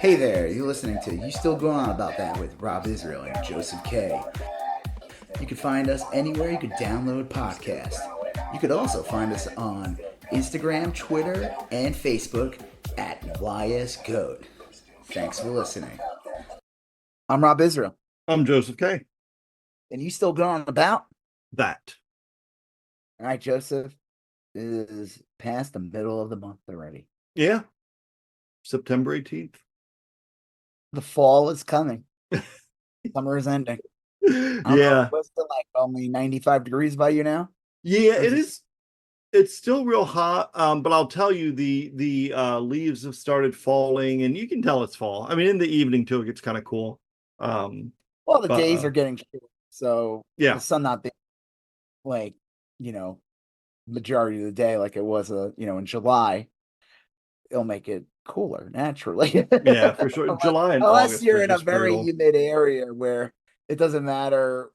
Hey there, you're listening to You Still Going On About That with Rob Israel and Joseph K. You can find us anywhere you could download podcasts. You could also find us on Instagram, Twitter, and Facebook at YSGOAT. Thanks for listening. I'm Rob Israel. I'm Joseph K. And you still going on about that? All right, Joseph, it is past the middle of the month already. Yeah. September 18th. The fall is coming. Summer is ending. Yeah. What's it like? Only 95 degrees by you now? Yeah, it is. It's still real hot. But I'll tell you, the leaves have started falling, and you can tell it's fall. I mean, in the evening too, it gets kind of cool. Well, the days are getting short, so yeah, the sun not being like, majority of the day like it was in July, it'll make it cooler naturally. yeah, for sure. July and Unless August you're are in a just very brutal. humid area where it doesn't matter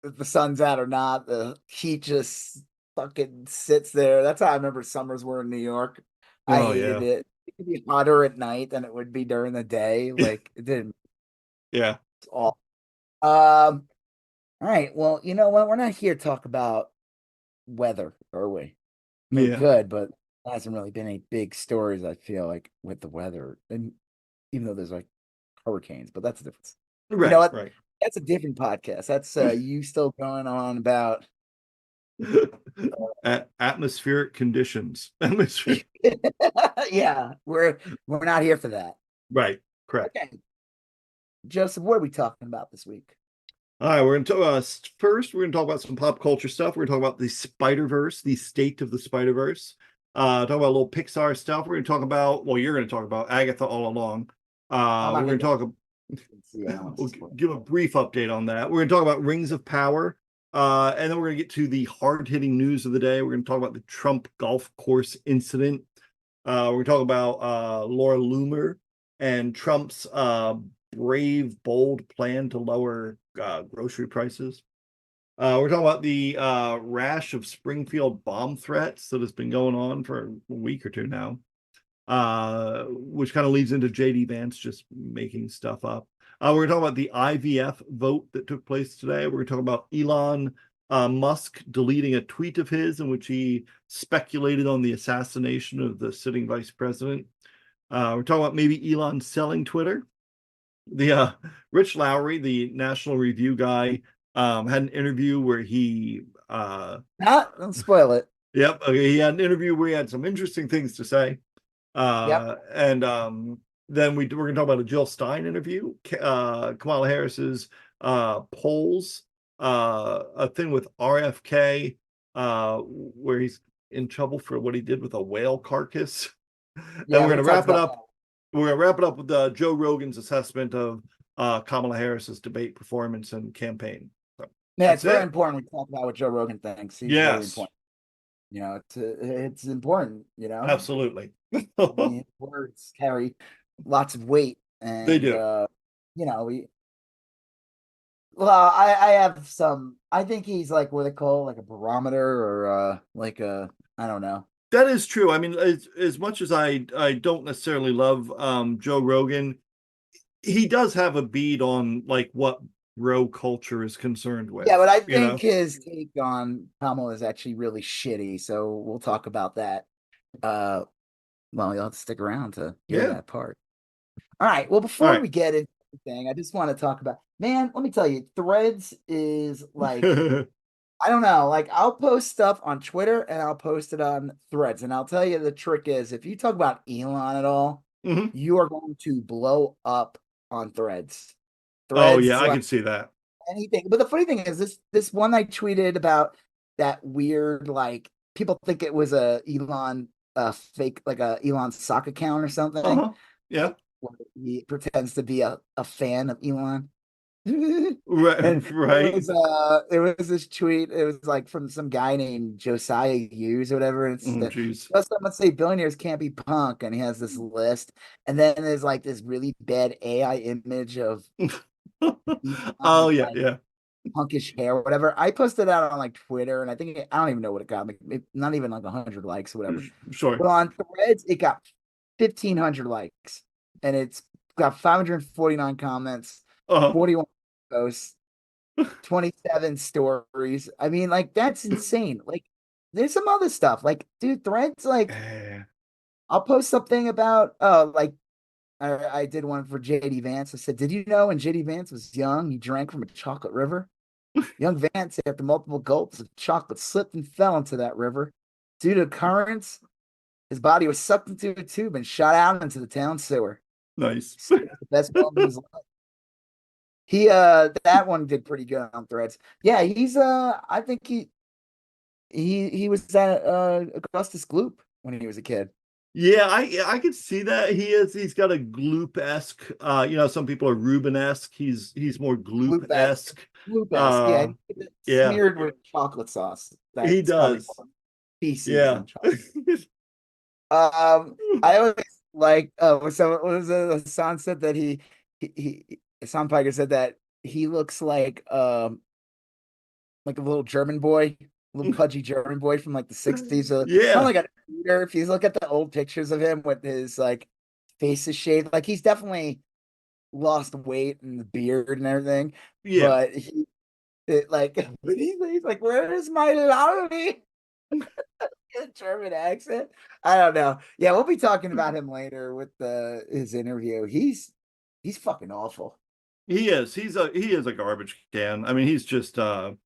if the sun's out or not, the heat just fucking sits there. That's how I remember summers were in New York. I Oh hated yeah, it. It could be hotter at night than it would be during the day. Like it didn't. yeah, It's all. All right. Well, you know what? We're not here to talk about weather, are we? I mean, we yeah. could, but there hasn't really been any big stories, I feel like, with the weather. And even though there's like hurricanes, but that's a difference. You know Right, what? right. That's a different podcast. That's you still going on about Atmospheric conditions. Atmospheric. yeah, we're not here for that. Right, correct. Okay. Joseph, what are we talking about this week? All right, we're going to first. We're going to talk about some pop culture stuff. We're going to talk about the Spider-Verse, the state of the Spider-Verse. Talk about a little Pixar stuff. We're going to talk about. Well, you're going to talk about Agatha All Along. We're going to talk. We'll give a brief update on that. We're going to talk about Rings of Power, and then we're going to get to the hard-hitting news of the day. We're going to talk about the Trump golf course incident. We're going to talk about Laura Loomer and Trump's brave, bold plan to lower grocery prices. We're talking about the rash of Springfield bomb threats that has been going on for a week or two now, which kind of leads into JD Vance just making stuff up. We're going to talk about the IVF vote that took place today. We're going to talk about Elon Musk deleting a tweet of his in which he speculated on the assassination of the sitting vice president. We're talking about maybe Elon selling Twitter. The Rich Lowry, the National Review guy, had an interview where he don't spoil it. Yep. Okay, he had an interview where he had some interesting things to say. Yep. And then we're going to talk about a Jill Stein interview, Kamala Harris's polls, a thing with RFK, where he's in trouble for what he did with a whale carcass. Yeah, and we're going to wrap it up. That. We're going to wrap it up with Joe Rogan's assessment of Kamala Harris's debate performance and campaign. So, yeah, it's very important we talk about what Joe Rogan thinks. He's very important. It's important, Absolutely. I mean, words carry lots of weight, and they do. I have some. I think he's like what they call like a barometer or like a I don't know. That is true. I mean, as much as I don't necessarily love Joe Rogan, he does have a beat on like what bro culture is concerned with. Yeah, but I think his take on Kamala is actually really shitty. So we'll talk about that. Well, you'll have to stick around to hear that part. All right. Well, before we get into anything, I just want to talk about, man, let me tell you, Threads is like, I don't know, like I'll post stuff on Twitter and I'll post it on Threads. And I'll tell you the trick is if you talk about Elon at all, you are going to blow up on Threads. Oh yeah, I can see that. Anything. But the funny thing is this one I tweeted about that weird, like people think it was a Elon fake, like a Elon sock account or something. Yeah. He pretends to be a fan of Elon. right. It was this tweet. It was like from some guy named Josiah Hughes or whatever. And it's someone say billionaires can't be punk, and he has this list. And then there's like this really bad AI image of oh yeah, yeah. punkish hair or whatever. I posted out on like Twitter, and I think I don't even know what it got. Not even like 100 likes or whatever. Sure. But on Threads, it got 1,500 likes, and it's got 549 comments, Uh-huh. 41 posts, 27 stories. I mean, like, that's insane. Like, there's some other stuff. Like, dude, threads, like, Eh, I'll post something about, like, I did one for JD Vance. I said, did you know when JD Vance was young, he drank from a chocolate river? Young Vance, after multiple gulps of chocolate, slipped and fell into that river. Due to currents, his body was sucked into a tube and shot out into the town sewer. nice. So it was the best moment of his life. He that one did pretty good on threads. Yeah, he's I think he was at Augustus Gloop when he was a kid. Yeah, I could see that. He's got a Gloop-esque, some people are Ruben-esque. He's more Gloop-esque. Gloop-esque. Gloop-esque, yeah. Uh yeah, Smeared with chocolate sauce. he That's probably does. feces Yeah. on chocolate. I always like so what was the Hassan said that he Hassan Piker said that he looks like a little German boy, a little pudgy German boy from like the 60s. Kind of Yeah. like a Peter. If you look at the old pictures of him with his like face is shaved, like he's definitely lost weight and the beard and everything. Yeah. But like but he's like, where is my Lowry? German accent. I don't know. Yeah, we'll be talking about him later with his interview. He's fucking awful. He is. He is a garbage can. I mean, he's just That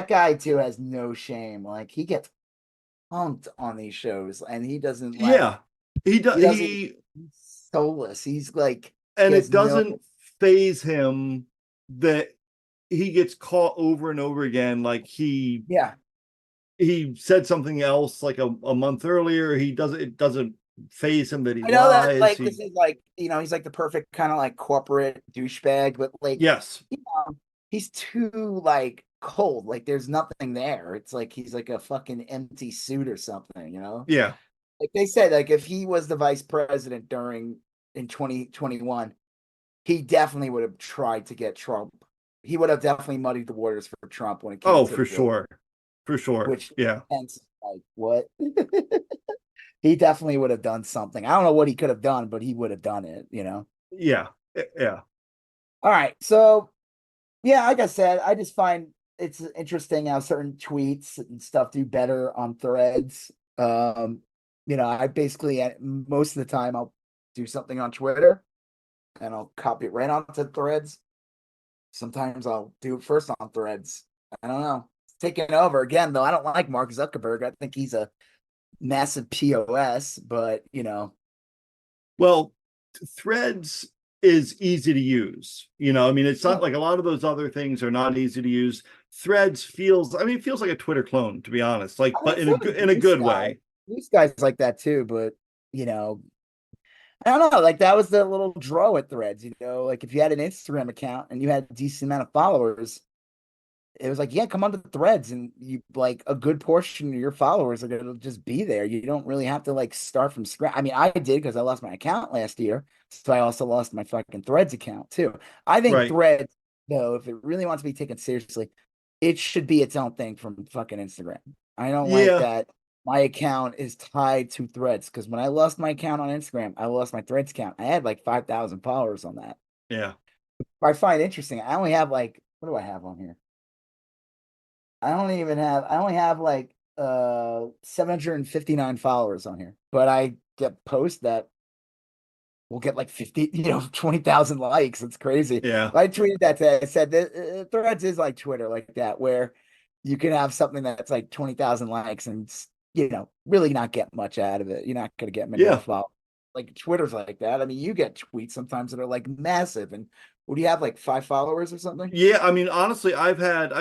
guy too has no shame. Like he gets punked on these shows, and he doesn't like yeah. He does he doesn't he he's soulless. He's like he and has it no doesn't phase him that he gets caught over and over again. Like yeah. he said something else like a month earlier. It doesn't phase him that he I know that lies. like this is like he's like the perfect kind of like corporate douchebag, but like Yes. he's too like cold. Like there's nothing there. It's like he's like a fucking empty suit or something, you know? Yeah. Like they said, like if he was the vice president in 2021, he definitely would have tried to get Trump. He would have definitely muddied the waters for Trump when it came Oh, to for the bill, sure. For sure. which Yeah. Pence like what? He definitely would have done something. I don't know what he could have done, but he would have done it, you know. Yeah. Yeah. All right. So yeah, like I said, I just find it's interesting how certain tweets and stuff do better on threads. I basically most of the time I'll do something on Twitter and I'll copy it right onto threads. Sometimes I'll do it first on threads. I don't know. It's taking over again, though. I don't like Mark Zuckerberg. I think he's a massive POS, but Well, Threads is easy to use. I mean, it's not like a lot of those other things are not easy to use. Threads it feels like a Twitter clone, to be honest. Like, I but mean, in so in a these good guys, way. these guys like that too, but I don't know. Like that was the little draw with threads, like if you had an Instagram account and you had a decent amount of followers, it was like, yeah, come on to threads and you like a good portion of your followers are gonna just be there. You don't really have to like start from scratch. I mean, I did because I lost my account last year. So I also lost my fucking threads account too. I think Right. threads, though, if it really wants to be taken seriously, it should be its own thing from fucking Instagram. I don't like Yeah. that my account is tied to threads because when I lost my account on Instagram, I lost my threads account. I had like 5,000 followers on that. Yeah. I find interesting. I only have like, what do I have on here? I only have like 759 followers on here. But I get posts that will get like 50, 20,000 likes. It's crazy. Yeah. I tweeted that today. I said that Threads is like Twitter like that, where you can have something that's like 20,000 likes and really not get much out of it. You're not gonna get many Yeah. followers. Like Twitter's like that. I mean, you get tweets sometimes that are like massive. And what do you have, like 5 followers or something? Yeah. I mean, honestly, I've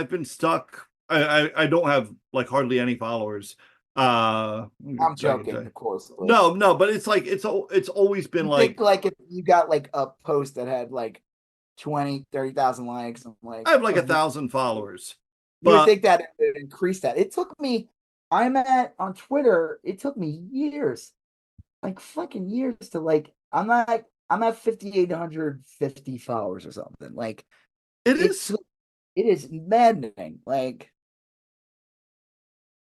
been stuck. I don't have like hardly any followers. I'm I can tell joking, you. of course, but No, but it's like it's always been you think like like if you got like a post that had like 20, 30,000 likes, I'm like I have like 1,000 followers. you would But think that it would increase that. It took me, I'm at on Twitter, it took me years, like fucking years to like, I'm at 5,850 followers or something. Like it it's is it is maddening. Like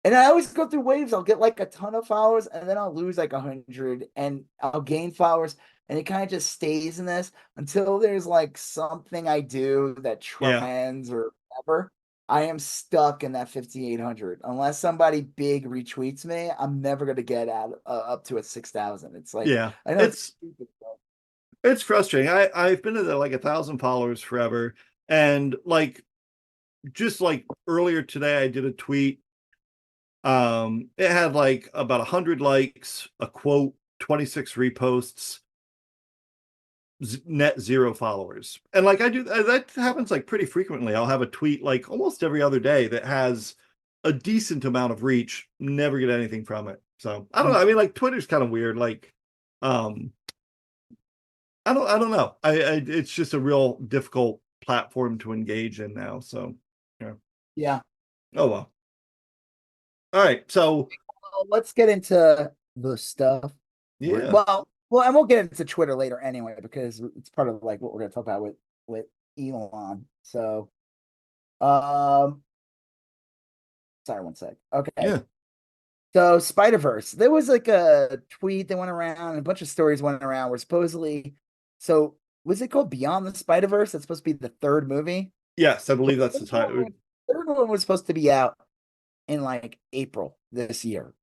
And I always go through waves. I'll get like a ton of followers, and then I'll lose like 100, and I'll gain followers, and it kind of just stays in this until there's like something I do that Yeah. trends or whatever. I am stuck in that 5,800 unless somebody big retweets me. I'm never gonna get out up to a 6,000. It's like Yeah. I know it's It's stupid, it's frustrating. I've been at like 1,000 followers forever, and like just like earlier today, I did a tweet. It had like about 100 likes, a quote, 26 reposts, net 0 followers. And like I do that happens like pretty frequently. I'll have a tweet like almost every other day that has a decent amount of reach, never get anything from it. So I don't know. I mean, like Twitter's kind of weird. Like, um, I don't know. I it's just a real difficult platform to engage in now. So yeah. yeah. Oh well. All right. So Well, let's get into the stuff. yeah. Well, and we'll get into Twitter later anyway because it's part of like what we're going to talk about with Elon. So, um, sorry, one sec. Okay, Yeah. so Spider-Verse. There was like a tweet that went around, and a bunch of stories went around where supposedly, so was it called Beyond the Spider-Verse? That's supposed to be the third movie. Yes, I Well, believe that's the the third title. one third one was supposed to be out in like April this year.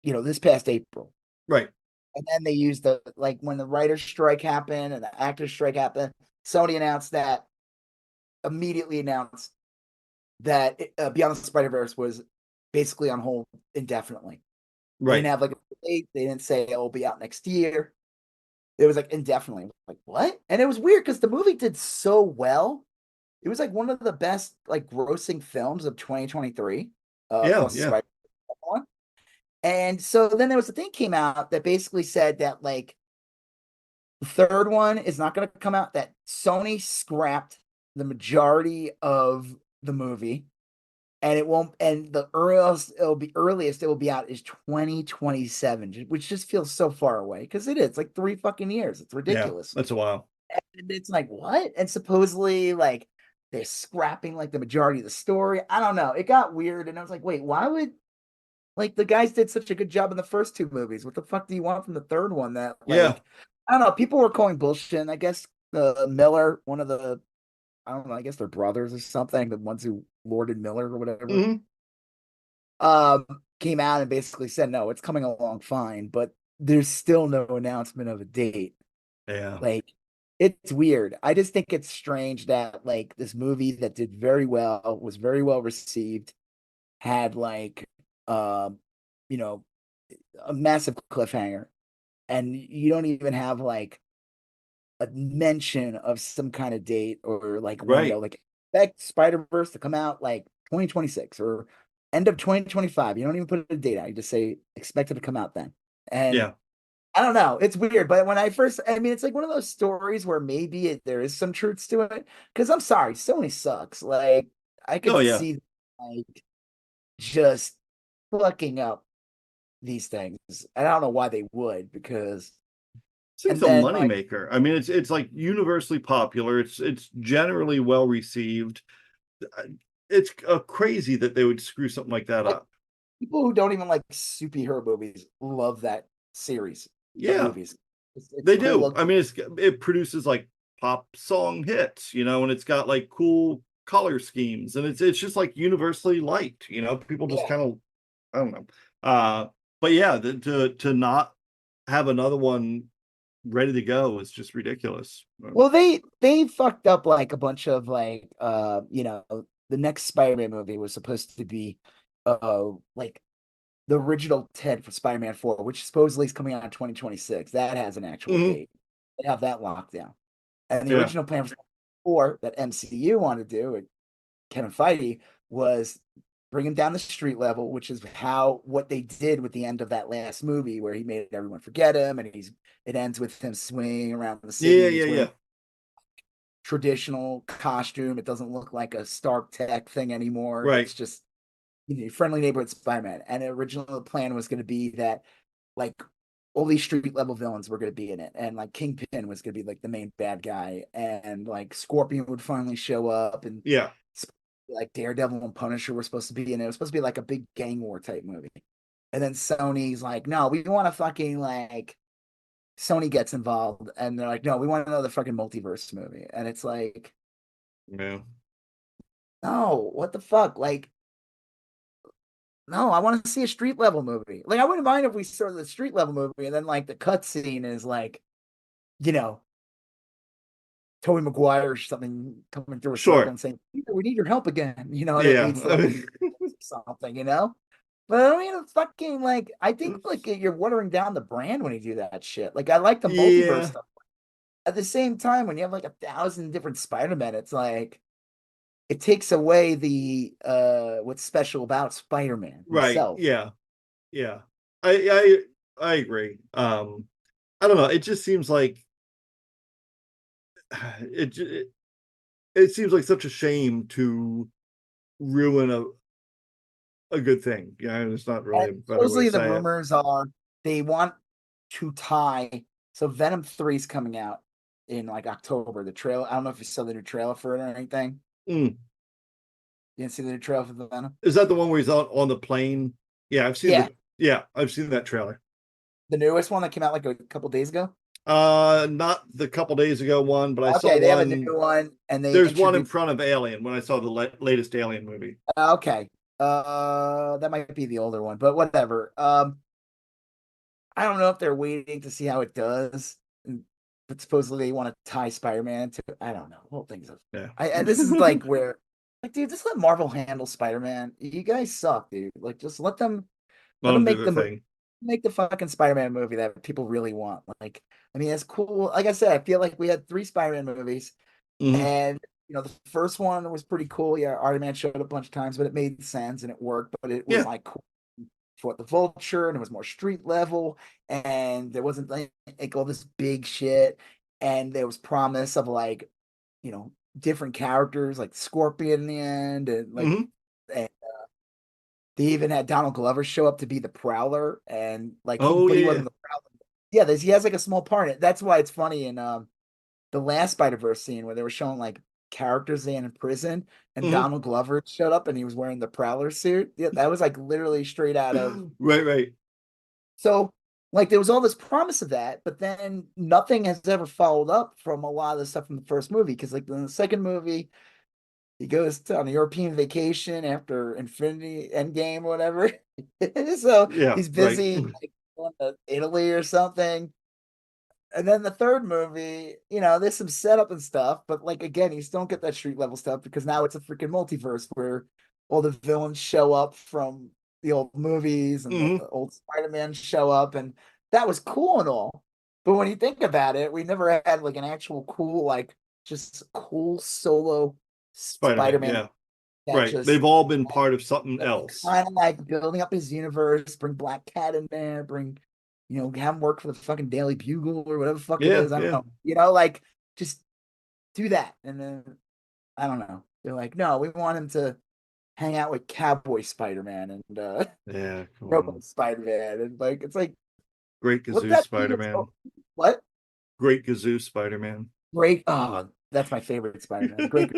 This past April. Right. And then they used the like when the writer's strike happened and the actor's strike happened, Sony immediately announced that Beyond the Spider Verse was basically on hold indefinitely. They Right. didn't have like a date. They didn't say it'll be out next year. It was like indefinitely. Like what? And it was weird because the movie did so well. It was like one of the best like grossing films of 2023. Yeah. Plus Yeah. Spider Man. And so then there was a thing came out that basically said that like the third one is not going to come out. That Sony scrapped the majority of the movie, and it won't. And the earliest it will be out is 2027, which just feels so far away because it is like 3 fucking years. It's Yeah. ridiculous. That's a while. And it's like what? And supposedly like they're scrapping like the majority of the story. I don't know. It got weird, and I was like, wait, why would like the guys did such a good job in the first two movies? What the fuck do you want from the third one? That Yeah. like I don't know. People were calling bullshit. And I guess Miller, one of the I don't know. I guess they're brothers or something. The ones who lorded Miller or whatever, Hmm. um, came out and basically said no, it's coming along fine, but there's still no announcement of a date. Yeah. Like it's weird. I just think it's strange that like this movie that did very well, was very well received, had like um, you know, a massive cliffhanger, and you don't even have like a mention of some kind of date or like window. Right. Like expect Spider-Verse to come out like 2026 or end of 2025. You don't even put a date out. You just say expect it to come out then. And Yeah. I don't know. It's weird, but when I mean, it's like one of those stories where maybe there is some truths to it. Because I'm sorry, Sony sucks. Like I Oh could yeah. see like just fucking up these things. And I don't know why they would because It's and a then like moneymaker. I mean, it's like universally popular. It's generally well received. It's crazy that they would screw something like that like up. people who don't even like superhero movies love that series of Yeah, movies. It's they cool do. look. I mean, it produces like pop song hits, and it's got like cool color schemes, and it's just like universally liked. People just Yeah. kind of, I don't know. But yeah, to not have another one ready to go is just ridiculous. Well, they fucked up like a bunch of like the next Spider-Man movie was supposed to be like the original Ted for Spider-Man 4, which supposedly is coming out in 2026. That has an actual Mhm. date. They have that locked down. And the Yeah, original plan for 4 that MCU wanted to do, and Kevin Feige, was bring him down the street level, which is what they did with the end of that last movie, where he made everyone forget him, and it ends with him swinging around the city, yeah, and yeah, he's yeah. wearing traditional costume. It doesn't look like a Stark Tech thing anymore. Right. It's just friendly neighborhood Spider-Man. And the original plan was going to be that like all these street level villains were going to be in it, and like Kingpin was going to be like the main bad guy, and like Scorpion would finally show up, and Yeah. like Daredevil and Punisher were supposed to be in it. It was supposed to be like a big gang war type movie. And then Sony's like, no, we want to fucking like Sony gets involved and they're like, no, we want another fucking multiverse movie. And it's like, Yeah. no, what the fuck? Like, no, I want to see a street level movie. Like, I wouldn't mind if we saw the street level movie and then like the cutscene is like, you know, Tobey Maguire or something coming through a circle Sure. and saying, we need your help again. You know, and it Yeah. leads to like something, you know? But I mean, it's fucking like, I think like you're watering down the brand when you do that shit. Like, I like the multiverse Yeah. stuff. At the same time, when you have like 1,000 different Spider-Men, it's like, it takes away the what's special about Spider-Man Right. himself. Yeah. Yeah. I agree. I don't know. It just seems like it it seems like such a shame to ruin a good thing. Yeah, it's not really a And better way to supposedly the say it. rumors are they want to tie. So Venom 3 is coming out in like October. The trailer. I don't know if you saw the new trailer for it or anything. Mm. You didn't see the new trailer for the Venom? Is that the one where he's on the plane? Yeah, I've seen Yeah, the yeah, I've seen that trailer. the newest one that came out like a couple days ago. Not the couple days ago one, but I saw Okay, they have a new one. one, and they There's one in introduced. front of Alien when I saw the latest Alien movie. Okay, that might be the older one, but whatever. I don't know if they're waiting to see how it does, but supposedly they want to tie Spider-Man to. I don't know. Whole thing's. Yeah. This is like where, like, dude, just let Marvel handle Spider-Man. You guys suck, dude. Like, just Let let them them do make their thing. make the fucking Spider-Man movie that people really want. Like, I mean, it's cool. Like I said, I feel like we had 3 Spider-Man movies, Hmm. and the first one was pretty cool. Yeah, Iron Man showed up a bunch of times, but it made sense and it worked. But it was Yeah. like cool for the Vulture, and it was more street level, and there wasn't like all this big shit, and there was promise of like different characters like Scorpion in the end, and like Hmm. and they even had Donald Glover show up to be the Prowler, and like Oh but he yeah. wasn't the Prowler. Yeah, he has like a small part in it. That's why it's funny in the last Spider-Verse scene where they were showing like characters in prison and Hmm. Donald Glover showed up and he was wearing the Prowler suit. Yeah, that was like literally straight out of. Right. Right. So like there was all this promise of that, but then nothing has ever followed up from a lot of the stuff from the first movie. Because like in the second movie, he goes on a European vacation after Infinity Endgame or whatever. So Yeah. he's Right. busy like going to Italy or something. And then the third movie, there's some setup and stuff, but like again, you still don't get that street level stuff because now it's a freaking multiverse where all the villains show up from the old movies and the Hmm. old Spider-Man show up, and that was cool and all. But when you think about it, we never had like an actual cool, like just cool solo Spider-Man. Spider-Man Yeah. that Right. just They've all been part of something else. kind of like building up his universe, bring Black Cat in there, have him work for the fucking Daily Bugle or whatever the fuck it Yeah. is. I don't Yeah. know. Like just do that. And then I don't know. They're like, no, we want him to hang out with Cowboy Spider-Man and Yeah. Come Robot on. Spider-Man. And like it's like, Great what Gazoo that mean? It's Spider-Man. what? Great Gazoo Spider-Man. Great. Oh, that's my favorite Spider-Man. The Great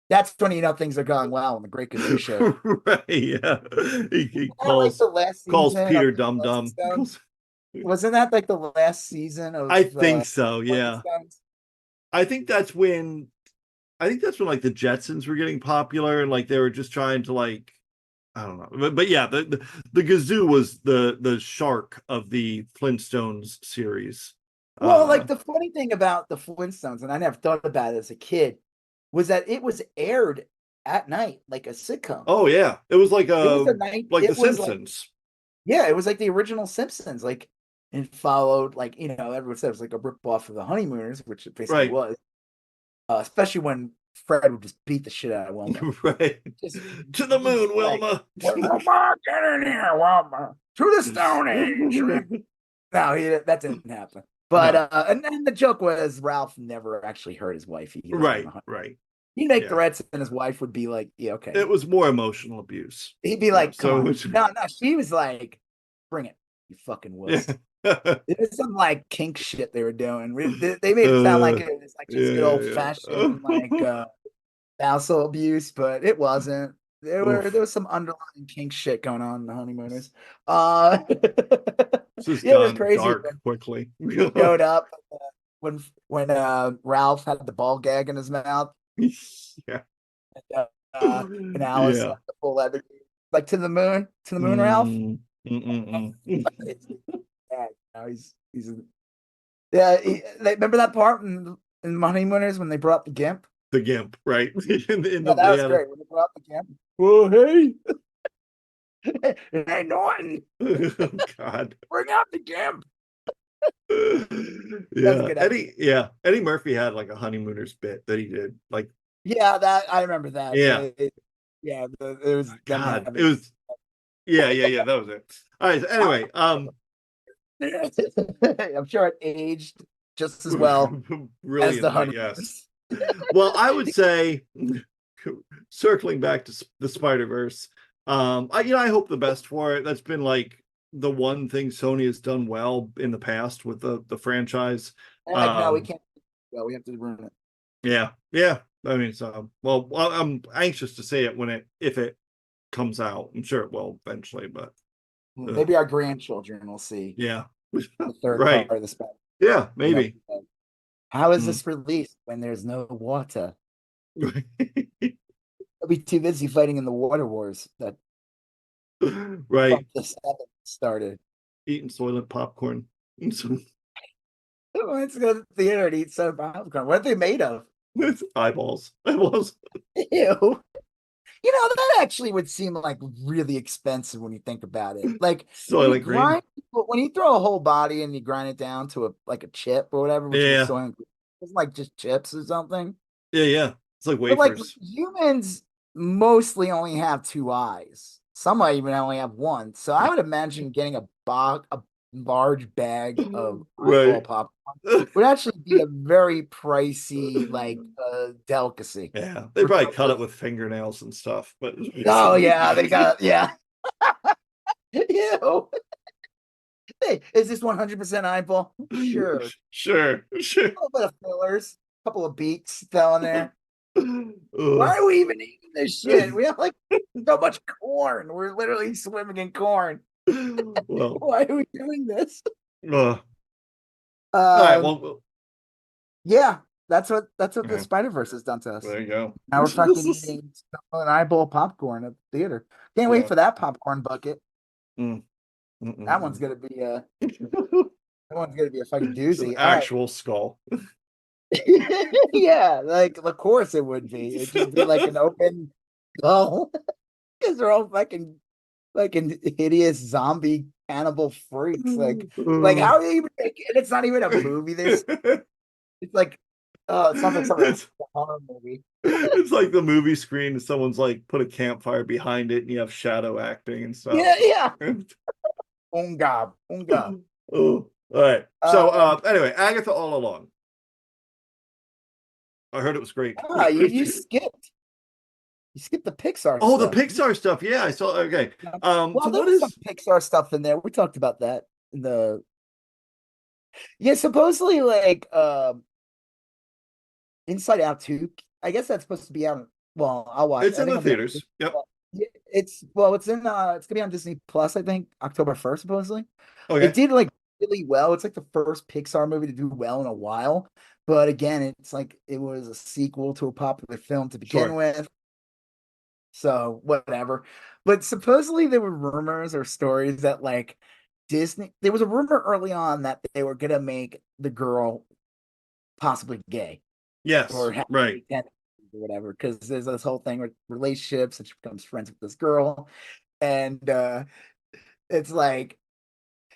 That's when things are going well when the Great Gazoo shows. Right. Yeah. He Wasn't that like the last calls season of Peter the Dum Dum. Flintstones? Wasn't that like the last season I of think so. Yeah. Flintstones? I think that's when like the Jetsons were getting popular and like they were just trying to like I don't know. But yeah, the Gazoo was the shark of the Flintstones series. Well, Uh like the funny thing about the Flintstones, and I never thought about it as a kid, was that it was aired at night like a sitcom. oh yeah. It was It was a night. like the It was like Simpsons. yeah, it was like the original Simpsons. Like it followed like everyone said it was like a rip off of the Honeymooners, which it basically Right. was. Especially when Fred would just beat the shit out of Wilma. Right. Just To the moon, like, Wilma. Wilma, get in here, Wilma, to the Stone Age. No, that didn't happen. But No. and then the joke was Ralph never actually hurt his wife. He let him. Right, right. He'd make Yeah. threats, and his wife would be like, "Yeah, okay." It was more emotional abuse. He'd be like, "Come So on, no, no." She was like, "Bring it, you fucking yeah. wuss." It was some like kink shit they were doing. They made it sound like it was like just good old Yeah, fashioned yeah. like spousal abuse, but it wasn't. There Oof. was some underlying kink shit going on in the honeymooners. Uh, This has yeah, it was gone crazy dark when quickly. showed up when Ralph had the ball gag in his mouth, Yeah. and Alice Yeah. had the full leather, like to the moon, Ralph. Mm. It's bad. You know, he's yeah. Remember that part in Honeymooners when they brought the gimp? The gimp, right? Yeah, that They was had great when they brought the gimp. Oh hey, hey Norton, oh God. bring out the gimp. That's a Yeah. good episode. Eddie Murphy had like a honeymooners bit that he did. Like, Yeah, that I remember that. yeah. Yeah, it was them God. It having. was yeah, that was it. All right. So anyway, I'm sure it aged just as well as the brilliantly, yes. honeymooners. Well, I would say circling back to the Spider-Verse, I hope the best for it. That's been like the one thing Sony has done well in the past with the franchise. And like, no, we can't. Well, we have to ruin it. Yeah. I mean, so well, I'm anxious to see it if it comes out. I'm sure it will eventually, but Maybe our grandchildren will see yeah, the third part right. of the Spider. Yeah, And they'll maybe. be like, how is Mm. this released when there's no water? They'll be too busy fighting in the water wars that Right. the seven started. Eating Soylent popcorn. Let's go to the theater and eat some popcorn. What are they made of? With eyeballs. Ew. You know, that actually would seem like really expensive when you think about it. Like Soylent Green. when you throw a whole body and you grind it down to a chip or whatever, which was Yeah, soy, it's like just chips or something. yeah. It's like But like wafers. humans mostly only have two eyes. Some might even only have one. So I would imagine getting a large bag of eyeball Right. popcorn would actually be a very pricey delicacy. Yeah, they probably cut it with fingernails and stuff, but Oh yeah, they got yeah. Ew. Hey, is this 100% eyeball? Sure. A sure. little bit of fillers, a couple of beaks fell in there. Why Ugh. are we even eating this shit? We have like so much corn. We're literally swimming in corn. Well, Why are we doing this? all right. Um, Well, yeah, that's what the yeah, Spider-Verse has done to us. there you go. Now we're fucking eating an eyeball popcorn at the theater. Can't wait Yeah. for that popcorn bucket. Mm, That one's mm. gonna be that one's gonna be a fucking It's an doozy. All right. actual skull. Yeah, like of course it would be. It'd just be like an open skull because they're all fucking hideous zombie cannibal freaks. Like how are they even making it? It's not even a movie. It's like it sounds like something it's, a horror movie. it's like the movie screen and someone's like put a campfire behind it and you have shadow acting and stuff. Yeah. Unga, unga. Oh, all right. So Um, anyway, Agatha All Along. I heard it was great. you skipped the Pixar Oh, the stuff. Pixar stuff. Yeah, I saw. Okay. Well, So there what was some is? Pixar stuff in there. We talked about that in the yeah, supposedly Inside Out 2. I guess that's supposed to be out. Well, I'll watch. It's I in think the I'm gonna. theaters. Yep. Yeah, it's gonna be on Disney Plus. I think October 1st, supposedly. It Okay. did like really well. It's like the first Pixar movie to do well in a while. But again, it's like it was a sequel to a popular film to begin Sure. with. So whatever. But supposedly there were rumors or stories that like Disney. There was a rumor early on that they were gonna make the girl possibly gay Yes. or have Right. or whatever, because there's this whole thing with relationships and she becomes friends with this girl. And it's like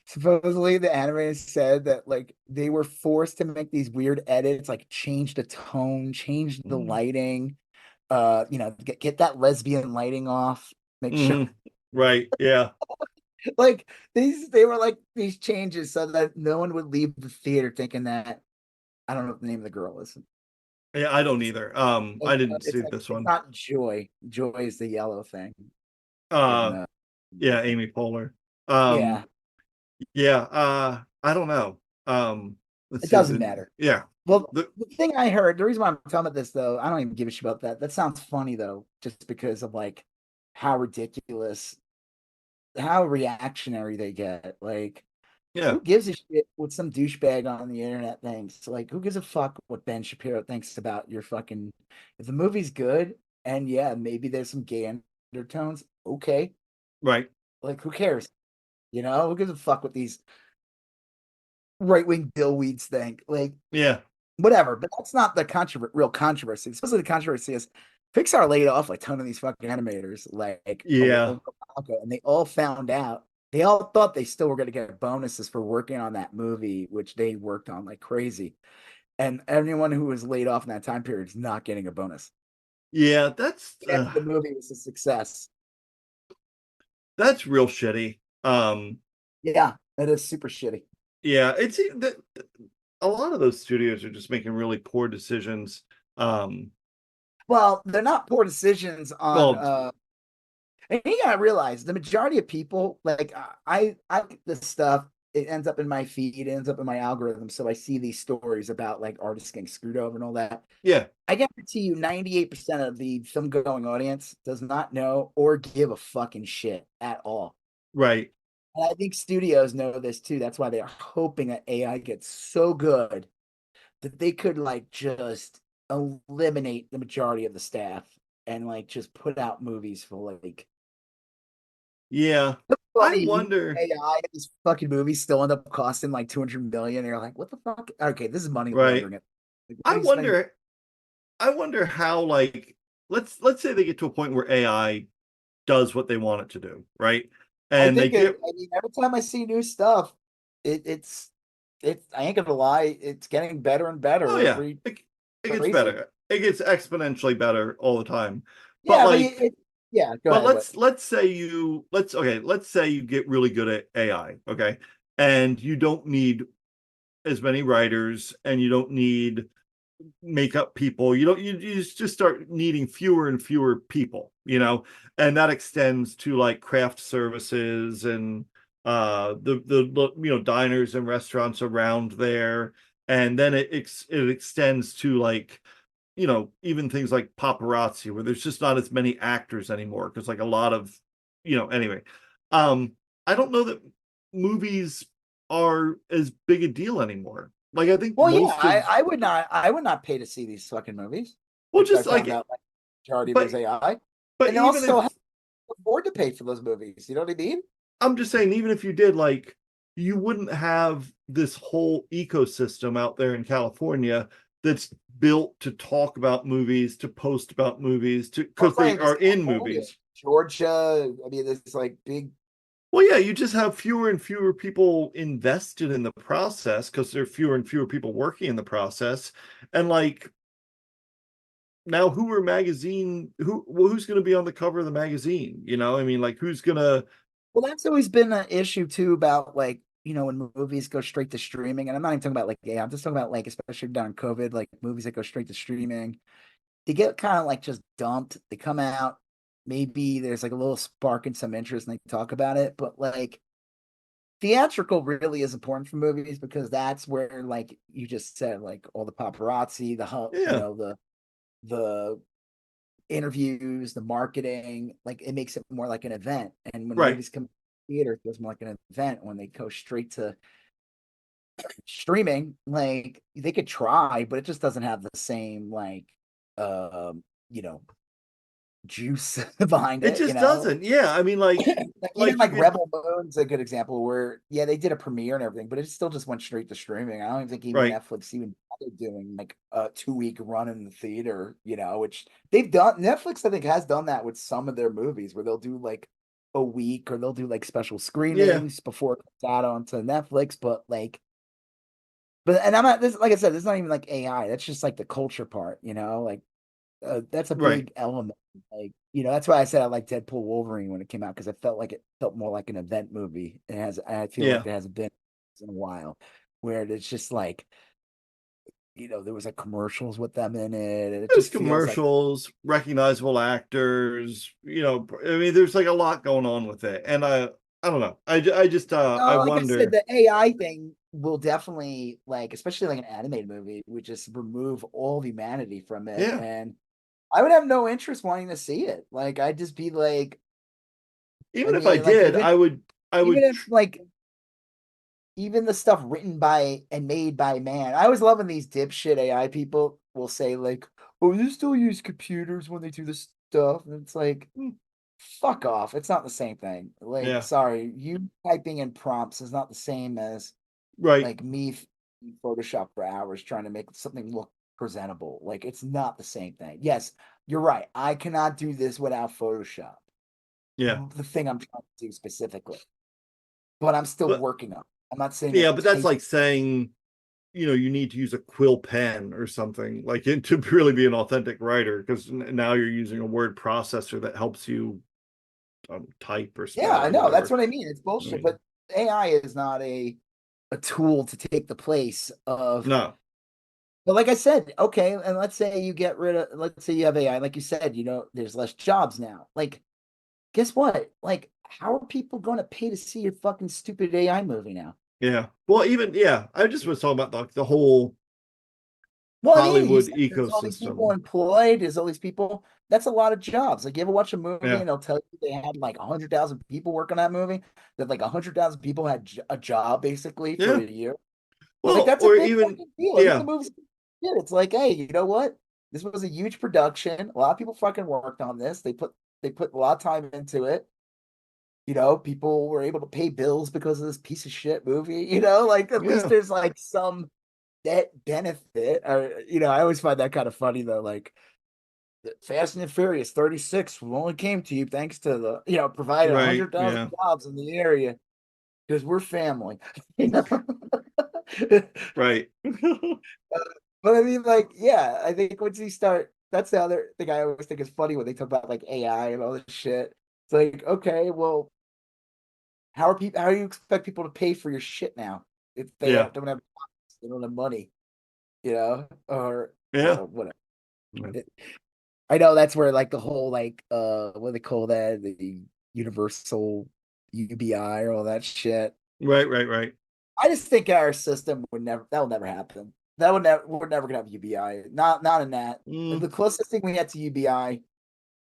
supposedly the animators said that like they were forced to make these weird edits, like change the tone, change the lighting, get that lesbian lighting off, make sure Mm-hmm. Right. Yeah. like they were like these changes so that no one would leave the theater thinking that I don't know what the name of the girl is. Yeah. I don't either. I didn't see this It's one. not Joy. Joy is the yellow thing. Uh, And yeah. Amy Poehler. Um, yeah. yeah. I don't know. It This doesn't isn't. matter. Yeah. Well, The, the thing I heard, the reason why I'm talking about this though, I don't even give a shit about that. That sounds funny though, just because of like how ridiculous, how reactionary they get. Like, yeah. who gives a shit what some douchebag on the internet thinks? Like, who gives a fuck what Ben Shapiro thinks about your fucking? If the movie's good, and yeah, maybe there's some gay undertones, okay. Right. Like, who cares? Who gives a fuck what these right wing dillweeds think? Like, Yeah. whatever. But that's not the real controversy. Supposedly the controversy is Pixar laid off like a ton of these fucking animators like Yeah. and they all found out. They all thought they still were going to get bonuses for working on that movie, which they worked on like crazy. And anyone who was laid off in that time period is not getting a bonus. Yeah. That's And the movie was a success. that's real shitty. Yeah, that is super shitty. Yeah, it's that a lot of those studios are just making really poor decisions. Um, Well, they're not poor decisions on well, and you gotta realize the majority of people, like I get this stuff, it ends up in my feed, it ends up in my algorithm. So I see these stories about like artists getting screwed over and all that. yeah, I guarantee you 98% of the film going audience does not know or give a fucking shit at all. right. And I think studios know this too. That's why they're hoping that AI gets so good that they could like just eliminate the majority of the staff and like just put out movies for like Yeah. I funny you wonder, AI this fucking movie still end up costing like 200 million. And you're like, what the fuck? Okay, this is money right. laundering. Like, why I are you spending? wonder, I wonder how like let's say they get to a point where AI does what they want it to do, right? I And they think get I mean, every time I see new stuff, it's I ain't gonna lie, it's getting better and oh better yeah, every it gets crazy. better. It gets exponentially better all the time. But Yeah, but like yeah, go but ahead. What? let's say you get really good at AI, okay? And you don't need as many writers and you don't need makeup people. You just start needing fewer and fewer people, and that extends to like craft services and the diners and restaurants around there. And then it extends to like even things like paparazzi where there's just not as many actors anymore because like a lot of anyway. I don't know that movies are as big a deal anymore. Like I think Well, yeah, most of I would not pay to see these fucking movies well if I just found like out like majority of it but was AI. but And even also have if to afford to pay for those movies. You know what I mean? I'm just saying even if you did like you wouldn't have this whole ecosystem out there in California that's built to talk about movies, to post about movies, to Well, because it's not they even just are in California, movies. Georgia. I mean, it's like big. Well, yeah, you just have fewer and fewer people invested in the process because there are fewer and fewer people working in the process. And like now, who's going to be on the cover of the magazine? I mean, like who's going to, Well, that's always been an issue too about like when movies go straight to streaming, and I'm not even talking about like I'm just talking about like especially during COVID, like movies that go straight to streaming, they get kind of like just dumped. They come out, maybe there's like a little spark and some interest, and they talk about it, but like theatrical really is important for movies because that's where like you just said like all the paparazzi, yeah, the interviews, the marketing, like it makes it more like an event. And when right. movies come to theater, it feels more like an event. When they go straight to streaming, like they could try, but it just doesn't have the same like um, you know, juice behind It it, just doesn't. Yeah. I mean, like even like you like could, Rebel Moon's a good example where yeah, they did a premiere and everything, but it still just went straight to streaming. I don't even think even right. Netflix even bothered doing like a 2 week run in the theater, which they've done. Netflix, I think, has done that with some of their movies where they'll do like a week or they'll do like special Yeah. screenings before it comes out onto Netflix. But and I'm not this like I said, this is not even like AI. That's just like the culture part, like that's a Right. big element. Like, that's why I said I like Deadpool Wolverine when it came out because it felt more like an event movie. I feel like Yeah. there hasn't been in a while where it's just like, there was like commercials with them in it. And it There's just feels like, commercials, recognizable actors, I mean, there's like a lot going on with it. And I don't know. I just I No, like I said, wonder. the AI thing will definitely like, especially like an animated movie, would just remove all humanity from it, Yeah. and I would have no interest wanting to see it. Like, I'd just be like, I Even if I mean, like did, I even would if like even the stuff written by and made by man. I was loving these dipshit AI people will say like, "Oh, you still use computers when they do this stuff," and it's like, fuck off. It's not the same thing. Like, yeah. sorry, you typing in prompts is not the same as Right. like me Photoshop for hours trying to make something look presentable. Like, it's not the same thing. Yes, you're right. I cannot do this without Photoshop. Yeah. The thing I'm trying to do specifically, but I'm still But working on it. I'm not sitting there yeah, but that's typing. like saying, you need to use a quill pen or something like to really be an authentic writer, because now you're using a word processor that helps you type or Yeah, spell I or know. That's whatever. what I mean. It's I bullshit. mean, But AI is not a tool to take the place of. no. But like I said, okay, and let's say you get rid of. Let's say you have AI, like you said, there's less jobs now. Like, guess what? Like, how are people going to pay to see your fucking stupid AI movie now? Yeah. Well, even yeah, I just was talking about the whole Well, I mean, you Hollywood said there's all these people ecosystem. employed. There's all these people. That's a lot of jobs. Like, you ever watch a movie Yeah. and they'll tell you they had like 100,000 people working on that movie? That like 100,000 people had a job basically for Yeah. a year. Like, Well, that's a or big even fucking deal. Even the yeah. movies, yeah, it's like, hey, you know what? This was a huge production. A lot of people fucking worked on this. They put a lot of time into it. People were able to pay bills because of this piece of shit movie. Like at least Yeah. there's like some net benefit. Or I always find that kind of funny though. Like Fast and Furious 36 only came to you thanks to provided Right. 100,000 Yeah. jobs in the area because we're family. Right. But I mean, like, yeah, I think once you start, that's the other thing I always think is funny when they talk about like AI and all this shit. It's like, okay, well, how do you expect people to pay for your shit now if they Yeah. don't have they don't have money, or Yeah. whatever. Yeah. I know that's where like the whole like what do they call that? The universal UBI or all that shit. Right. Right. Right. I just think our system that will never happen. We're never gonna have UBI. Not in that. Mm, The closest thing we had to UBI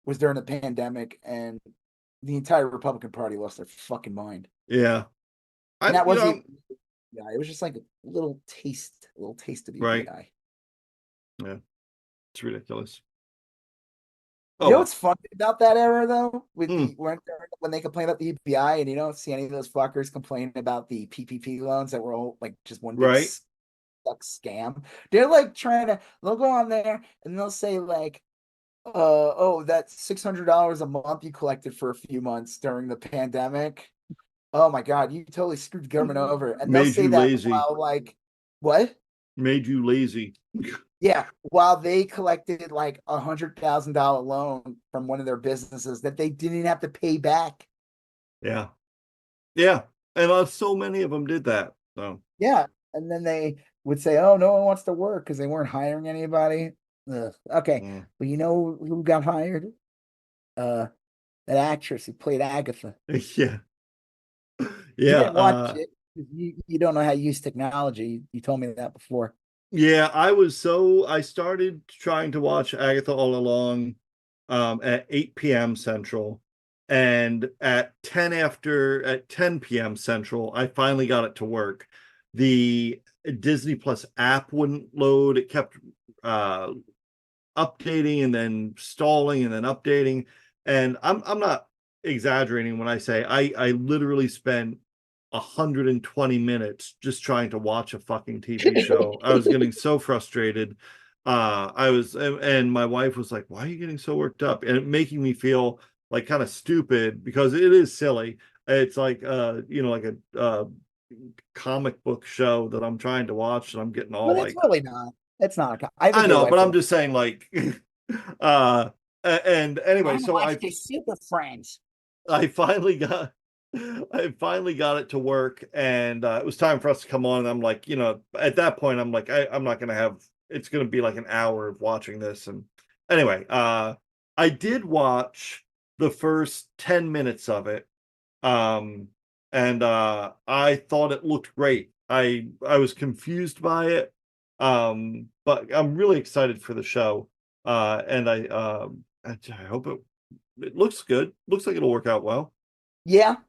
was during the pandemic, and the entire Republican Party lost their fucking mind. yeah. And I'm that you wasn't know even UBI. It was just like a little taste of right. UBI. Yeah. It's ridiculous. You Oh know well. what's funny about that era though? With Mm, when they complain about the UBI, and you don't see any of those fuckers complaining about the PPP loans that were all like just one big right. suck scam. They're like they'll go on there and they'll say like, oh, that's $600 a month you collected for a few months during the pandemic. Oh my God, you totally screwed the government over. And they'll Made say you that lazy. while like, what? Made you lazy. Yeah, while they collected like $100,000 loan from one of their businesses that they didn't have to pay back. Yeah. Yeah. And so many of them did that. So Yeah. And then they would say, oh, no one wants to work because they weren't hiring anybody. Ugh. Okay. mm, Well, you know who got hired? Uh, that actress who played Agatha. yeah. You Yeah. didn't watch it. You don't know how to use technology. You told me that before. Yeah, I started trying to watch Agatha All Along at 8 p.m. Central. And at 10 p.m. Central, I finally got it to work. The Disney Plus app wouldn't load. It kept uh updating and then stalling and then updating. And I'm not exaggerating when I say I literally spent 120 minutes just trying to watch a fucking TV show. I was getting so frustrated. I was, and my wife was like, "Why are you getting so worked up?" And it making me feel like kind of stupid because it is silly. It's like like a comic book show that I'm trying to watch, and I'm getting all But it's like, really not. It's not. I have a I gay know, but wife I'm that just saying, like, uh, and anyway, I'm so watching Super Friends. I finally got, I finally got it to work, and it was time for us to come on. And I'm like, at that point, I'm like, I'm not gonna have. It's gonna be like an hour of watching this, and anyway, I did watch the first 10 minutes of it, um, and I thought it looked great. I was confused by it, but I'm really excited for the show, and I hope it looks good. Looks like it'll work out well. Yeah. I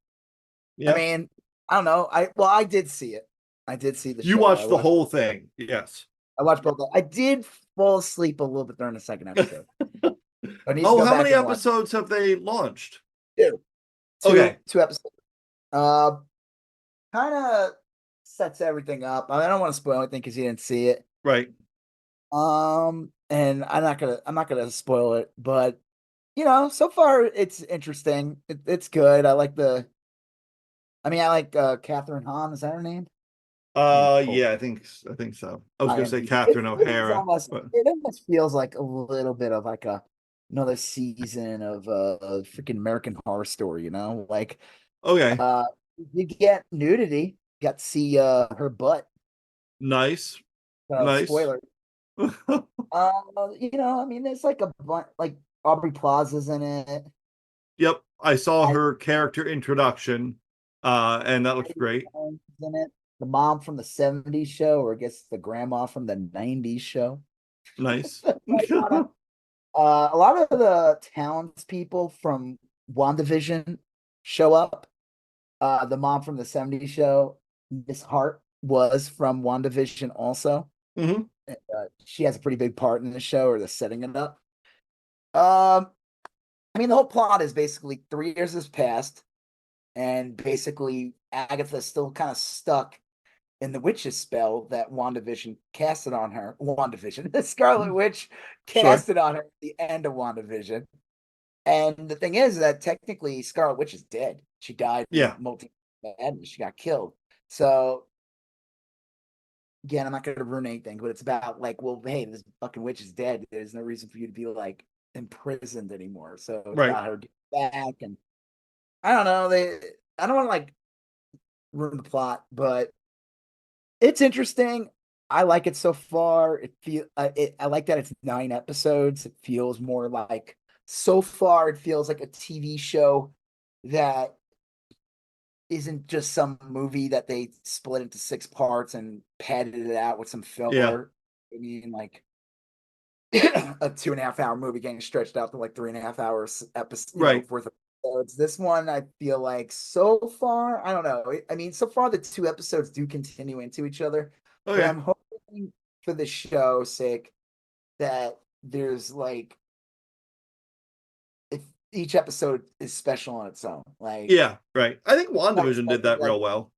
Yeah. mean, I don't know. I did see it. I did see the You show. watched the whole thing. Yes. I watched both. I did fall asleep a little bit during the second episode. I need to Oh, go how back many and watch episodes have they launched? two. Okay. Two episodes. Uh, kind of sets everything up. I don't want to spoil anything because you didn't see it. Right. And I'm not gonna spoil it, but so far it's interesting. It's good. I like Catherine Hahn. Is that her name? Yeah, I think so. I was gonna say IMDb. It Catherine feels O'Hara, almost but it almost feels like a little bit of like another season of a freaking American Horror Story, like okay. you get nudity, got to see her butt. Nice. Nice. Spoiler. I mean, there's like a bunch, like Aubrey Plaza's in it. Yep. I saw I her character introduction, and that looks great. in it. The mom from the '70s show, or I guess the grandma from the '90s show. Nice. A lot of the townspeople from WandaVision show up. The mom from the '70s show, Miss Hart, was from WandaVision also. Hmm. She has a pretty big part in the show, or the setting it up. Um, I mean, the whole plot is basically 3 years has passed, and basically Agatha's still kind of stuck in the witch's spell that WandaVision casted on her. WandaVision, the Scarlet Witch Sure. casted on her at the end of WandaVision. And the thing is that technically Scarlet Witch is dead. She died in Yeah. multi-madness. She got killed. So again, I'm not going to ruin anything, but it's about like, well, hey, this fucking witch is dead. There's no reason for you to be like imprisoned anymore. So it's Right. about her getting back, and I don't know. I don't want to like ruin the plot, but it's interesting. I like it so far. I like that it's 9 episodes. It feels more like so far. It feels like a TV show that isn't just some movie that they split into 6 parts and padded it out with some Yeah. filler. I mean, like a 2.5 hour movie getting stretched out to like 3.5 hours episode, Right. worth of episodes. This one, I feel like so far, I don't know. I mean, so far the 2 episodes do continue into each other, but Okay. I'm hoping for the show's sake that there's like if each episode is special on its own. Like, Yeah. Right. I think not WandaVision did expecting that like real well.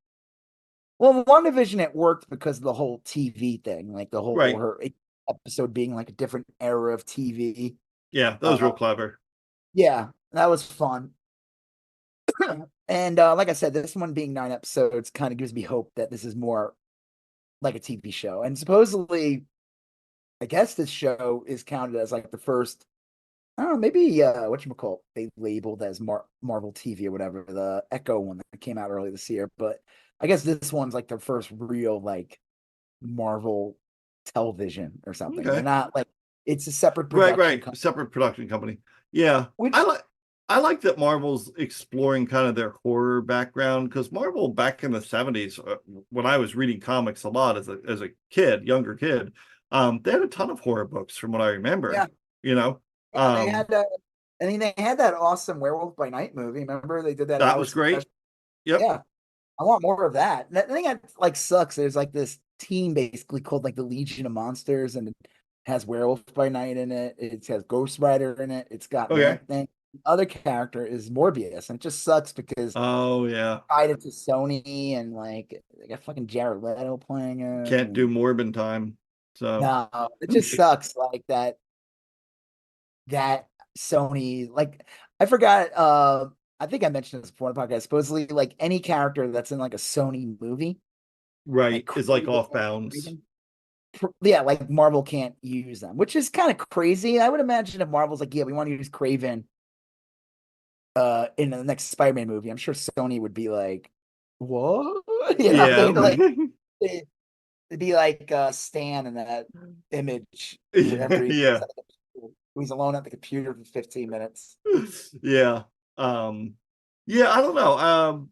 well, WandaVision it worked because of the whole TV thing, like the whole Right. her episode being like a different era of TV. Yeah. That was Uh, real clever. yeah, that was fun. And like I said, this one being 9 episodes kind of gives me hope that this is more like a TV show. And supposedly, I guess this show is counted as like the first. I don't know, maybe whatchamacallit they labeled as Marvel TV or whatever, the Echo one that came out early this year. But I guess this one's like the first real like Marvel television or something. They're Okay. not like it's a separate Right. production Right. company, Separate production company. Yeah. which I like that Marvel's exploring kind of their horror background because Marvel back in the '70s, when I was reading comics a lot as a kid, younger kid, they had a ton of horror books from what I remember. yeah, You know, yeah, they had I mean they had that awesome Werewolf by Night movie. Remember they did that that was hour great. special? Yep. Yeah, I want more of that. And the thing that like sucks. There's like this team basically called like the Legion of Monsters, and it has Werewolf by Night in it. It has Ghost Rider in it. It's got Man Okay. Thing. The other character is Morbius, and it just sucks because Oh yeah. tied into Sony and like they got fucking Jared Leto playing it. Can't do And Morbin time. So no, it just sucks like that Sony like I forgot I think I mentioned this before in the podcast. Supposedly like any character that's in like a Sony movie, right like is like created off bounds. yeah, like Marvel can't use them, which is kind of crazy. I would imagine if Marvel's like, yeah, we want to use Craven in the next Spider-Man movie, I'm sure Sony would be like, what? Yeah. They'd be like Stan in that image wherever Yeah. he's alone at the computer for 15 minutes. Yeah. Um, yeah, I don't know.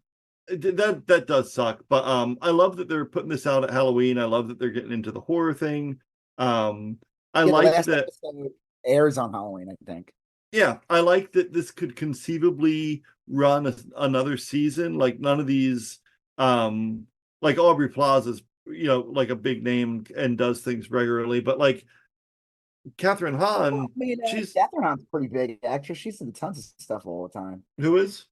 that does suck. But I love that they're putting this out at Halloween. I love that they're getting into the horror thing. I Yeah, the like last that. episode airs on Halloween, I think. Yeah, I like that this could conceivably run another season. Like none of these, like Aubrey Plaza's, like a big name and does things regularly, but like Catherine Well, Hahn, I mean, she's Catherine Hahn's a pretty big actress. She's in tons of stuff all the time. who is?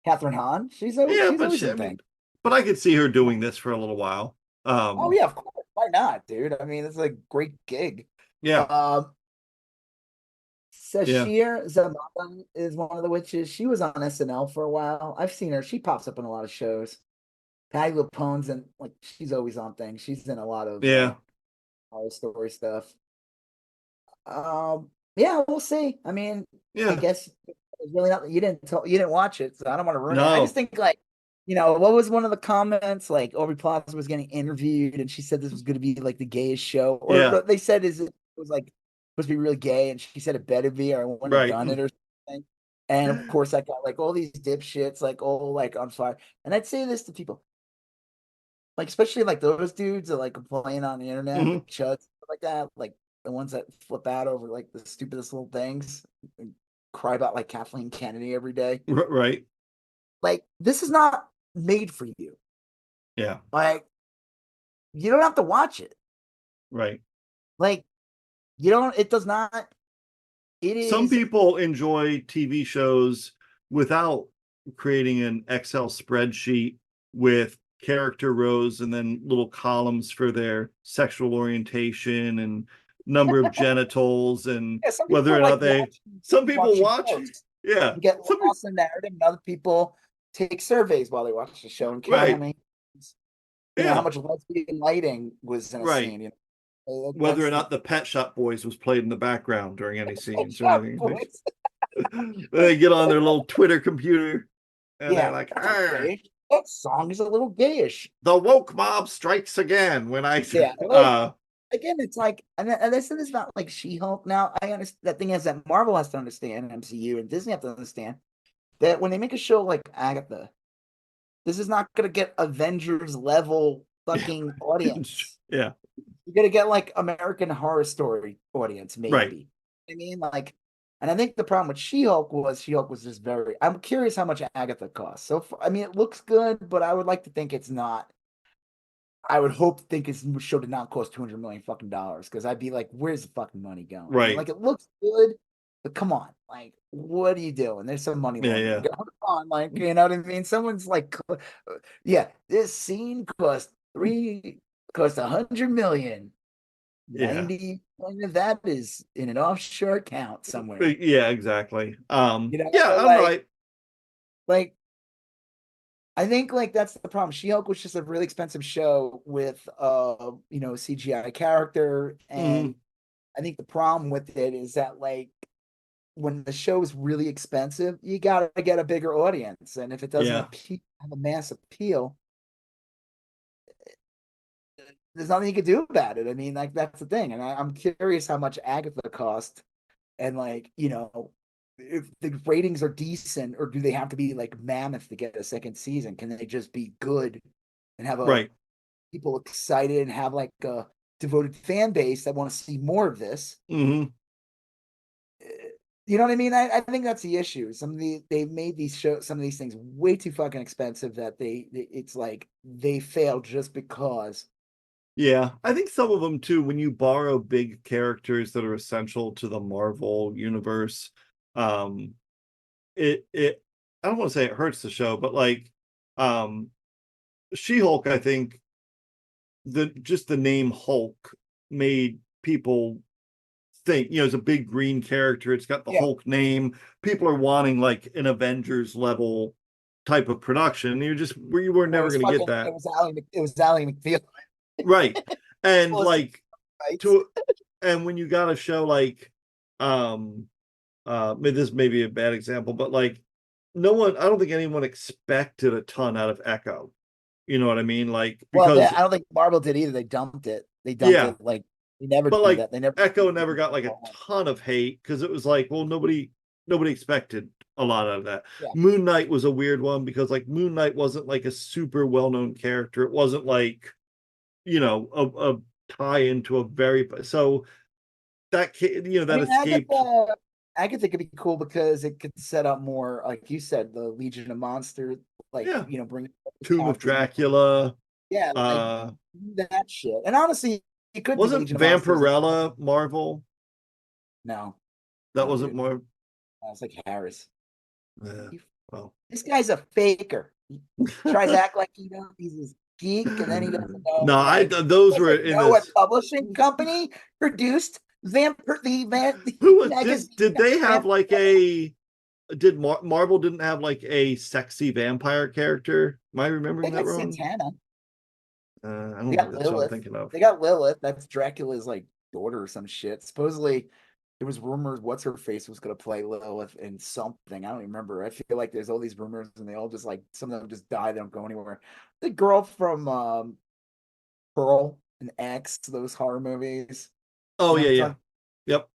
Catherine Hahn, Yeah, she's but always I in mean, things. but I could see her doing this for a little while. Oh yeah, of course. Why not, dude? I mean, it's a great gig. Yeah, Um, yeah, Sashir Zamata is one of the witches. She was on SNL for a while. I've seen her. She pops up in a lot of shows. Patty LuPone's and like she's always on things. She's in a lot of yeah, horror story stuff. Yeah, we'll see. I mean, I yeah. guess it's really not you didn't watch it, so I don't want to ruin it. I just No, think like, what was one of the comments? Like Aubrey Plaza was getting interviewed and she said this was gonna be like the gayest show. Or yeah, what they said is it was like supposed to be really gay, and she said it better be or I wouldn't have right. done it or something. And of course I got like all these dipshits, like, oh, like I'm sorry. And I'd say this to people, like especially like those dudes that like complain on the internet, Hmm. like chuds, stuff like that, like the ones that flip out over like the stupidest little things and cry about like Kathleen Kennedy every day. Right. Like this is not made for you. Yeah, Like you don't have to watch it. right. Like you don't. It does not. It Some is. people enjoy TV shows without creating an Excel spreadsheet with character rows and then little columns for their sexual orientation and number of genitals and Yeah, some whether people or like not some people watching watch. shows. Yeah. You get lost in narrative, and other people take surveys while they watch the show and count how Right. many, how Yeah. much lesbian lighting was in a Right. scene. Whether or That's the not the Pet Shop Boys was played in the background during any scenes or shop anything. voice. They get on their little Twitter computer and they're Yeah, like, that's gayish. That song is a little gayish. the woke mob strikes again when I Yeah, like again, it's like, and this is not like She-Hulk. Now, I understand that thing is that Marvel has to understand, MCU and Disney have to understand that when they make a show like Agatha, this is not going to get Avengers level fucking audience. yeah, You're going to get like American Horror Story audience, right. maybe. I mean, like, and I think the problem with She-Hulk was just very. I'm curious how much Agatha costs. So, I mean, it looks good, but I would like to think it's not. I would hope to think his show did not cost 200 million fucking dollars, because I'd be like, where's the fucking money going? I mean, Right. like it looks good, but come on, like what are you doing? There's some money Yeah, laundering yeah. going on, like you know what I mean? Someone's like, yeah, this scene cost 100 million. Yeah. 90 million of that is in an offshore account somewhere. Yeah, exactly. Yeah, So I don't know. like I think like that's the problem. She-Hulk was just a really expensive show with CGI character, Mhm. and I think the problem with it is that like when the show is really expensive, you gotta get a bigger audience, and if it doesn't Yeah. have a mass appeal, there's nothing you can do about it. I mean, like that's the thing, and I'm curious how much Agatha cost, and like if the ratings are decent, or do they have to be like mammoth to get a second season? Can they just be good and have a Right. people excited and have like a devoted fan base that want to see more of this? Hmm. You know what I mean? I think that's the issue. They've made these shows, some of these things way too fucking expensive that it's like they failed just because. Yeah. I think some of them too, when you borrow big characters that are essential to the Marvel universe, um, it I don't want to say it hurts the show, but like um She-Hulk, I think the name Hulk made people think, it's a big green character. It's got the Yeah, Hulk name. People are wanting like an Avengers level type of production. You were it never was going to get fucking that. it was Ally McFeely. Right. And Awesome, like right? to and when you got a show like um this may be a bad example, but like I don't think anyone expected a ton out of Echo. You know what I mean? Like Well, because I don't think Marvel did either. They dumped it. They dumped yeah, it like they never but do like that. They never. Echo never got like a ton of hate because it was like, well, nobody expected a lot out of that. Yeah. Moon Knight was a weird one because like Moon Knight wasn't like a super well-known character. It wasn't like, a tie into a very, so that that escaped. Agatha could be cool because it could set up more, like you said, the Legion of Monsters, like bring Tomb of Dracula. Yeah, like that shit. And honestly, it could be Wasn't Legion of Monsters. Vampirella Marvel? No, that wasn't more. It's like Harris. Yeah. Well, this guy's a faker. He tries to act like he's this geek, and then he doesn't know. No, those were in what publishing company produced Who was did they have like a? Did Marvel didn't have like a sexy vampire character? Am I remembering that wrong? Santana. I don't know. That's what I'm thinking of. They got Lilith. That's Dracula's like daughter or some shit. Supposedly, there was rumors what's her face was going to play Lilith in something. I don't even remember. I feel like there's all these rumors, and they all just like some of them just die. They don't go anywhere. The girl from Pearl and X, those horror movies. Oh yeah. Yep.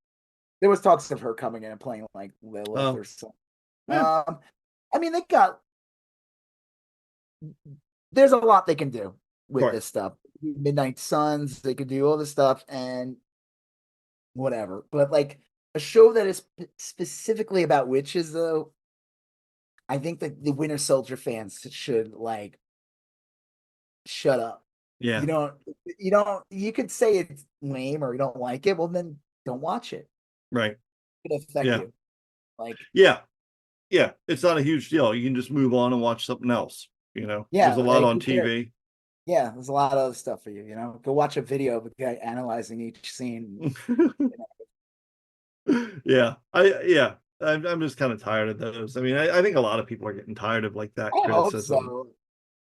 There was talks of her coming in and playing like Lilith or something. Yeah. I mean, there's a lot they can do with this stuff. Midnight Suns, they could do all this stuff and whatever. But like a show that is specifically about witches, though, I think that the Winter Soldier fans should like shut up. Yeah. You could say it's lame or you don't like it. Well, then don't watch it. Right. It affect you. Like yeah, it's not a huge deal. You can just move on and watch something else. There's a lot on TV. Yeah, there's a lot of other stuff for you. Go watch a video of a guy analyzing each scene. Yeah, I'm just kind of tired of those. I mean, I think a lot of people are getting tired of like that criticism. So.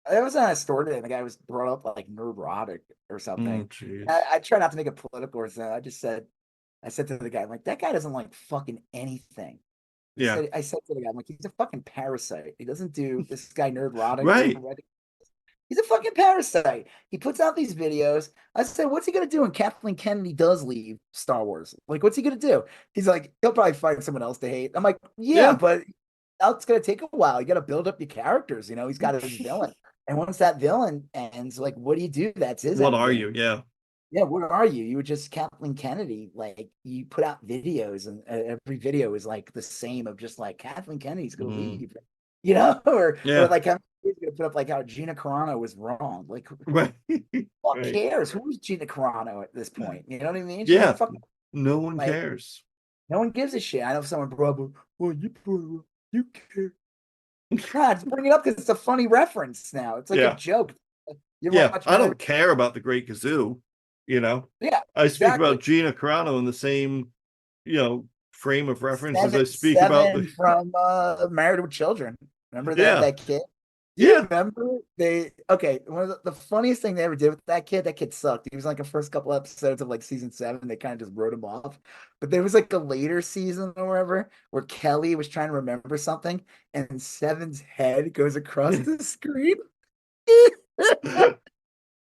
I was on a store today, and the guy was brought up like neurotic or something. I try not to make it political or something. I said to the guy, I'm like, that guy doesn't like fucking anything. Yeah. I said to the guy, I'm like, he's a fucking parasite. He doesn't do this guy neurotic. Right. He's a fucking parasite. He puts out these videos. I said, what's he going to do when Kathleen Kennedy does leave Star Wars? Like, what's he going to do? He's like, he'll probably find someone else to hate. I'm like, yeah. But it's going to take a while. You got to build up your characters. He's got his villain. And once that villain ends, like, what do you do? That's his. What are you? Yeah. Yeah, what are you? You were just Kathleen Kennedy. Like, you put out videos, and every video is like the same of just like Kathleen Kennedy's going to leave, or like how he's going to put up like how Gina Carano was wrong. Like, who cares? Who's Gina Carano at this point? You know what I mean? No one cares. No one gives a shit. I know someone brought up, well, you care. God, bring it up because it's a funny reference now. It's like a joke. I don't care about the Great Gazoo. I speak about Gina Carano in the same, frame of reference as I speak about from Married with Children. Remember that kid? Remember one of the funniest thing they ever did with that kid sucked. He was like the first couple episodes of like season 7. They kind of just wrote him off. But there was like a later season or whatever where Kelly was trying to remember something and Seven's head goes across the screen. That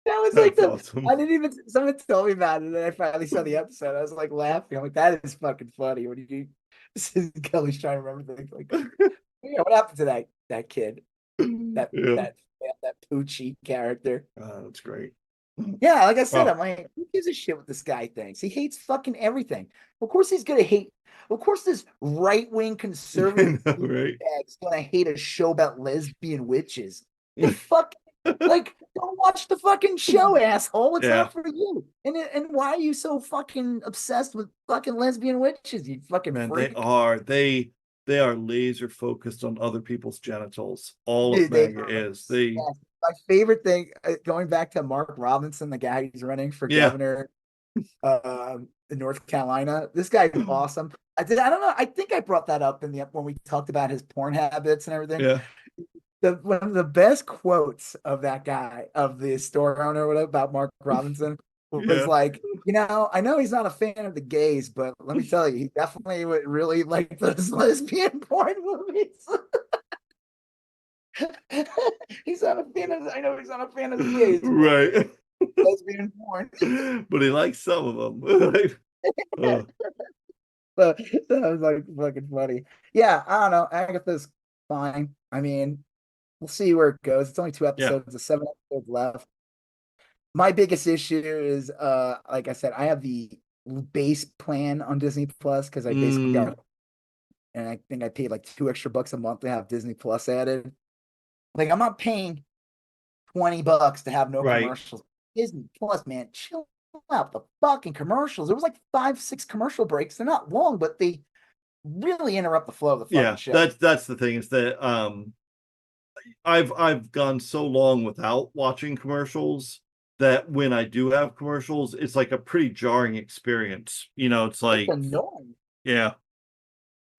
was like awesome. I didn't even. Someone told me about it, and then I finally saw the episode. I was like laughing. I'm like, that is fucking funny. When Kelly's trying to remember things like, what happened to that kid? That Poochie character. That's great. Yeah, like I said, I'm like, who gives a shit what this guy thinks? He hates fucking everything. Of course he's gonna hate. Of course, this right-wing conservative is gonna hate a show about lesbian witches. Fucking. Like, don't watch the fucking show, asshole. It's not for you. And why are you so fucking obsessed with fucking lesbian witches? You fucking freak. They are laser focused on other people's genitals. All of MAGA is. My favorite thing, going back to Mark Robinson, the guy who's running for governor in North Carolina. This guy is awesome. I don't know. I think I brought that up when we talked about his porn habits and everything. Yeah. One of the best quotes of that guy, of the store owner, or whatever, about Mark Robinson, was like, I know he's not a fan of the gays, but let me tell you, he definitely would really like those lesbian porn movies. He's not a fan of. I know he's not a fan of the gays, right? Lesbian porn, but he likes some of them. That was like fucking funny. Yeah, I don't know. Agatha's fine. I mean, we'll see where it goes. It's only 2 episodes, there's 7 episodes left. My biggest issue is like I said, I have the base plan on Disney Plus because I basically Mm, got, and I think I paid like $2 extra a month to have Disney Plus added. Like I'm not paying $20 to have no right. commercials. Disney Plus, man, chill out the fucking commercials. There was like 5, 6 commercial breaks. They're not long, but they really interrupt the flow of the fucking Yeah, show. that's the thing is that I've gone so long without watching commercials that when I do have commercials, it's like a pretty jarring experience. It's It's like, annoying. yeah,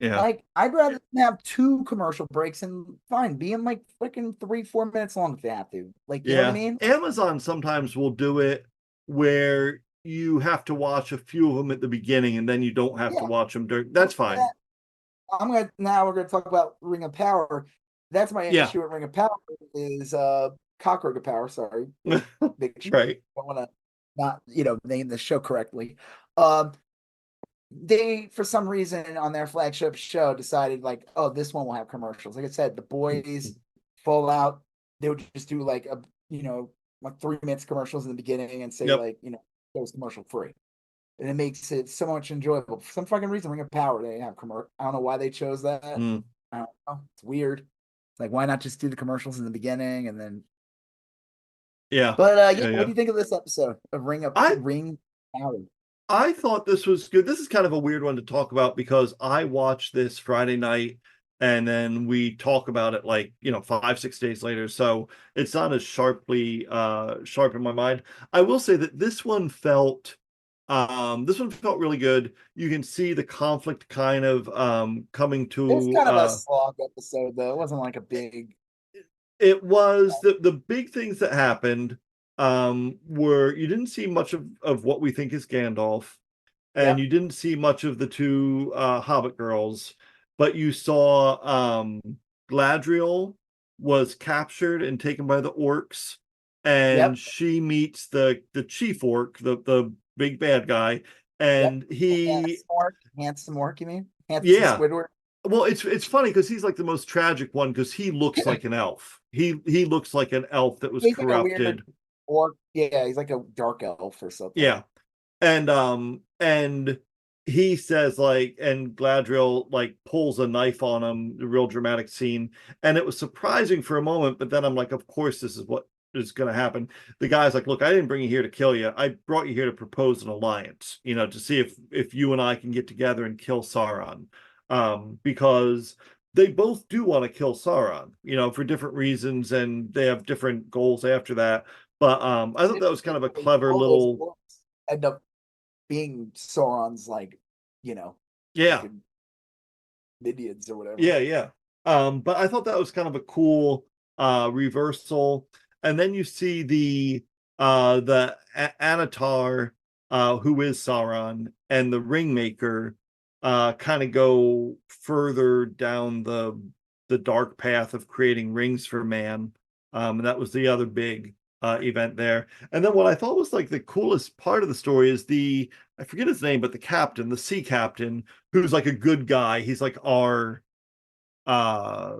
yeah, Like, I'd rather have 2 commercial breaks and fine, being like freaking 3, 4 minutes long if they have to. Like, you know what I yeah. mean? Amazon sometimes will do it where you have to watch a few of them at the beginning and then you don't have to Yeah. watch them during. That's fine. Now we're gonna talk about Ring of Power. That's my Yeah, issue with Ring of Power is Cockroach of Power, sorry. Big right. don't want to not, name the show correctly. Um they for some reason on their flagship show decided like, oh, this one will have commercials. Like I said, the boys, Fallout, they would just do like like 3 minutes commercials in the beginning and say Yep. like, it was commercial free. And it makes it so much enjoyable. For some fucking reason, Ring of Power, they have commercial. I don't know why they chose that. Mm, I don't know. It's weird. It's like, why not just do the commercials in the beginning and then yeah. but yeah, Yeah, what yeah. do you think of this episode of I Ring Power? I thought this was good. This is kind of a weird one to talk about because I watched this Friday night and then we talk about it like, 5, 6 days later. So it's not as sharp in my mind. I will say that this one felt really good. You can see the conflict kind of coming It was to kind of a slog episode, though. It wasn't like a big. it was the big things that happened were you didn't see much of what we think is Gandalf, and Yep, you didn't see much of the two Hobbit girls, but you saw Gladriel was captured and taken by the orcs, and yep, she meets the chief orc, the big bad guy, yep. and he Handsome orc, you mean? Handsome yeah. Squidward. Well, it's funny because he's like the most tragic one because he looks like an elf. He looks like an elf that was He's like a weird corrupted. orc. Yeah, he's like a dark elf or something. Yeah. And he says like, and Gladriel like pulls a knife on him, the real dramatic scene. And it was surprising for a moment, but then I'm like, of course this is what is going to happen. The guy's like, look, I didn't bring you here to kill you. I brought you here to propose an alliance, to see if you and I can get together and kill Sauron. Because they both do want to kill Sauron, for different reasons, and they have different goals after that. But I thought that was kind of a clever All those little orcs end up being Sauron's like, yeah. fucking minions or whatever. Yeah, yeah. But I thought that was kind of a cool reversal. And then you see the Anatar, who is Sauron, and the Ringmaker kind of go further down the dark path of creating rings for man. And that was the other big event there. And then what I thought was like the coolest part of the story is I forget his name, but the captain, the sea captain, who's like a good guy. He's like our uh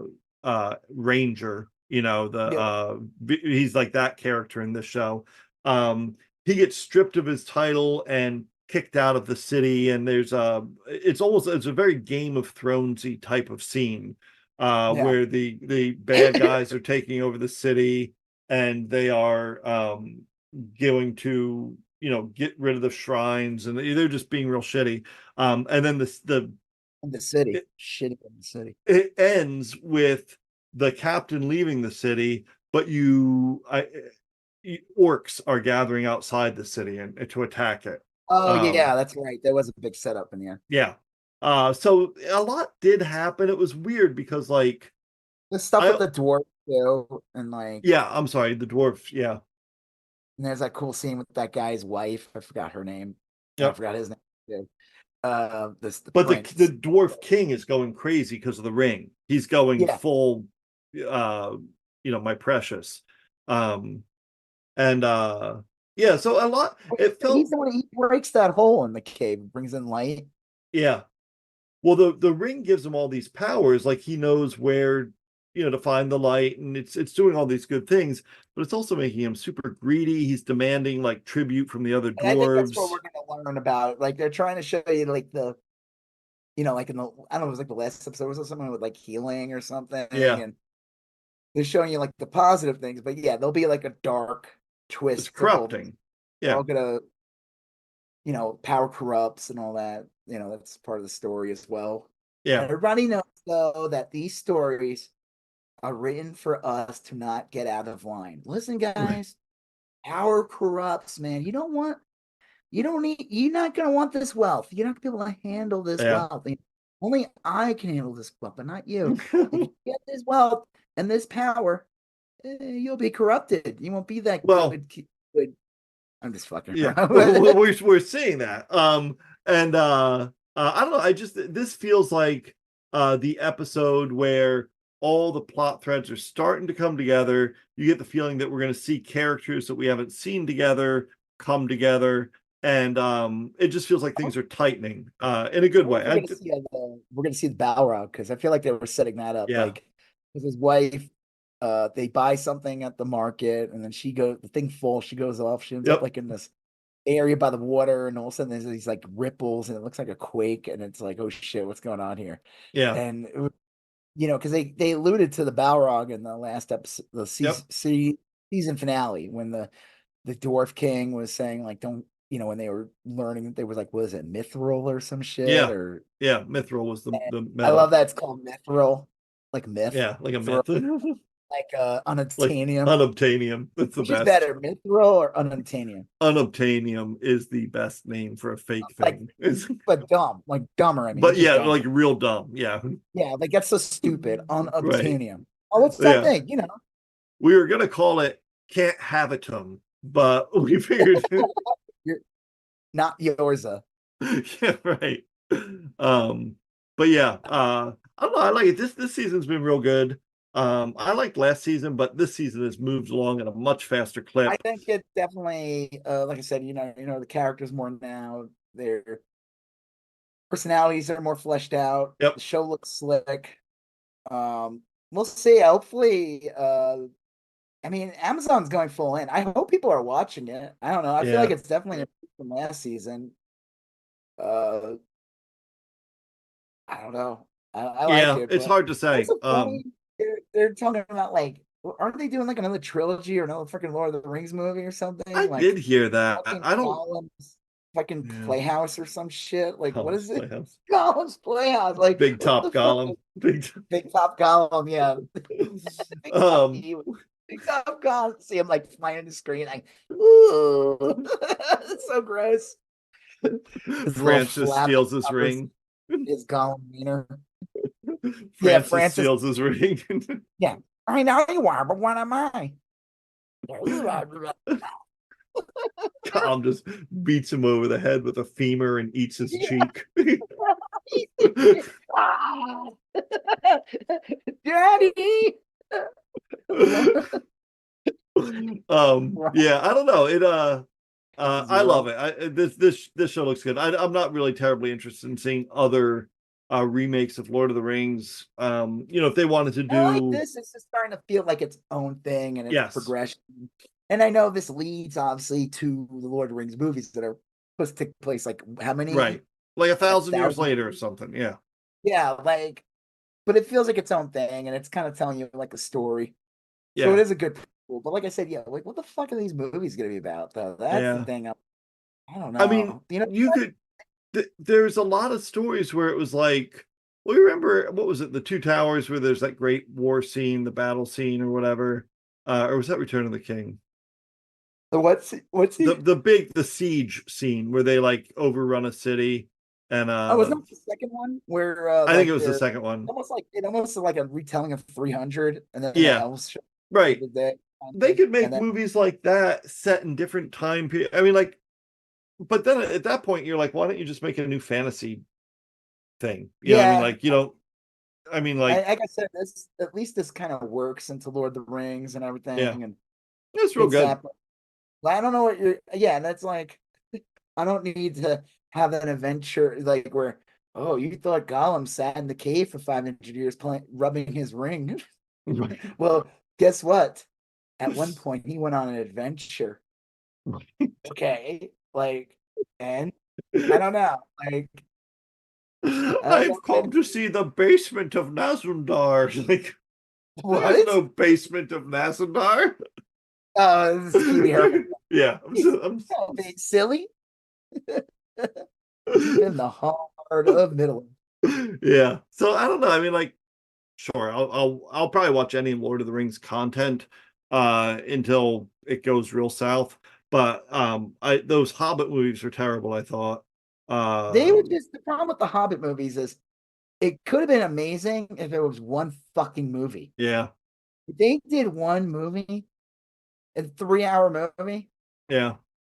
ranger, the Yeah, he's like that character in this show. He gets stripped of his title and kicked out of the city, and it's a very Game of Thronesy type of scene yeah. where the bad guys are taking over the city and they are going to get rid of the shrines, and they're just being real shitty. And then In the city. it, Shitty in the city. it ends with the captain leaving the city, but orcs are gathering outside the city and to attack it. Oh Um, yeah, that's right. There was a big setup in the end. yeah. So a lot did happen. It was weird because like The stuff with I the dwarf too, and like, yeah, I'm sorry, the dwarf, yeah. and there's that cool scene with that guy's wife. I forgot her name. I Yep. forgot his name too. This the But the prince. dwarf king is going crazy because of the ring. He's going Yeah, full my precious. Um and yeah, so a lot it he's felt the one. He breaks that hole in the cave, brings in light. yeah. Well, the ring gives him all these powers, like he knows where, to find the light, and it's doing all these good things, but it's also making him super greedy. He's demanding like tribute from the other And I think that's what dwarves. we're gonna learn about. Like they're trying to show you like like in the I don't know, it was like the last episode was something with like healing or something, Yeah, and they're showing you like the positive things, but yeah, there'll be like a dark it's twist. corrupting. They're Yeah, all gonna, power corrupts and all that. That's part of the story as well. yeah, Everybody knows though that these stories are written for us to not get out of line. Listen, right. guys, power corrupts, man. You're not gonna want this wealth. You're not gonna be able to handle this Yeah. wealth. Only I can handle this wealth, but not you. If you get this wealth and this power, you'll be corrupted. You won't be that Well, good. I'm just fucking yeah, around. we're seeing that. And I don't know. This feels like the episode where all the plot threads are starting to come together. You get the feeling that we're going to see characters that we haven't seen together come together, and it just feels like things are tightening in a good way. We're gonna see the Balrog because I feel like they were setting that up. Yeah. Like, because his wife, they buy something at the market, and then the thing falls, she goes off, she ends up Yep. like in this area by the water, and all of a sudden there's these like ripples, and it looks like a quake, and it's like, oh shit, what's going on here? Yeah. And because they alluded to the Balrog in the last episode, the Yep. season finale, when the Dwarf King was saying like, don't, when they were learning, they was like, what is it, Mithril or some shit? Yeah. Or Yeah. Mithril was the I love metal. that it's called Mithril, like myth, Yeah, like a for myth. like Like unobtainium. unobtainium. That's the Which is best. better, Mithril or unobtainium? Unobtainium is the best name for a fake Like, thing. It's, but dumb, like dumber. I mean, but it's just yeah, dumber. like real dumb. Yeah. Yeah, like that's so stupid. Right. Unobtainium. Oh, it's Yeah. something, We were gonna call it Can't Habitum, but we figured You're not yours. yeah, right. Um, but yeah, I don't know, I like it. This season's been real good. I liked last season, but this season has moved along at a much faster I clip. think it definitely, like I said, the characters more now. Their personalities are more fleshed out. Yep. The show looks slick. We'll see. Hopefully, I mean, Amazon's going full in. I hope people are watching it. I don't know. I feel like Yeah. it's definitely improved from last season. Uh, I don't know. I like Yeah, it, it's but hard to say. also funny. They're talking about like, aren't they doing like another trilogy or another freaking Lord of the Rings movie or something? I did Like hear that. fucking I don't. Gollum's fucking Yeah. Playhouse or some shit. Like, what Gollum's is it? Playhouse. Gollum's Playhouse. Like, Big what Top the fuck? Gollum. Big. Big Top Gollum, yeah. Big Top Um. Gollum. Big Top Gollum. See him like flying the screen, like, ooh, it's so gross. His little Francis flap steals his covers ring. his Gollum wiener. Yeah, Francis Francis. steals his ring. Yeah, I know you are, but what am I? Gollum just beats him over the head with a femur and eats his cheek. Daddy. Yeah, I don't know. I love it. This show looks good. I'm not really terribly interested in seeing other remakes of Lord of the Rings. If they wanted to I like do, this. It's just starting to feel like its own thing and its yes, progression. And I know this leads obviously to the Lord of the Rings movies that are supposed to take place like how many? right, like a Like thousand years 1,000 later or years? something. Yeah, Yeah, like, but it feels like its own thing, and it's kind of telling you like a story. So it yeah, is a good prequel. But like I said, yeah, like what the fuck are these movies gonna be about though? That's the yeah. thing. I don't I mean, know. you could. There's a lot of stories where it was like, well, you remember what was it, the Two Towers, where there's that great war scene, the battle scene, or whatever, or was that Return of the King? So what's he? The siege scene where they like overrun a city, and Oh, was that the second one where I think it like was the they're second one. almost like a retelling of 300, and then the Yeah, elves show up right. the day, They could and make then movies like that set in different time period. I mean, like, but then at that point, you're like, why don't you just make a new fantasy thing? I mean, yeah, like, I mean, like, like I said, this at least this kind of works into Lord of the Rings and yeah, everything, and it's real it's good. that. But I don't know what you're. Yeah, that's like I don't need to have an adventure like where Oh, you thought Gollum sat in the cave for 500 years rubbing his ring. Right. Well, guess what? At one point, he went on an adventure. Okay. Like, and I don't know. Like, I don't I've know. come to see the basement of Nazundar. Like, there's What? no basement of Nazundar. Oh, this is Pee-wee Herman. Yeah, Don't be silly. Deep in the heart of Middle. yeah. So I don't know. I mean, like, sure, I'll probably watch any Lord of the Rings content until it goes real south. But those Hobbit movies are terrible, I thought. They were just the problem with the Hobbit movies is it could have been amazing if it was one fucking movie. Yeah. If they did one movie, a 3-hour movie, Yeah.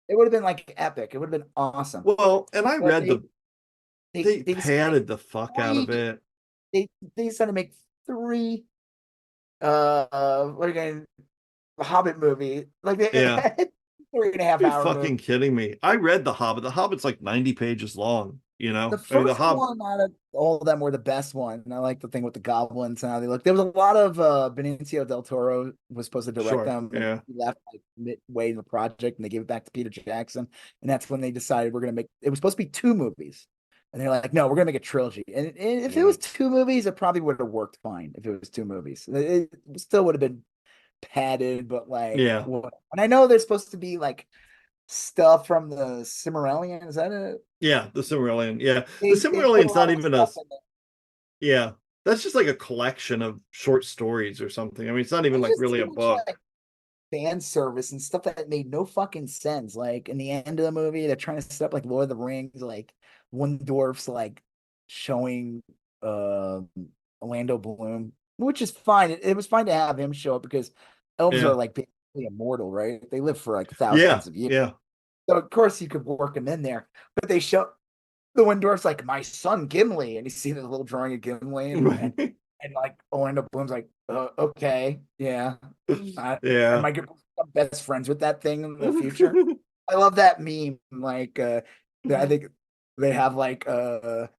it would have been like epic. It would have been awesome. Well, and I But read they they decided to make padded the fuck out of three. it. They decided to make three. What again? The Hobbit movie. Like they Yeah. had 3.5 hour movie. Fucking kidding me. I read The Hobbit. The Hobbit's like 90 pages long, you The know? I mean, The first Hobbit. one out of all of them were the best one. And I like the thing with the goblins and how they look. There was a lot of Benicio del Toro was supposed to direct Sure. them, and Yeah. he left like midway in the project, and they gave it back to Peter Jackson. And that's when they decided we're gonna make it was supposed to be 2 movies. And they're like, no, we're gonna make a trilogy. And if it was 2 movies, it probably would have worked fine if it was 2 movies. It still would have been padded, but like Yeah. and I know there's supposed to be like stuff from the Cimmerillion. Is that it? Yeah. The Silmarillion. Yeah. The They put a Silmarillion's not lot of even stuff in there. yeah. That's just like a collection of short stories or something. I mean, it's not even There's like just really too a much book. like fan service and stuff that made no fucking sense. Like in the end of the movie, they're trying to set up like Lord of the Rings, like one dwarf's like showing Orlando Bloom, which is fine. It was fine to have him show up because elves are Yeah. like basically immortal, right? They live for like Yeah. thousands of years. Yeah. So of course you could work him in there. But they show the one dwarf's like my son Gimli, and you see the little drawing of Gimli, Right. and like Orlando Bloom's like, okay, yeah, am Yeah. I gonna become best friends with that thing in the future? I love that meme. Like, I think they have like a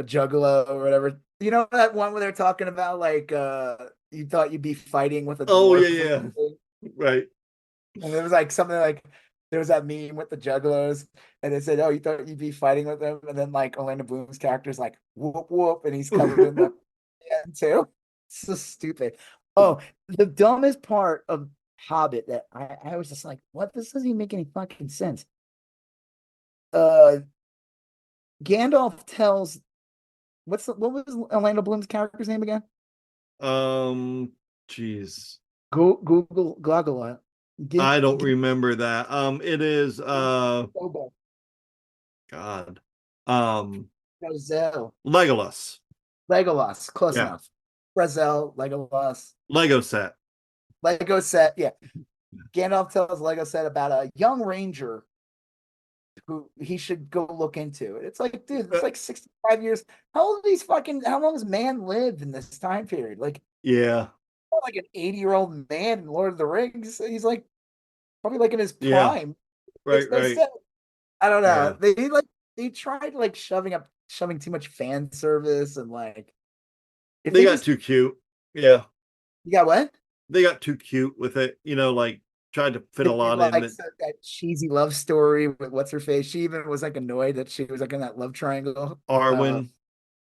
juggalo or whatever. You know that one where they're talking about like you thought you'd be fighting with a Oh, yeah. dwarf or Yeah. something, Right. and it was like something like there was that meme with the juggalos, and it said, "Oh, you thought you'd be fighting with them," and then like Orlando Bloom's character's like whoop whoop, and he's covered in the hand too. It's so stupid. Oh, the dumbest part of Hobbit that I was just like, what? This doesn't even make any fucking sense. Uh, Gandalf tells what was Orlando Bloom's character's name again? um, Jeez. Google Goggle. I don't remember that. It is Bilbo. God. Brazel. Legolas. Legolas. Close Yeah. enough. Brazel. Legolas. Lego set. Lego set. Yeah. Gandalf tells Lego set about a young ranger who he should go look into. It's like, dude, it's like 65 years. How long has man lived in this time period? Like, Yeah. like an 80-year-old man in Lord of the Rings. He's like probably like in his Yeah. prime. Right, Makes no right. sense. I don't know. Yeah. They tried like shoving too much fan service and like if They they got just too cute. Yeah. you got what? They got too cute with it, like tried to fit They a did lot in like that. that cheesy love story with what's her face. She even was like annoyed that she was like in that love triangle. Arwen.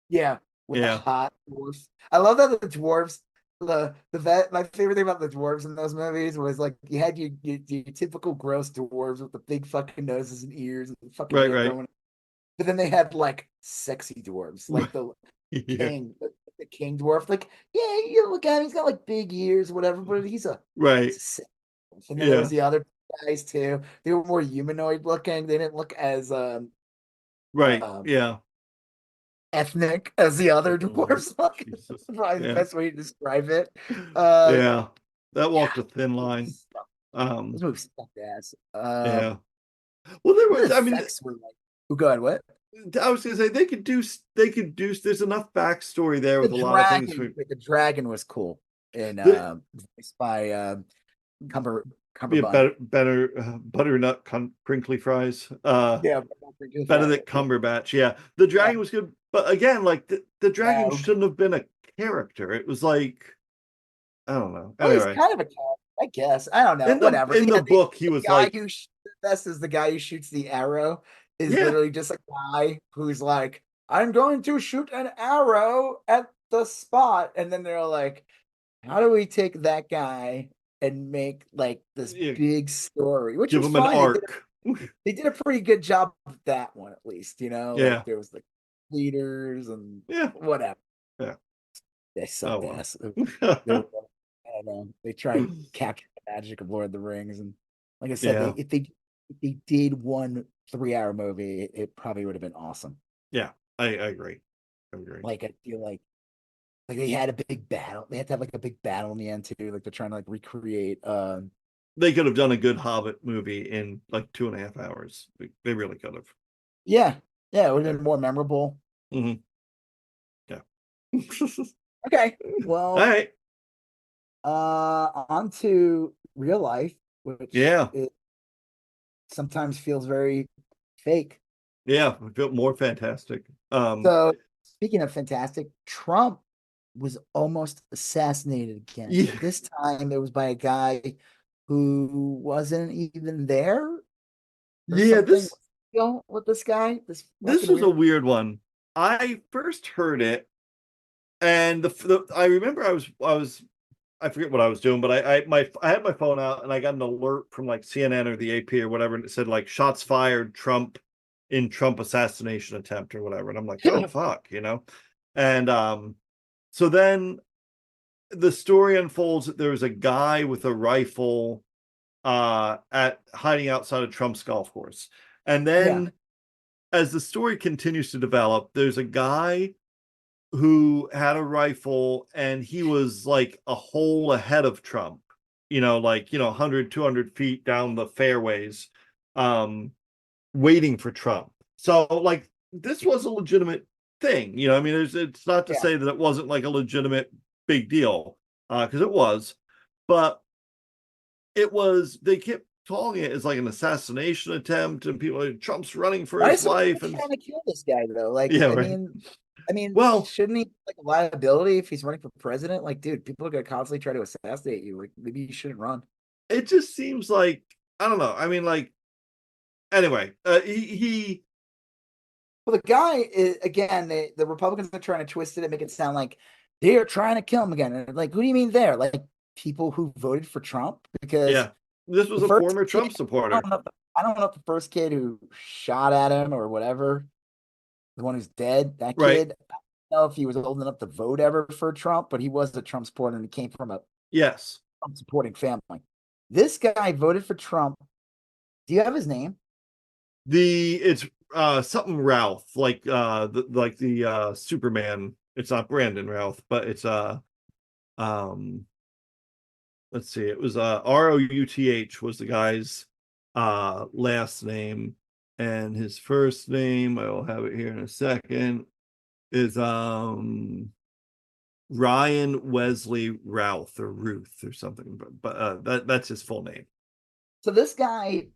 Yeah, with the Yeah. hot dwarfs. I love that the dwarfs. The vet. My favorite thing about the dwarves in those movies was like you had your typical gross dwarves with the big fucking noses and ears and fucking Right, hair right. growing. But then they had like sexy dwarves, like the Yeah. king, the king dwarf. Like, yeah, you look at him, he's got like big ears, whatever, but Right. he's a sick dwarf. And then there was Yeah. the other guys too. They were more humanoid looking. They didn't look as Right. um Yeah. ethnic as the other Oh, dwarves. Like, Jesus. probably the Yeah. best way to describe it. Uh, Yeah. That yeah, walked a thin line. this movie sucked ass. Yeah. Well, there The was, I mean, effects were like, oh god, what? I was gonna say there's enough backstory there The with a lot of things. dragon, the dragon was cool, and The, voiced by Be a Cumberbund. better butternut crinkly fries. Yeah, Benedict Cumberbatch. Yeah, the yeah. dragon was good, but again, like the dragon No. shouldn't have been a character. It was like, I don't know. Well, he's Anyway, kind of a cat, I guess. I don't know. Whatever. in the Yeah, book, he the was guy like, who the best is the guy who shoots the arrow is yeah, literally just a guy who's like, I'm going to shoot an arrow at the spot. And then they're like, how do we take that guy and make like this yeah, big story? Which give was him an fine. arc. They did a pretty good job with that one, at least, like Yeah, there was like leaders and yeah, whatever. yeah. They Oh sucked well. ass. They were, I don't know. They tried to capture the magic of Lord of the Rings, and like I said, Yeah, if they did one 3 hour movie, it probably would have been awesome. yeah. I agree. I agree. Like I feel like they had a big battle. They had to have like a big battle in the end too. Like they're trying to like recreate. They could have done a good Hobbit movie in like 2.5 hours. They really could have. Yeah, it would have Yeah. been more memorable. Mm-hmm. Yeah. Okay, All well, right. on to real life, which Yeah. it sometimes feels very fake. Yeah. I feel more fantastic. So, speaking of fantastic, Trump was almost assassinated again, Yeah. but this time it was by a guy who wasn't even there or Yeah. something. What's the deal with this guy? This This fucking was a weird. weird one. I first heard it, and I remember I forget what I was doing, but I had my phone out and I got an alert from like CNN or the AP or whatever, and it said like shots fired, Trump assassination attempt or whatever, and I'm like, oh fuck, and so then the story unfolds that there was a guy with a rifle at hiding outside of Trump's golf course, and Yeah, then as the story continues to develop, there's a guy who had a rifle and he was like a hole ahead of Trump, like, 100, 200 feet down the fairways, waiting for Trump. So, like, this was a legitimate thing. I mean, it's not to yeah. say that it wasn't like a legitimate big deal, because it was, but they kept calling it as like an assassination attempt, and people like, Trump's running for Why his is someone life. And trying to kill this guy though? Like, yeah, I right. mean, Well, shouldn't he like a liability if he's running for president? Like, dude, people are gonna constantly try to assassinate you. Like, maybe you shouldn't run. it just seems like, I don't know. I mean, like, anyway, he Well, the guy is again. The Republicans are trying to twist it and make it sound like they are trying to kill him again. And like, who do you mean there? Like people who voted for Trump? Because yeah, this was the a first former kid, Trump supporter. I don't know if the first kid who shot at him or whatever, the one who's dead, that Right. kid. I don't know if he was old enough to vote ever for Trump, but he was a Trump supporter and he came from a Yes. Trump supporting family. This guy voted for Trump. Do you have his name? It's something Ralph, like the Superman. It's not Brandon Routh, but it's um let's see, it was Routh was the guy's last name, and his first name, I will have it here in a second, is Ryan Wesley Routh or Ruth or something, but that's his full name. So this guy,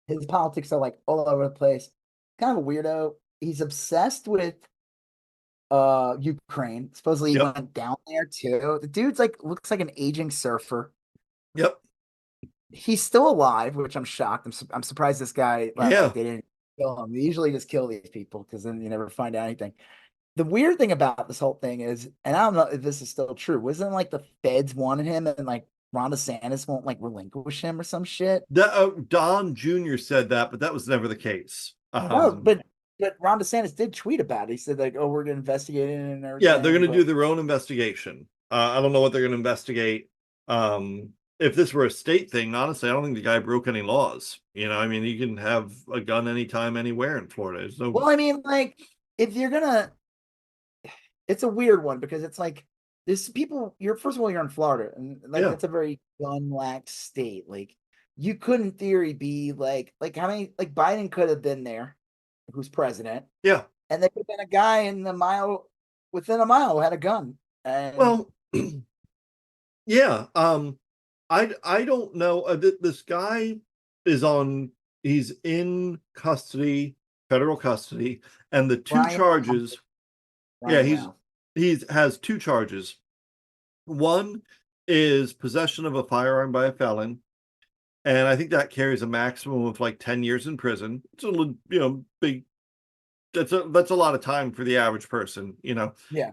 his politics are like all over the place. Kind of a weirdo. He's obsessed with Ukraine. Supposedly he Yep. went down there too. The dude's like looks like an aging surfer. Yep. He's still alive, which I'm shocked. I'm surprised this guy like Yeah. they didn't kill him. They usually just kill these people because then you never find out anything. The weird thing about this whole thing is, and I don't know if this is still true, wasn't like the feds wanted him and like Ron DeSantis won't like relinquish him or some shit? Don Jr. said that, but that was never the case. No, but Ron DeSantis did tweet about it. He said like, "Oh, we're gonna investigate it and Yeah, they're everything." going to But do their own investigation. I don't know what they're going to investigate. If this were a state thing, honestly, I don't think the guy broke any laws. I mean, you can have a gun anytime, anywhere in Florida. There's no. well, I mean, like if you're gonna, it's a weird one because it's like there's people. You're first of all, you're in Florida, and like Yeah, that's a very gun lax state. Like you could, in theory, be like how many like Biden could have been there, who's president, yeah. and there could have been a guy in the mile within a mile who had a gun, and Well, yeah. I don't know. This guy he's in custody, federal custody, and the two Brian, charges. Yeah, Brian Routh. he's has two charges. One is possession of a firearm by a felon, and I think that carries a maximum of like 10 years in prison. It's big. That's a lot of time for the average person, Yeah.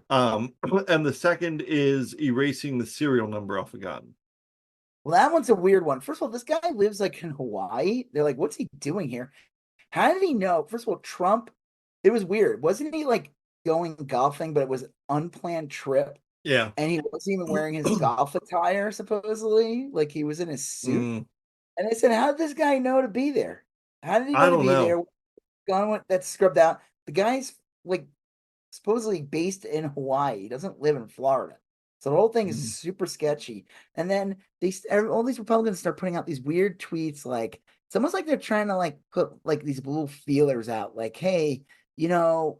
And the second is erasing the serial number off a gun. Well, that one's a weird one. First of all, this guy lives like in Hawaii. They're like, what's he doing here? How did he know? First of all, Trump, it was weird. Wasn't he like going golfing, but it was an unplanned trip? Yeah. And he wasn't even wearing his golf attire, supposedly. Like he was in his suit. And they said, how did this guy know to be there? How did he I know to don't be know. there? Gun that's scrubbed out. The guy's like supposedly based in Hawaii. He doesn't live in Florida. So the whole thing is super sketchy. And then all these Republicans start putting out these weird tweets. Like it's almost like they're trying to like put like these little feelers out. Like, hey, how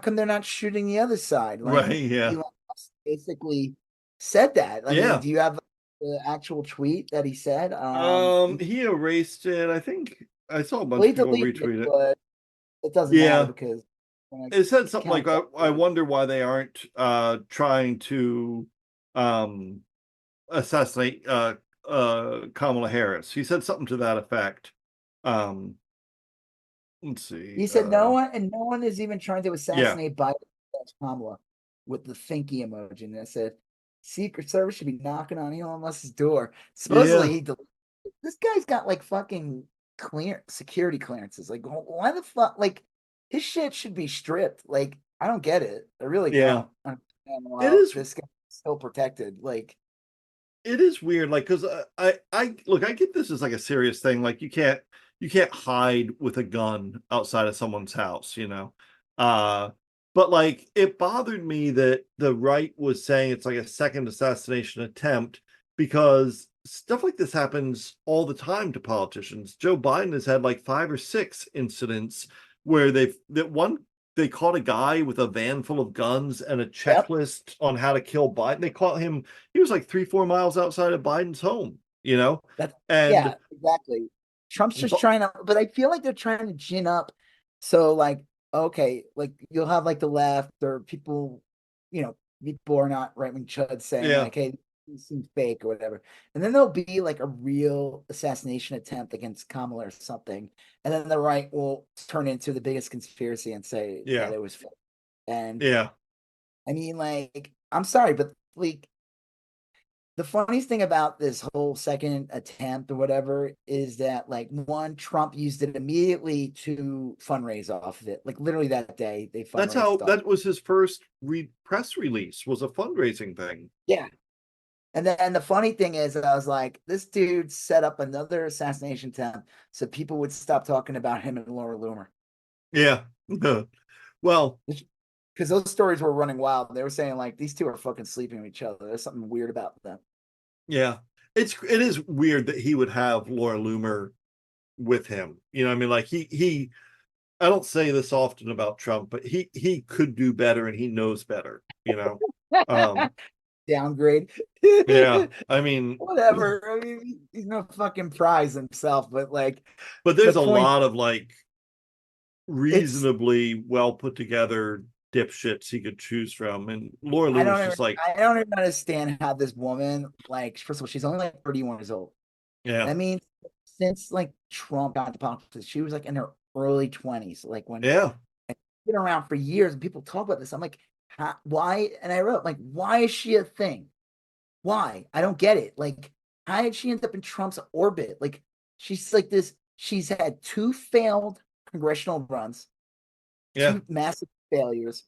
come they're not shooting the other side? Like, Right? Yeah. Elon Musk basically said that. I mean, do you have the actual tweet that he said? He erased it. I think I saw a bunch Well, of people retweet it. but it doesn't matter because it said something like, I wonder why they aren't trying to assassinate Kamala Harris. He said something to that effect. Let's see. He said no one is even trying to assassinate Biden Kamala with the thinky emoji. And I said, Secret Service should be knocking on Elon Musk's door. Supposedly, this guy's got like fucking security clearances. Like, why the fuck? Like, his shit should be stripped. Like, I don't get it. I really don't. It is this guy's still protected. Like, it is weird. Like, because I look, I get this as like a serious thing. Like, you can't hide with a gun outside of someone's house, but like it bothered me that the right was saying it's like a second assassination attempt because stuff like this happens all the time to politicians. Joe Biden has had like 5 or 6 incidents where they caught a guy with a van full of guns and a checklist on how to kill Biden. They caught him. He was like 3-4 miles outside of Biden's home, yeah, exactly. Trump's just trying to, but I feel like they're trying to gin up. So like, okay, like you'll have like the left or people, people are not right-wing chuds saying like, hey, this seems fake or whatever. And then there'll be like a real assassination attempt against Kamala or something. And then the right will turn into the biggest conspiracy and say that it was fake. And I mean, like, I'm sorry, but like, the funniest thing about this whole second attempt or whatever is that, like, one, Trump used it immediately to fundraise off of it. Like, literally that day, they fundraised. That was his first press release, was a fundraising thing. Yeah. And then the funny thing is, I was like, this dude set up another assassination attempt so people would stop talking about him and Laura Loomer. Yeah. Well, because those stories were running wild. They were saying like these two are fucking sleeping with each other. There's something weird about them. Yeah, it is weird that he would have Laura Loomer with him. I mean, like he. I don't say this often about Trump, but he could do better and he knows better. Downgrade. Yeah, I mean, whatever. I mean, he's no fucking prize himself, but there's a lot of like reasonably well put together dipshits he could choose from, and Laura Loomer's just like, I don't even understand how this woman, like, first of all, she's only like 31 years old. Yeah, that means since like Trump got into politics, she was like in her early 20s. Like when been around for years, and people talk about this. I'm like, why? And I wrote like, why is she a thing? Why? I don't get it. Like, how did she end up in Trump's orbit? Like, she's like this. She's had 2 failed congressional runs, 2 massive failures.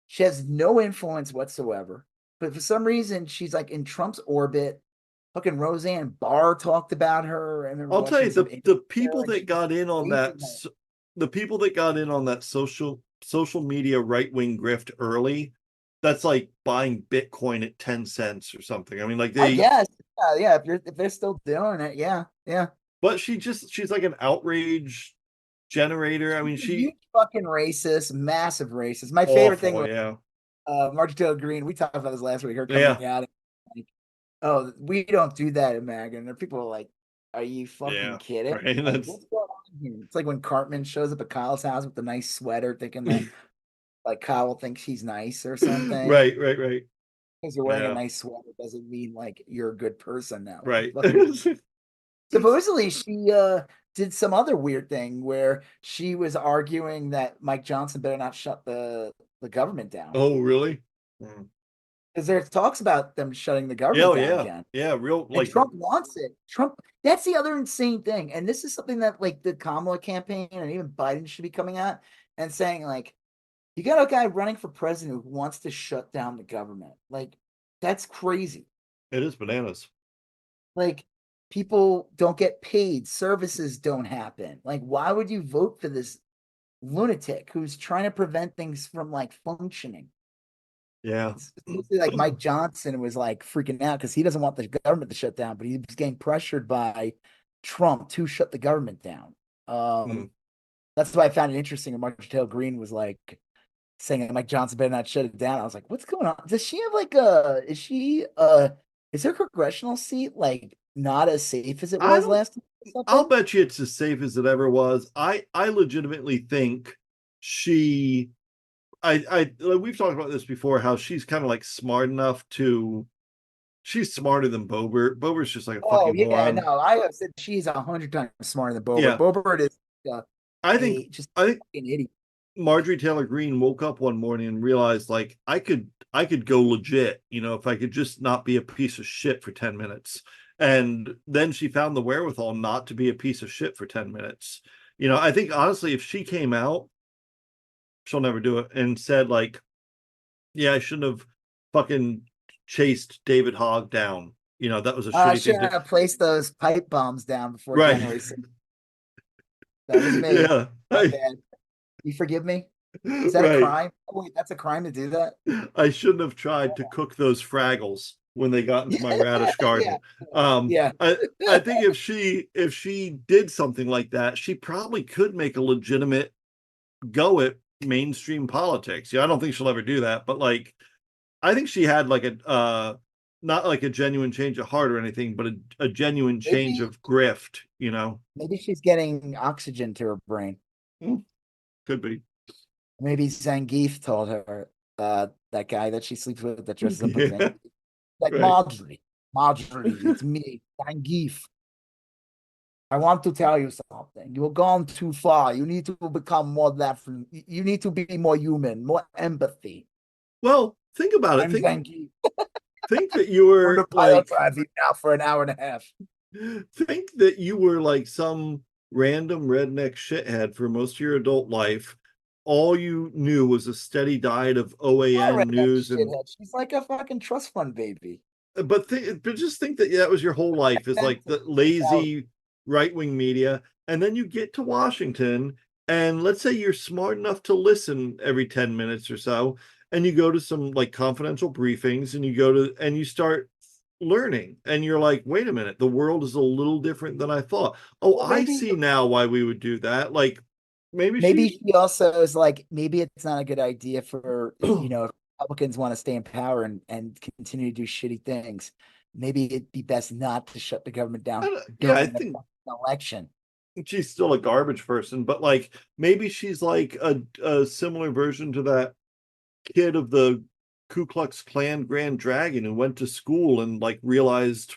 She has no influence whatsoever. But for some reason, she's like in Trump's orbit. Fucking Roseanne Barr talked about her, and I'll tell you, the people that got in on that, the people that got in on that social media right-wing grift early, that's like buying Bitcoin at 10 cents or something. I mean, like if they're still doing it, yeah. But she's like an outrage generator. I mean, she's fucking racist, massive racist. My favorite thing was yeah. Marjorie Taylor Greene. We talked about this last week. Her coming out, oh, we don't do that in America. And people are like, are you fucking Yeah, kidding? right. Like, That's what's going on here? It's like when Cartman shows up at Kyle's house with a nice sweater, thinking that like Kyle thinks he's nice or something. right, right, right. Because you're wearing a Yeah, nice sweater doesn't mean like you're a good person now. right. Supposedly she did some other weird thing where she was arguing that Mike Johnson better not shut the government down. Oh, really? Mm. Because there's talks about them shutting the Yeah, government oh, down yeah, again. yeah. Real And like, Trump wants it. Trump, that's the other insane thing. And this is something that like the Kamala campaign and even Biden should be coming at and saying, like, you got a guy running for president who wants to shut down the government. Like, that's crazy. it is bananas. Like, people don't get paid, services don't happen. Like, why would you vote for this lunatic who's trying to prevent things from like functioning? Yeah. It's mostly like Mike Johnson was like freaking out because he doesn't want the government to shut down, but he was getting pressured by Trump to shut the government down. Mm. That's why I found it interesting. And Marjorie Taylor Greene was like saying that Mike Johnson better not shut it down. I was like, what's going on? Does she have like is her congressional seat like not as safe as it I was don't. last time or I'll something? bet you it's as safe as it ever was. I legitimately think she. Like, we've talked about this before. How she's kind of like smart enough to. She's smarter than Boebert. Boebert's just like a Oh fucking yeah, moron. no, I have said she's 100 times smarter than Bobert. Yeah, Bobert is I think. a just I think an idiot. Marjorie Taylor Greene woke up one morning and realized like I could go legit, if I could just not be a piece of shit for 10 minutes. And then she found the wherewithal not to be a piece of shit for 10 minutes. I think honestly, if she came out, she'll never do it, and said like, yeah, I shouldn't have fucking chased David Hogg down. That was a I shitty should thing to. have placed those pipe bombs down before Right. January 6th. That was me. Yeah. My bad. You forgive me? Is that a Right. crime? Oh, wait, that's a crime to do that? I shouldn't have tried to cook those Fraggles when they got into my radish Yeah. garden. Yeah. I think if she did something like that, she probably could make a legitimate go at mainstream politics. Yeah, I don't think she'll ever do that, but like I think she had like a not like a genuine change of heart or anything, but a genuine change Maybe of grift. maybe she's getting oxygen to her brain. Could be. Maybe Zangief told her that guy that she sleeps with that dresses up as Yeah, Zangief. Like right. Marjorie, it's me, Zangief. I want to tell you something. You're gone too far. You need to become more that. You need to be more human, more empathy. Well, think about it. I'm Think Zangief. think that you I'm were the pilot drive you now for an hour and a half. think that you were like some random redneck shithead for most of your adult life. All you knew was a steady diet of Not a OAN redneck news and shithead. She's like a fucking trust fund baby. but just think that that was your whole life is like the lazy right-wing media, and then you get to Washington, and let's say you're smart enough to listen every 10 minutes or so, and you go to some like confidential briefings, and you start learning, and you're like, wait a minute, the world is a little different than I thought. Oh, Well, I see now why we would do that. Like maybe maybe she she also is like, maybe it's not a good idea for, if Republicans want to stay in power and continue to do shitty things. Maybe it'd be best not to shut the government down yeah, I during the think election. she's still a garbage person, but like maybe she's like a similar version to that kid of the Ku Klux Klan Grand Dragon who went to school and like realized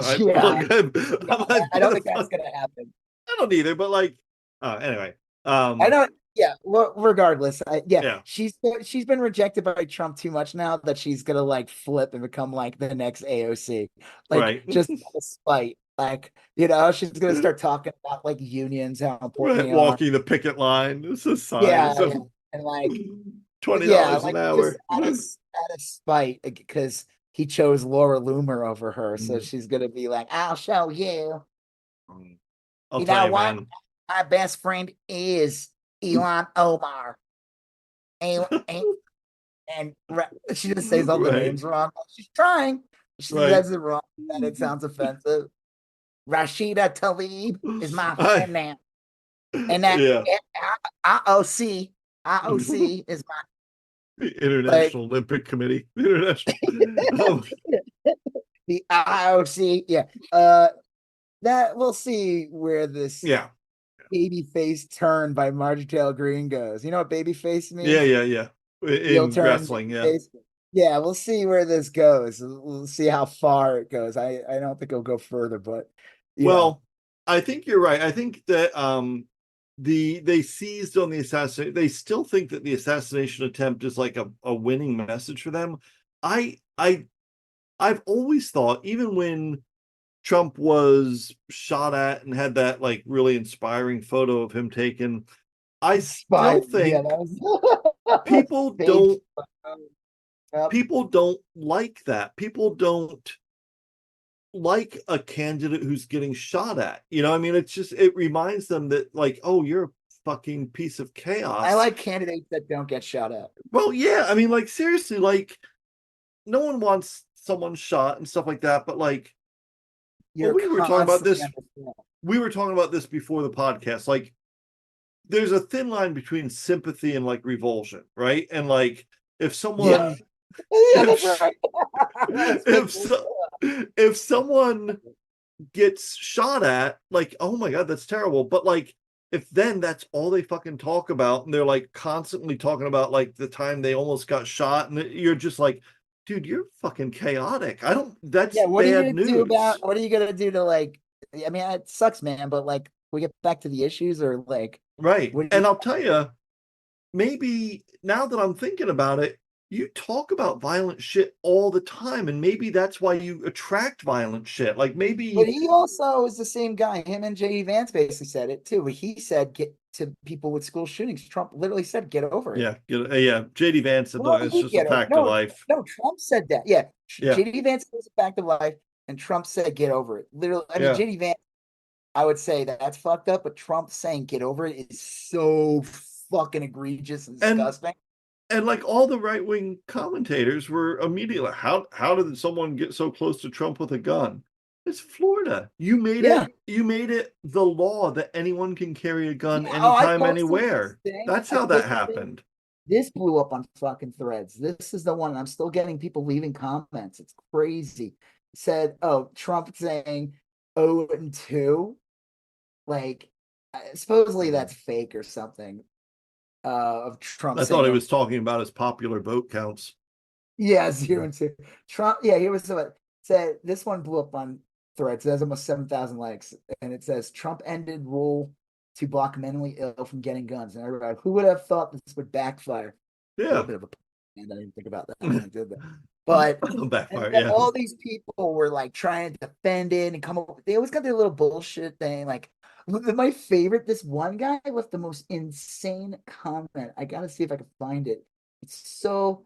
I Yeah, like I'm, yeah, I'm like I don't think that's fuck. gonna happen. I don't either, but like anyway. I don't. Yeah. Well, regardless, yeah, Yeah, she's been rejected by Trump too much now that she's gonna like flip and become like the next AOC, like right. just out of spite. Like she's gonna start talking about like unions, how important Right, they are. walking the picket line. This is Yeah, signs yeah. of And like, yeah, $20 an like just hour. out of spite because he chose Laura Loomer over her, so Mm. she's gonna be like, "I'll show you." I'll You tell know you, what? man. My best friend is Elon Omar. And she just says all the Right, names wrong. She's trying. She right. says it wrong, and it sounds offensive. Rashida Tlaib is my I friend now, and that yeah. IOC is my The like. International Olympic Committee. The International. Um, the IOC. Yeah. That we'll see where this Yeah. babyface turn by Marjorie Taylor Greene goes. You know what babyface means? Yeah. Heel In turn. wrestling, yeah. Babyface. Yeah, we'll see where this goes. We'll see how far it goes. I don't think it'll go further, but well, I think you're right. I think that they seized on the assassination. They still think that the assassination attempt is like a winning message for them. I've always thought, even when Trump was shot at and had that like really inspiring photo of him taken, I still think people don't people don't like that. People don't like a candidate who's getting shot at. You know, I mean, it's just, it reminds them that like, oh, you're a fucking piece of chaos. I like candidates that don't get shot at. Well, yeah, I mean, like seriously, like no one wants someone shot and stuff like that, but like, well, we were talking about this. We were talking about this before the podcast. Like, there's a thin line between sympathy and like revulsion, right? And like, if someone, if someone gets shot at, like, oh my god, that's terrible. But like, if then that's all they fucking talk about, and they're like constantly talking about like the time they almost got shot, and you're just like, dude, you're fucking chaotic. I don't. That's what bad are you news. what are you gonna do to like? I mean, it sucks, man. But like, we get back to the issues, or like, right? And I'll tell you, maybe now that I'm thinking about it, you talk about violent shit all the time, and maybe that's why you attract violent shit. Like maybe, but he also is the same guy. Him and JD Vance basically said it too. But he said, "Get to people with school shootings." Trump literally said, "Get over it." Yeah. JD Vance said, "No, it's just a fact of life." No, Trump said that. Yeah. JD Vance said it's a fact of life, and Trump said, "Get over it." Literally, I mean, JD Vance, I would say that's fucked up, but Trump saying "get over it" is so fucking egregious and disgusting. And like all the right-wing commentators were immediately, how did someone get so close to Trump with a gun? It's Florida. You made it the law that anyone can carry a gun anytime, anywhere. That's how that happened. This blew up on fucking Threads. This is the one. I'm still getting people leaving comments. It's crazy. It said, oh, Trump saying 0-2. Like, supposedly that's fake or something. Of Trump. I thought he was talking about his popular vote counts. Yeah, 0-2. Trump. Yeah, here was what said. This one blew up on Threads. It has almost 7,000 likes, and it says Trump ended rule to block mentally ill from getting guns. And I wrote, who would have thought this would backfire? Yeah, a little bit of a. And I didn't think about that when I did that. But backfire, all these people were like trying to defend it and come up. They always got their little bullshit thing, like. My favorite, this one guy left the most insane comment. I gotta see if I can find it. It's so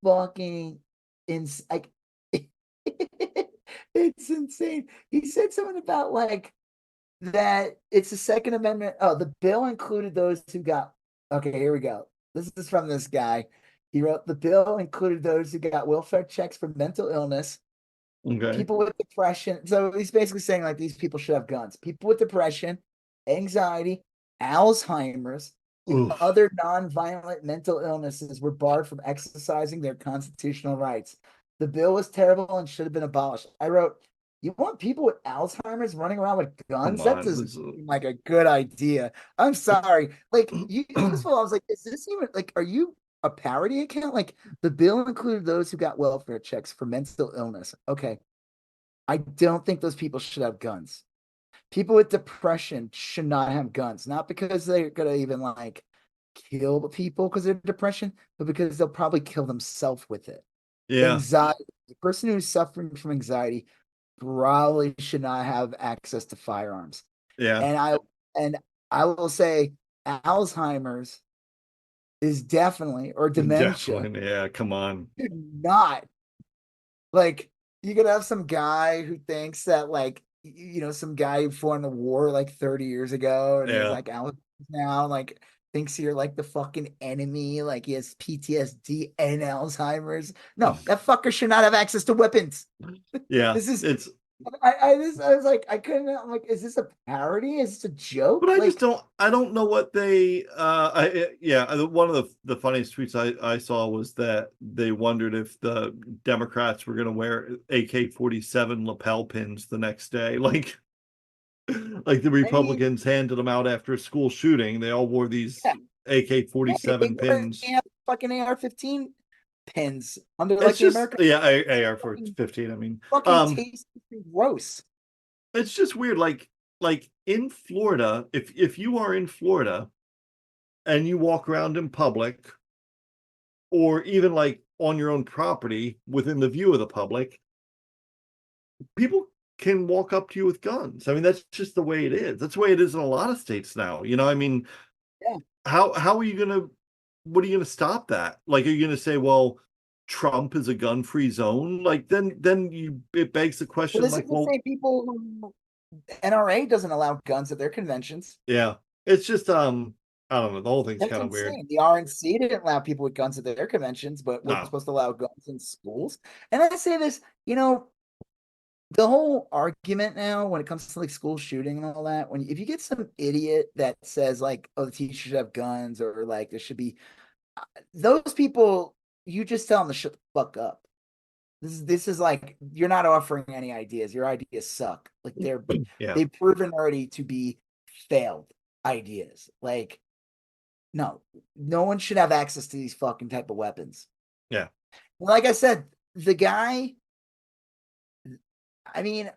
fucking like it's insane. He said something about like that it's the Second Amendment. Oh, the bill included those who got okay, here we go. This is from this guy. He wrote the bill included those who got welfare checks for mental illness. Okay. People with depression. So he's basically saying like these people should have guns. People with depression, anxiety, Alzheimer's, and other non-violent mental illnesses were barred from exercising their constitutional rights. The bill was terrible and should have been abolished. I wrote, you want people with Alzheimer's running around with guns? That doesn't seem like a good idea. I'm sorry. Like, first of all, I was like, is this even like, are you a parody account? Like, the bill included those who got welfare checks for mental illness. Okay. I don't think those people should have guns. People with depression should not have guns, not because they're gonna even like kill people because of depression, but because they'll probably kill themselves with it. Yeah. Anxiety. The person who's suffering from anxiety probably should not have access to firearms. Yeah. And I will say Alzheimer's is definitely, or dementia. Definitely, yeah, come on. Not like you could have some guy who thinks that like some guy who fought in the war like 30 years ago and he's like out now, like thinks you're like the fucking enemy, like he has PTSD and Alzheimer's. No, that fucker should not have access to weapons. Yeah, this is I was like, I couldn't. I'm like, is this a parody? Is this a joke? But I just Like, don't. I don't know what they. One of the funniest tweets I saw was that they wondered if the Democrats were going to wear AK-47 lapel pins the next day, like the I mean, Republicans handed them out after a school shooting. They all wore these yeah, yeah, they AK-47 pins. have fucking AR-15 pins under It's like the just American AR for 15. I mean, fucking tasty gross. it's just weird. Like in Florida, if you are in Florida and you walk around in public, or even like on your own property within the view of the public, people can walk up to you with guns. I mean, that's just the way it is. That's the way it is in a lot of states now. I mean, Yeah. how are you gonna what are you gonna stop that? Like, are you gonna say, well, Trump is a gun-free zone? Like, then it begs the Well, question, this is like, the well, same people who NRA doesn't allow guns at their conventions. yeah, it's just I don't know, the whole thing's That's kind of weird. insane. The RNC didn't allow people with guns at their conventions, but we're No. supposed to allow guns in schools. And I say this, the whole argument now when it comes to like school shooting and all that, if you get some idiot that says like, oh, the teacher should have guns or like there should be those people, you just tell them to shut the fuck up. This is like you're not offering any ideas. Your ideas suck. Like Yeah. they've proven already to be failed ideas. Like no one should have access to these fucking type of weapons. Yeah. Like I said, the guy, I mean,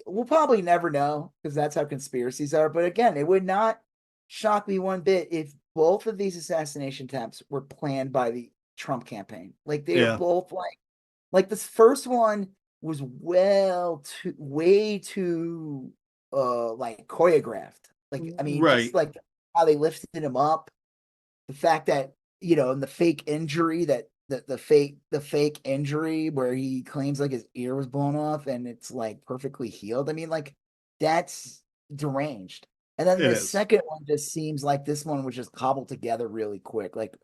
we'll probably never know because that's how conspiracies are. But again, it would not shock me one bit if both of these assassination attempts were planned by the Trump campaign. Like they are both like this first one was way too like choreographed. Like I mean, Right. just like how they lifted him up, the fact that and the fake injury that the fake injury where he claims like his ear was blown off and it's like perfectly healed. I mean, like that's deranged. And then the second one just seems like this one was just cobbled together really quick. Like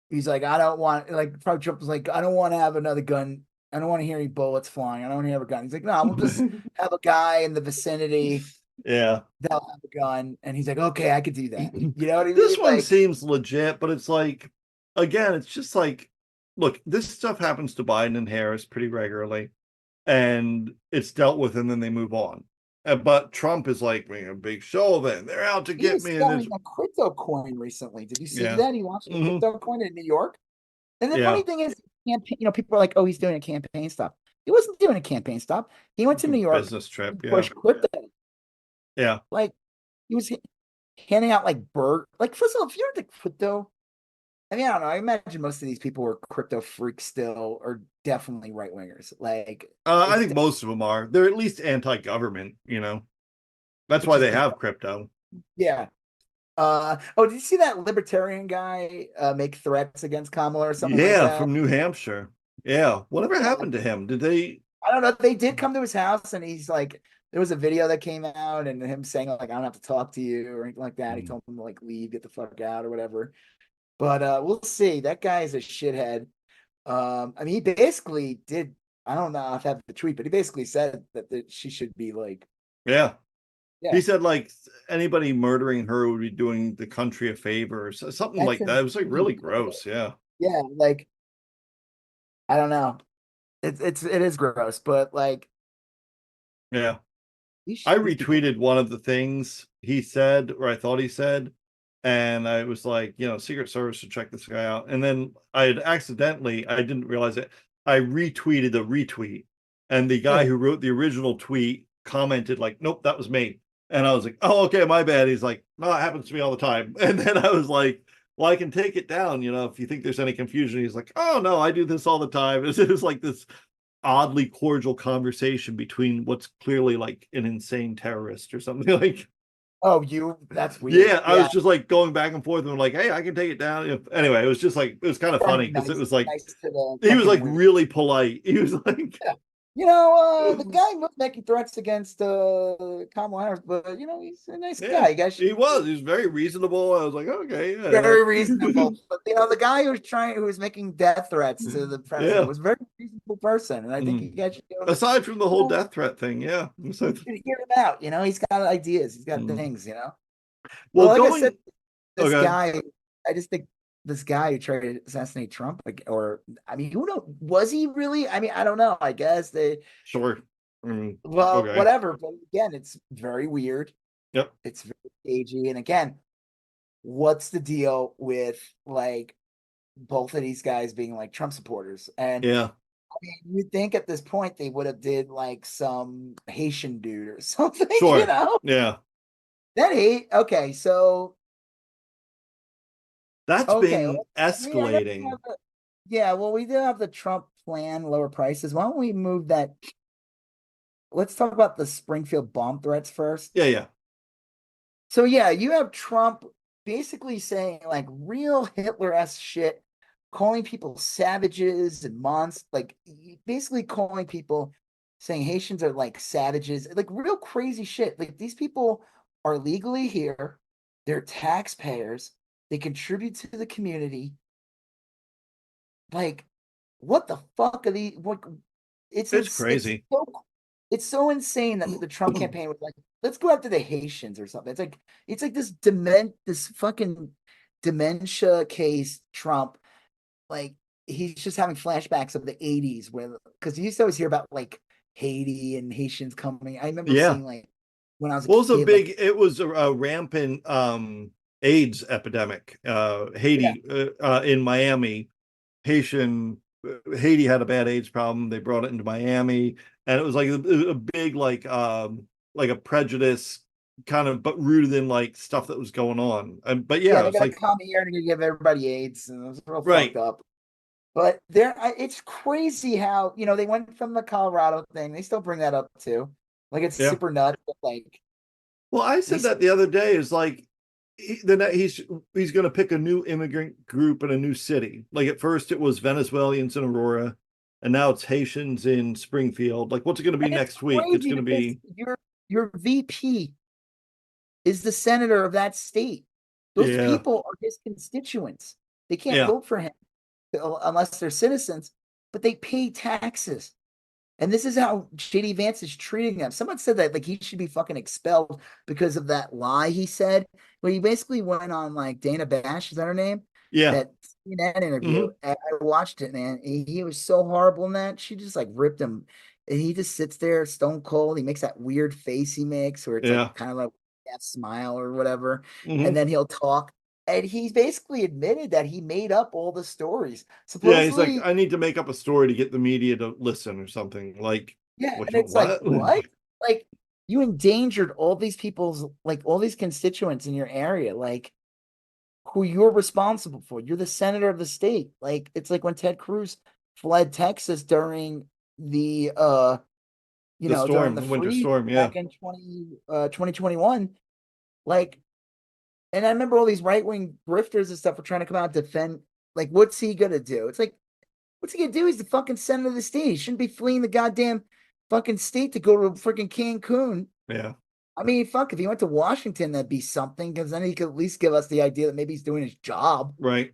he's like, I don't want like probably Trump was like, I don't want to have another gun. I don't want to hear any bullets flying. I don't want to have a gun. He's like, no, we'll just have a guy in the vicinity. Yeah. That'll have a gun. And he's like, okay, I could do that. You know what I mean? This one like, seems legit, but it's like, again, it's just like, look, this stuff happens to Biden and Harris pretty regularly, and it's dealt with, and then they move on. But Trump is like making a big show of it. They're out to get me. He was selling a crypto coin recently. Did you see that? He launched a crypto coin in New York. And the funny thing is, people are like, "Oh, he's doing a campaign stop." He wasn't doing a campaign stop. He went to New York, business trip, push crypto. Yeah, like he was handing out like Like first of all, if you're the crypto, I mean, I don't know. I imagine most of these people were crypto freaks still, or definitely right wingers. Like, I think most of them are. They're at least anti-government. That's why they have crypto. Yeah. Did you see that libertarian guy make threats against Kamala or something like that? From New Hampshire. Yeah. Whatever happened to him? Did they? I don't know. They did come to his house, and he's like, there was a video that came out, and him saying like, I don't have to talk to you or anything like that. He told him to like leave, get the fuck out or whatever. But we'll see. That guy is a shithead. I mean, he basically did. I don't know if I have the tweet, but he basically said that she should be like, yeah. He said like anybody murdering her would be doing the country a favor or something like that. It was like really gross. Yeah. Yeah, like I don't know. It is gross, but like yeah. I retweeted one of the things he said, or I thought he said, and I was like, Secret Service should check this guy out. And then I didn't realize it. I retweeted the retweet, and the guy who wrote the original tweet commented like, "Nope, that was me." And I was like, "Oh, okay, my bad." He's like, "No, it happens to me all the time." And then I was like, "Well, I can take it down, if you think there's any confusion." He's like, "Oh no, I do this all the time." It was like this oddly cordial conversation between what's clearly like an insane terrorist or something like. Oh, that's weird. Yeah, I was just like going back and forth and like, hey, I can take it down. Anyway, it was just like, it was kind of funny because it was like, he was like really polite. He was like, the guy was making threats against Kamala Harris, but he's a nice guy. He was very reasonable. I was like, okay, yeah, very reasonable. But the guy who was making death threats to the president was a very reasonable wonderful person, and I think you guys should go. Aside from the whole death threat thing, yeah. So, Hear him out. He's got ideas. He's got mm. things. Well, Like I said, this okay. guy. I just think this guy who tried to assassinate Trump, or I mean, who knows? Was he really? I mean, I don't know. I guess they. Sure. Well, Okay. whatever. But again, it's very weird. Yep. It's very cagey. And again, what's the deal with like both of these guys being like Trump supporters? And yeah, I mean, you'd think at this point they would have did like some Haitian dude or something, sure. Yeah. That hate. Okay, so that's okay, been escalating. yeah, well, we do have the Trump plan, lower prices. Why don't we move that? Let's talk about the Springfield bomb threats first. Yeah. So yeah, you have Trump basically saying like real Hitler-esque shit, calling people savages and monsters, like basically calling people saying Haitians are like savages, like real crazy shit. Like these people are legally here, they're taxpayers, they contribute to the community. Like, what the fuck are these? What It's crazy. It's so insane that the Trump campaign was like, let's go after the Haitians or something. It's like this fucking dementia case Trump. Like he's just having flashbacks of the 80s because you used to always hear about like Haiti and Haitians coming. I remember seeing like when I was a kid, it was a rampant AIDS epidemic. Haiti in Miami, Haiti had a bad AIDS problem. They brought it into Miami, and it was like a big like a prejudice kind of, but rooted in like stuff that was going on. But yeah, they're it's gonna like come here and give everybody AIDS, and it was real right. fucked up. But it's crazy how they went from the Colorado thing. They still bring that up too, like it's super nuts. But like, well, I said that the other day is like he's going to pick a new immigrant group in a new city. Like at first it was Venezuelans in Aurora, and now it's Haitians in Springfield. Like what's it going to be next week? It's going to be your VP is the senator of that state. Those people are his constituents. They can't vote for him unless they're citizens, but they pay taxes. And this is how JD Vance is treating them. Someone said that like he should be fucking expelled because of that lie he said. Well, he basically went on like Dana Bash, is that her name? Yeah. That CNN interview. I watched it, man. He was so horrible in that. She just like ripped him. And he just sits there stone cold. He makes that weird face he makes where it's like kind of like that smile or whatever. And then he'll talk. And he's basically admitted that he made up all the stories. Supposedly, he's like, I need to make up a story to get the media to listen or something. Like, and it's like, what? Like, you endangered all these people's, like, all these constituents in your area, like, who you're responsible for. You're the senator of the state. Like, it's like when Ted Cruz fled Texas during the during the winter freeze storm, back in 2021. Like, and I remember all these right-wing grifters and stuff were trying to come out and defend. Like, what's he gonna do? It's like, what's he gonna do? He's the fucking senator of the state. He shouldn't be fleeing the goddamn fucking state to go to freaking Cancun. Yeah. I mean, fuck, if he went to Washington, that'd be something, because then he could at least give us the idea that maybe he's doing his job. Right.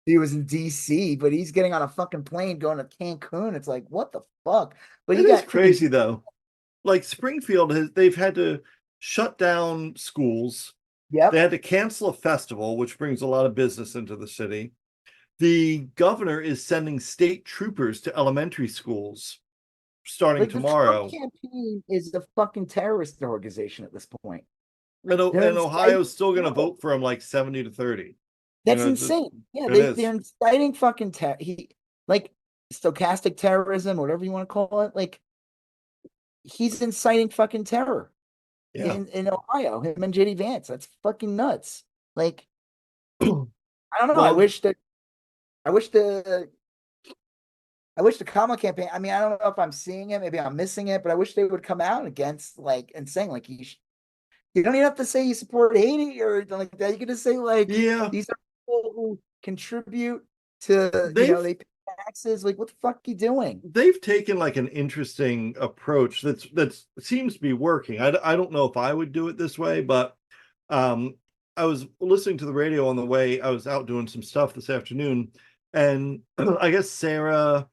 He was in DC, but he's getting on a fucking plane going to Cancun. It's like, what the fuck? But it is crazy though. Like Springfield they've had to shut down schools. Yep. They had to cancel a festival, which brings a lot of business into the city. The governor is sending state troopers to elementary schools starting tomorrow. The Trump campaign is a fucking terrorist organization at this point. And Ohio's still going to vote for him like 70-30. That's insane. They're inciting fucking like stochastic terrorism, whatever you want to call it. Like, he's inciting fucking terror in Ohio, him and JD Vance. That's fucking nuts. Like, I don't know. Well, I wish the Kamala campaign. I mean, I don't know if I'm seeing it. Maybe I'm missing it, but I wish they would come out against and saying like you don't even have to say you support Haiti or anything like that. You can just say like these are people who contribute to they pay taxes. Like, what the fuck are you doing? They've taken like an interesting approach that seems to be working. I don't know if I would do it this way, but I was listening to the radio on the way. I was out doing some stuff this afternoon, and I guess Sarah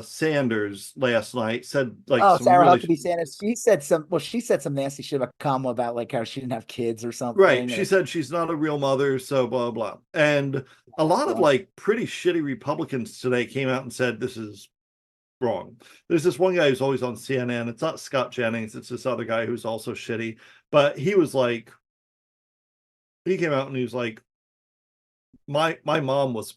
Sanders last night, said like Oh, some Sarah really Huckabee Sanders. She said some nasty shit about Kamala about like how she didn't have kids or right. something. She And said she's not a real mother, so blah blah. And a lot of like pretty shitty Republicans today came out and said this is wrong. There's this one guy who's always on CNN. It's not Scott Jennings, it's this other guy who's also shitty. But he came out and he was like, my mom was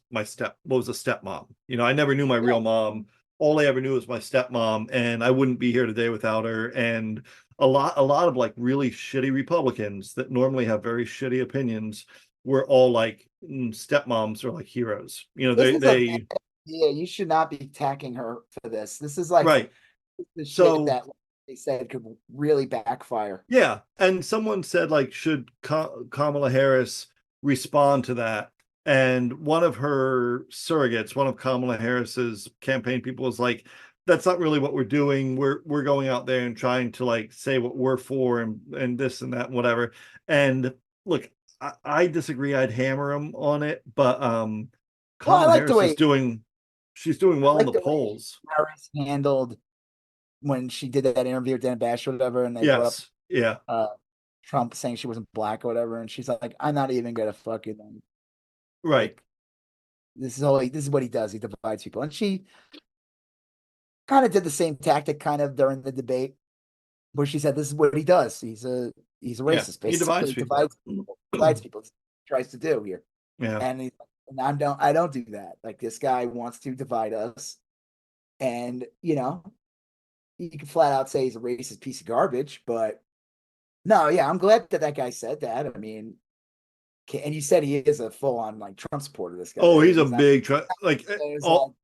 was a stepmom. You know, I never knew my real mom. All I ever knew was my stepmom, and I wouldn't be here today without her. And a lot of like really shitty Republicans that normally have very shitty opinions were all like stepmoms are like heroes. You know, this is a bad they idea. You should not be attacking her for this. This is like right. the shit So that they said could really backfire. yeah, and someone said like, should Kamala Harris respond to that? And one of her surrogates, one of Kamala Harris's campaign people, was like, "That's not really what we're doing. We're going out there and trying to like say what we're for and this and that and whatever." And look, I disagree. I'd hammer him on it, but Well, I Kamala like the Harris is way doing she's doing I well in like the the way polls. Harris handled when she did that interview with Dan Bash or whatever, and they brought up Yes, yeah, Trump saying she wasn't black or whatever, and she's like, "I'm not even gonna fucking right. like this is what he does. He divides people." And she kind of did the same tactic kind of during the debate where she said, "This is what he does. He's a Yeah, racist. he divides Basically, people. divides people. That's what he tries to do here." Yeah. And I don't do that. Like this guy wants to divide us, and you can flat out say he's a racist piece of garbage. But no, yeah, I'm glad that that guy said that. I mean, and you said he is a full on like Trump supporter. This guy, Oh, right? he's a He's not. big Trump. Like There's like all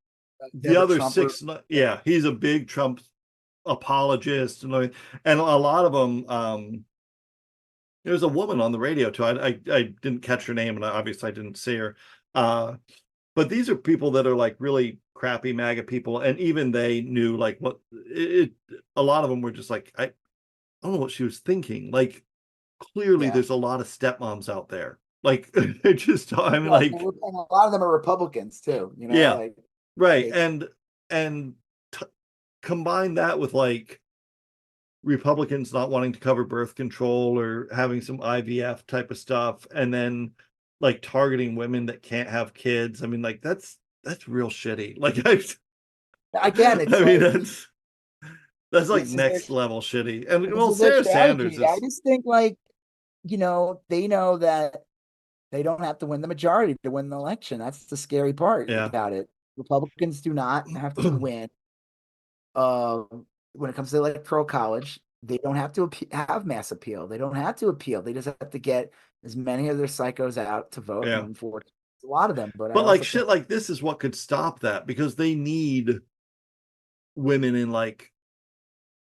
the never other Trumper. six. Yeah, he's a big Trump apologist, and a lot of them. There's a woman on the radio too. I didn't catch her name, and obviously I didn't see her. Uh, but these are people that are like really crappy MAGA people, and even they knew like what it. A lot of them were just like, I don't know what she was thinking. Like clearly, Yeah. there's a lot of stepmoms out there. Like it just, I mean, Yes, like and a lot of them are Republicans too. yeah, Like right, they, and t- combine that with like Republicans not wanting to cover birth control or having some IVF type of stuff, and then like targeting women that can't have kids. I mean, like that's real shitty. Like again, it's I mean, like that's like this is their next level shitty. And this well, is their Sarah Sanders strategy. I is just think like they know that they don't have to win the majority to win the election. That's the scary part yeah, about it. Republicans do not have to win. Uh, when it comes to electoral college, they don't have to have mass appeal. They don't have to appeal. They just have to get as many of their psychos out to vote. yeah. And for a lot of them, but I But like also think shit like this is what could stop that because they need women in like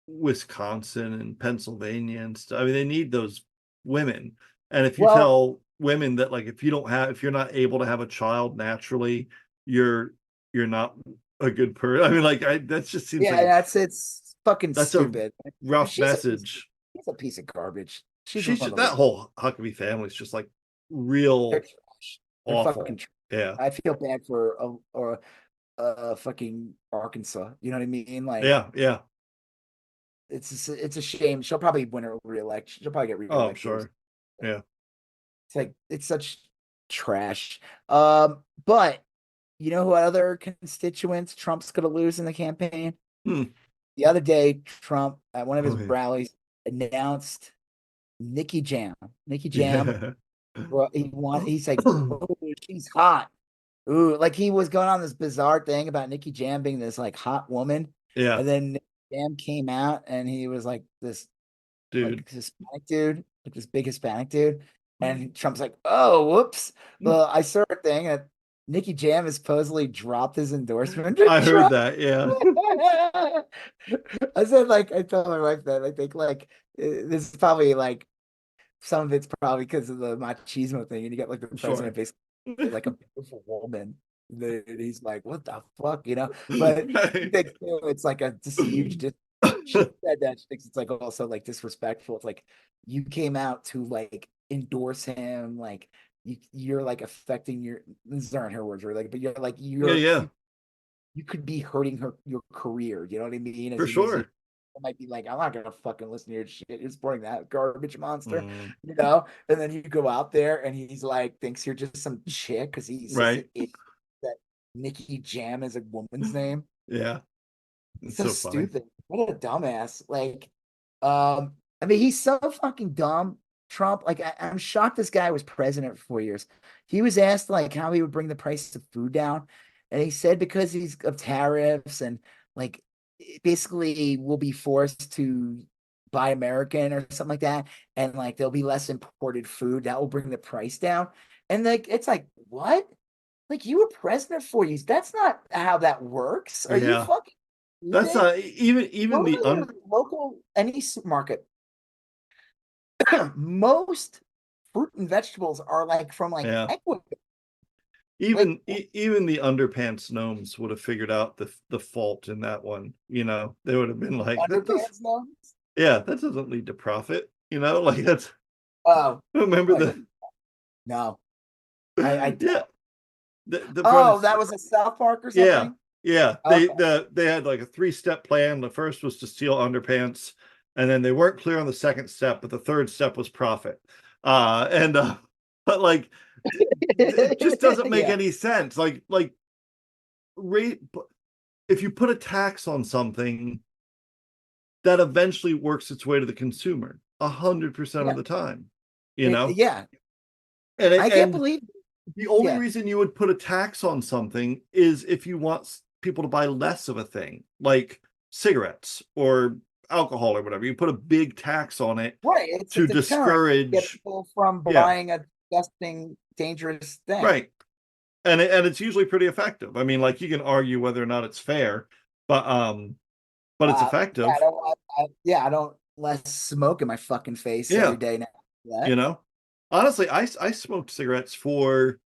Wisconsin and Pennsylvania and stuff. I mean, they need those women. And if you well, tell women that like if you're not able to have a child naturally, you're not a good person. I mean, like that just seems like yeah, it's fucking that's a stupid. rough She's message. a piece of garbage. She's one She's of just, the that worst. whole Huckabee family is just like They're real trash. They're fucking awful. trash. Yeah. I feel bad for fucking Arkansas. You know what I mean? Like Yeah. Yeah. it's a shame. She'll probably win her reelection. She'll probably get Oh, I'm reelected. sure. Yeah. It's like it's such trash. But you know who other constituents Trump's gonna lose in the campaign? Hmm. The other day, Trump at one of his Okay. rallies announced Nikki Jam. Nikki Jam. Yeah. Well, he's like, oh, she's hot. Ooh, like he was going on this bizarre thing about Nikki Jam being this like hot woman, Yeah, and then Nikki Jam came out and he was like this dude. like Hispanic dude, like this big Hispanic dude, and Trump's like, oh, whoops. Well, I saw a thing that Nikki Jam has supposedly dropped his endorsement for I heard Trump. that. Yeah. I said like I told my wife that I think like this is probably like some of it's probably because of the machismo thing, and you got like the Sure. president basically like a beautiful woman. And he's like, "What the fuck," you know? But she thinks too, it's like just a huge. She said that she thinks it's like also like disrespectful. It's like you came out to like endorse him, like you're like affecting your. These aren't her words, or like, but you're like Yeah, yeah. you could be hurting your career. You know what I mean? For sure. Might be like, I'm not gonna fucking listen to your shit. You're supporting that garbage monster, Mm, you know? And then you go out there and he's like, thinks you're just some chick because he says right. that Nikki Jam is a woman's name. Yeah. He's It's so so funny. stupid. What a dumbass. Like, I mean, he's so fucking dumb. Trump, like, I'm shocked this guy was president for 4 years. He was asked like how he would bring the price of food down, and he said because he's of tariffs and like basically will be forced to buy American or something like that, and like there'll be less imported food that will bring the price down. And like it's like what? Like you were president for 4 years. That's not how that works. Are you Yeah. fucking That's kidding? even Go the to your local any supermarket. Most fruit and vegetables are like from like yeah. Ecuador. Like Even the underpants gnomes would have figured out the fault in that one. They would have been like, that does, underpants no? yeah, that doesn't lead to profit. Like that's. Oh, Remember what? the No. I yeah, the oh, premise. that was a South Park or Yeah, something? yeah. Okay. They had like a 3-step plan. The first was to steal underpants, and then they weren't clear on the second step, but the third step was profit. And but like it just doesn't make Yeah. any sense. Like rate if you put a tax on something, that eventually works its way to the consumer 100% of Yeah. the time. You know, Yeah. and I can't and believe the only yeah. reason you would put a tax on something is if you want people to buy less of a thing, like cigarettes or alcohol or whatever. You put a big tax on it Right. It's a to deterrent to get discourage. people from Yeah, buying a disgusting, dangerous thing. right. And it's usually pretty effective. I mean, like you can argue whether or not it's fair, but it's Yeah, I effective. don't want, yeah, I don't less smoke in my fucking face Yeah, every day now. you That know. Honestly, I smoked cigarettes for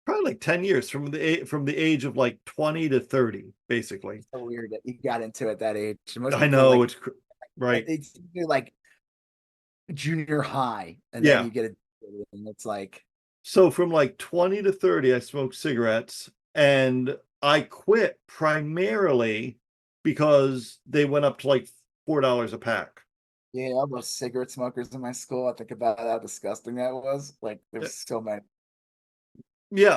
probably like 10 years from the age of like 20 to 30, basically. so weird that you got into it at that age. Most I people know like it's right. it's like junior high, and then Yeah. you get it, and it's like So from like 20 to 30, I smoked cigarettes, and I quit primarily because they went up to like $4 a pack. yeah, all those cigarette smokers in my school. I think about how disgusting that was. Like Uh, there's so many. Yeah,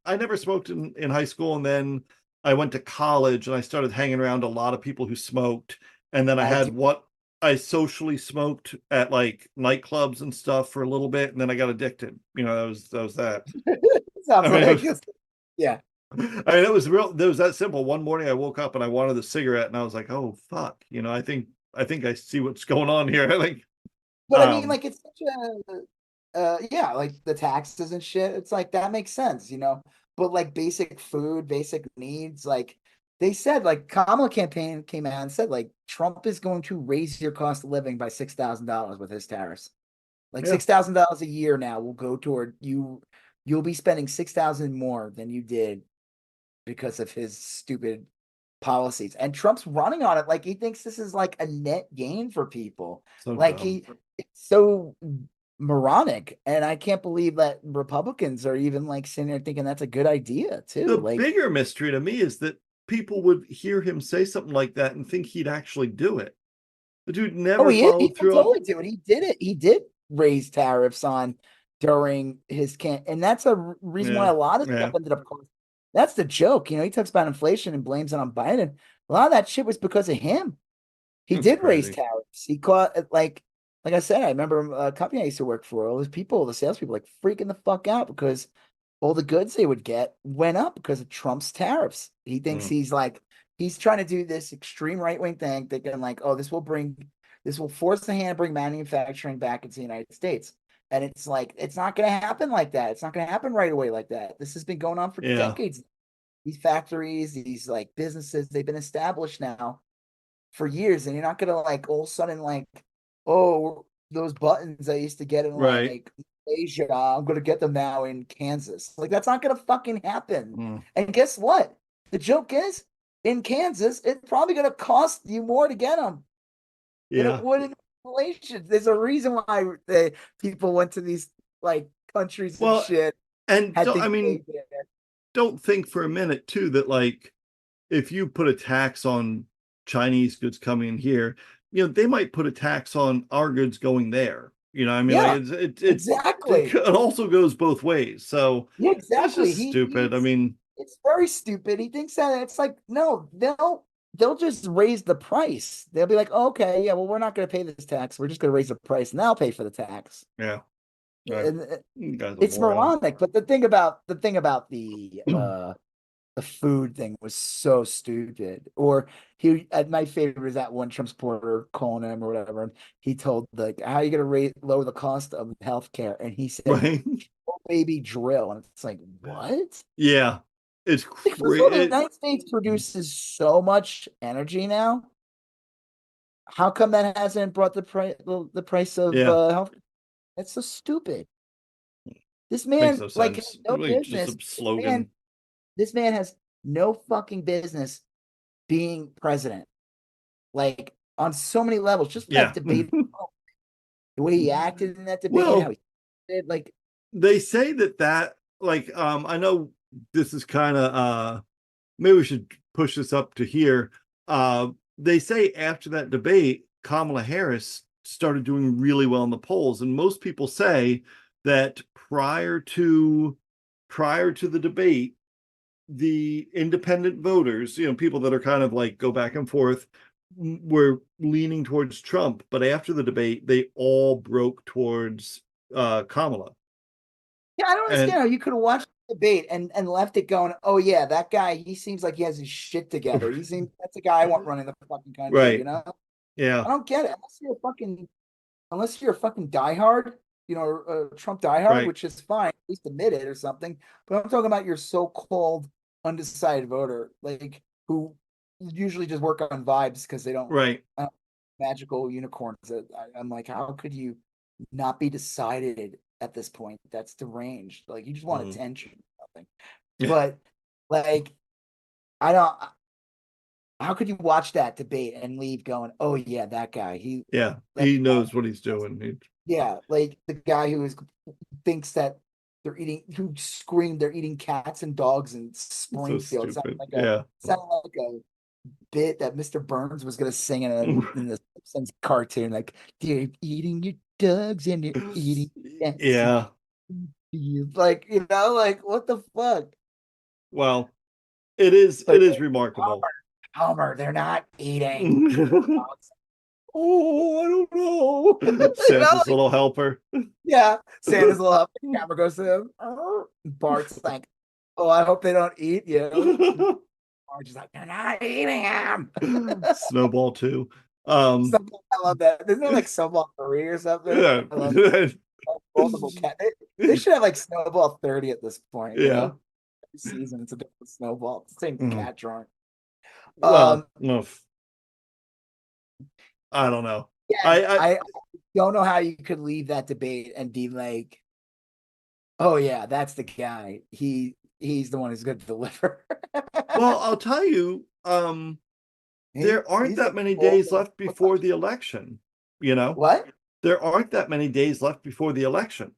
I never smoked in high school, and then I went to college and I started hanging around a lot of people who smoked, and then I I do. had what I socially smoked at like nightclubs and stuff for a little bit, and then I got addicted. That was that. Sounds I mean, like yeah. I mean, it was that simple. One morning I woke up and I wanted a cigarette, and I was like, "Oh fuck!" I think I see what's going on here. Like, But I mean, um, like it's such yeah, like the taxes and shit. It's like that makes sense, you know. But like basic food, basic needs, like they said, like Kamala campaign came out and said, like Trump is going to raise your cost of living by $6,000 with his tariffs. Like yeah, $6,000 a year now will go toward you. You'll be spending 6,000 more than you did because of his stupid policies. And Trump's running on it like he thinks this is like a net gain for people. so Like dumb. it's so moronic. And I can't believe that Republicans are even like sitting there thinking that's a good idea too. The Like, bigger mystery to me is that people would hear him say something like that and think he'd actually do it. The dude oh, never he followed will through on. totally do it. He did it. He did raise tariffs on during his and that's a reason why Yeah, a lot of stuff yeah, ended up. That's the joke. You know, he talks about inflation and blames it on Biden. A lot of that shit was because of him. He that's did raise crazy. tariffs. He caught like I said, I remember a company I used to work for. All those people, the salespeople, like freaking the fuck out because all the goods they would get went up because of Trump's tariffs. He thinks Mm, he's trying to do this extreme right wing thing, thinking like, oh, this will force the hand, bring manufacturing back into the United States. And it's like it's not going to happen like that. It's not going to happen right away like that. This has been going on for yeah, decades. These factories, these like businesses, they've been established now for years, and you're not gonna like all of a sudden like, oh, those buttons I used to get in right. like Asia, I'm gonna get them now in Kansas. Like that's not gonna fucking happen. Mm, And guess what? The joke is, in Kansas, it's probably gonna cost you more to get them than it yeah. would in Malaysia. There's a reason why people went to these like countries and Well, shit, and had don't, I things mean, made there. don't think for a minute too that like if you put a tax on Chinese goods coming in here, they might put a tax on our goods going there. I mean, like Yeah, it's exactly. it also goes both ways. So Yeah, it's exactly. just stupid. I mean, It's very stupid. He thinks that it's like, no, they'll just raise the price. They'll be like, oh, okay, yeah, well, we're not going to pay this tax. We're just going to raise the price, and they'll pay for the tax. yeah, And you guys are it's morons. moronic. But the thing about the food thing was so stupid. Or my favorite is that one Trump supporter calling him or whatever. And he told like, how are you going to lower the cost of healthcare? And he said, Right? "Oh, baby drill." And it's like, what? Yeah, it's Like, first of all, the crazy. United States produces so much energy now. How come that hasn't brought the price of Yeah, health? That's so stupid. This makes man no like has sense. no Like just a business. slogan. This man has no fucking business being president. Like on so many levels, just that Yeah. debate, the way he acted in that debate, how Well, he did, like, they say that like I know this is kind of maybe we should push this up to here. They say after that debate, Kamala Harris started doing really well in the polls, and most people say that prior to the debate, the independent voters, people that are kind of like go back and forth, were leaning towards Trump, but after the debate, they all broke towards Kamala. yeah, I don't understand And how you could have watched the debate and left it going, oh yeah, that guy, he seems like he has his shit together. He seems that's the guy I want running the fucking country, right, I yeah, don't get it. Unless you're a fucking diehard, a Trump diehard, right, which is fine, at least admit it or something. But I'm talking about your so-called undecided voter, like who usually just work on vibes because they don't right, magical unicorns. I'm like, how could you not be decided at this point? That's deranged. Like you just want mm, attention or something. yeah, But like, I don't. How could you watch that debate and leave going, oh yeah, that guy. yeah. That He guy. knows what he's doing. Yeah, like the guy thinks that who screamed they're eating cats and dogs in He's so Springfield. stupid. Yeah. Sounded like a bit that Mr. Burns was gonna sing in the Simpsons cartoon, like they're eating your dogs and they're eating cats. Yeah. Like, like what the fuck? Well, it is Like, remarkable. Homer, they're not eating Oh, dogs. I don't know. Santa's Like, little helper. yeah, Santa's little help. The camera goes to him. Bart's like, oh, I hope they don't eat you. Marge is like, they're not eating him. Snowball too. I love that. Isn't there like Snowball 3 or something? Yeah. I love multiple cat. They should have like Snowball 30 at this point, Yeah. Every season it's a different Snowball. It's the same Mhm. cat drawing. Well, oof, I don't know. Again, I I don't know how you could leave that debate and be like, oh yeah, that's the guy. He's the one who's going to deliver. well, I'll tell you, there aren't He's the that many days left before the election, you know? what? There aren't that many days left before the election.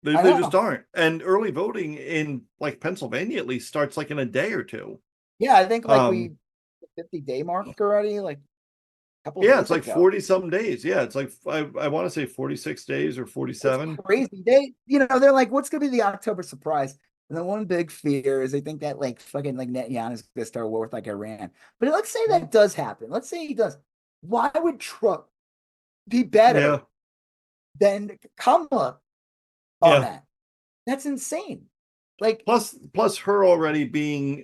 There, I there just know. aren't. And early voting in like Pennsylvania at least starts like in a day or two. Yeah, I think like Um, we 50-day mark already, like a couple of yeah, it's days like ago. 40 some days. Yeah, it's like I want to say 46 days or It's 47. crazy. They're like, what's gonna be the October surprise? And the one big fear is they think that like fucking like Netanyahu is gonna start a war with like Iran. But let's say that does happen. Let's say he does. Why would Trump be Yeah, better than Kamala on yeah. that? That's insane. Like, Plus her already being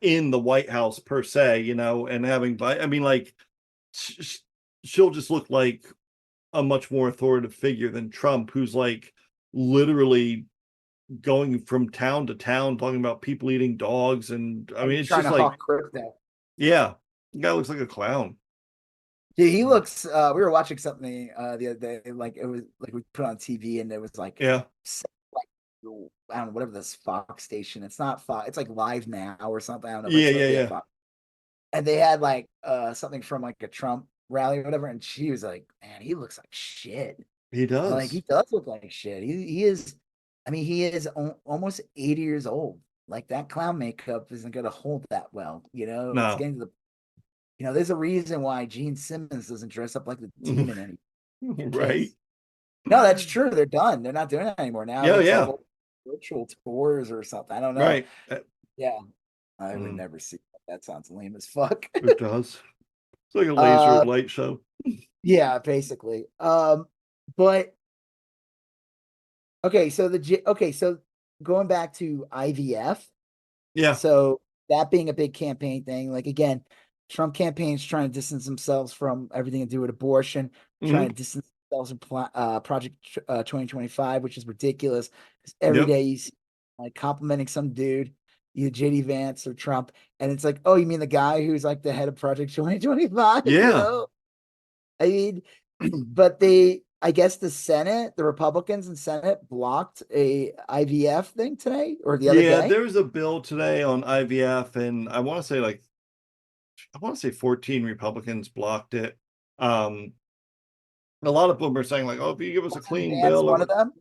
in the White House per se, and having I mean like sh- she'll just look like a much more authoritative figure than Trump, who's like literally going from town to town talking about people eating dogs. And I mean, and it's trying just to like, hawk crypto. yeah, the guy looks like a clown. Dude, he looks. We were watching something the other day. Like it was like we put on TV, and it was Yeah, like I don't know whatever this Fox station. It's not Fox. It's like Live Now or something. I don't know, but yeah, it's yeah, yeah, yeah. Fox. And they had like something from like a Trump rally or whatever, and she was like, "Man, he looks like shit." He And like he does. does look like shit. He is. I mean, he is almost 80 years old. like that clown makeup isn't going to hold that well. It's No. getting to the, there's a reason why Gene Simmons doesn't dress up like the demon anymore. Right. No, that's true. They're done. They're not doing it anymore. Now Yeah, it's yeah. like virtual tours or something. I don't know. Right. Yeah. I would never see that. That sounds lame as fuck. It does. It's like a laser light show. Yeah, basically. But okay, so going back to IVF. Yeah. So that being a big campaign thing, like again, Trump campaign's trying to distance themselves from everything to do with abortion, trying to distance themselves from Project 2025, which is ridiculous. Because every day he's like complimenting some dude, either JD Vance or Trump, and it's like, oh, you mean the guy who's like the head of Project 2025? Yeah. I mean, but I guess the Republicans in Senate blocked a IVF thing today or the other day. There was a bill today on IVF, and I want to say 14 Republicans blocked it. A lot of them are saying like, "Oh, if you give us a clean bill," one of them.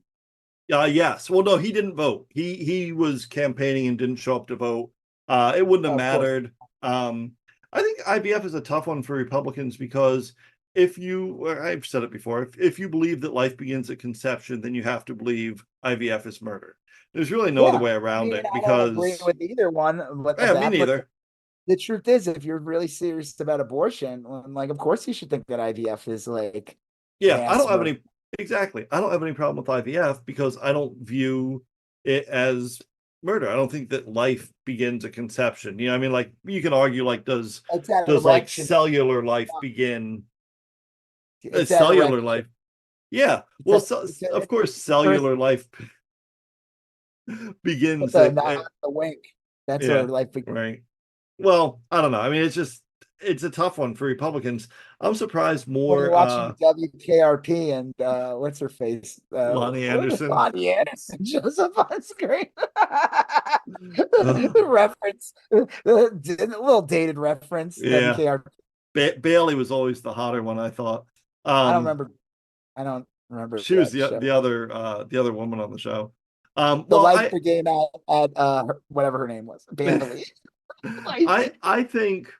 Yes. Well, no, he didn't vote. He was campaigning and didn't show up to vote. It wouldn't have mattered. I think IVF is a tough one for Republicans because I've said it before, if you believe that life begins at conception, then you have to believe IVF is murder. There's really no other way around it because I don't agree with either one. Me neither. The truth is, if you're really serious about abortion, like, of course you should think that IVF is like, I don't have any problem with IVF because I don't view it as murder. I don't think that life begins at conception. I mean, like you can argue, like does like cellular life begin? Cellular life, yeah. Well, of course, cellular life begins at the wink. That's where life begins. Right. Well, I don't know. I mean, it's a tough one for Republicans. I'm surprised more watching WKRP and what's her face? Lonnie Anderson. Lonnie Anderson shows up on screen. Reference, a little dated reference. Yeah. WKRP. Bailey was always the hotter one, I thought. I don't remember. She was the other woman on the show. The light brigade at whatever her name was, Bailey. I think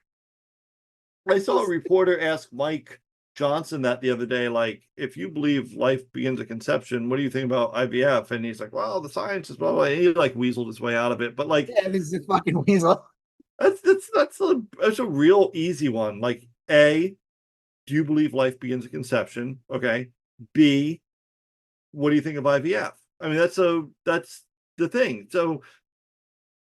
I saw a reporter ask Mike Johnson that the other day, like, if you believe life begins at conception, what do you think about IVF? And he's like, well, the science is blah, blah. And he like weaseled his way out of it. But like, yeah, this is a fucking weasel. That's a real easy one. Like, A, do you believe life begins at conception? Okay. B, what do you think of IVF? I mean, that's the thing. So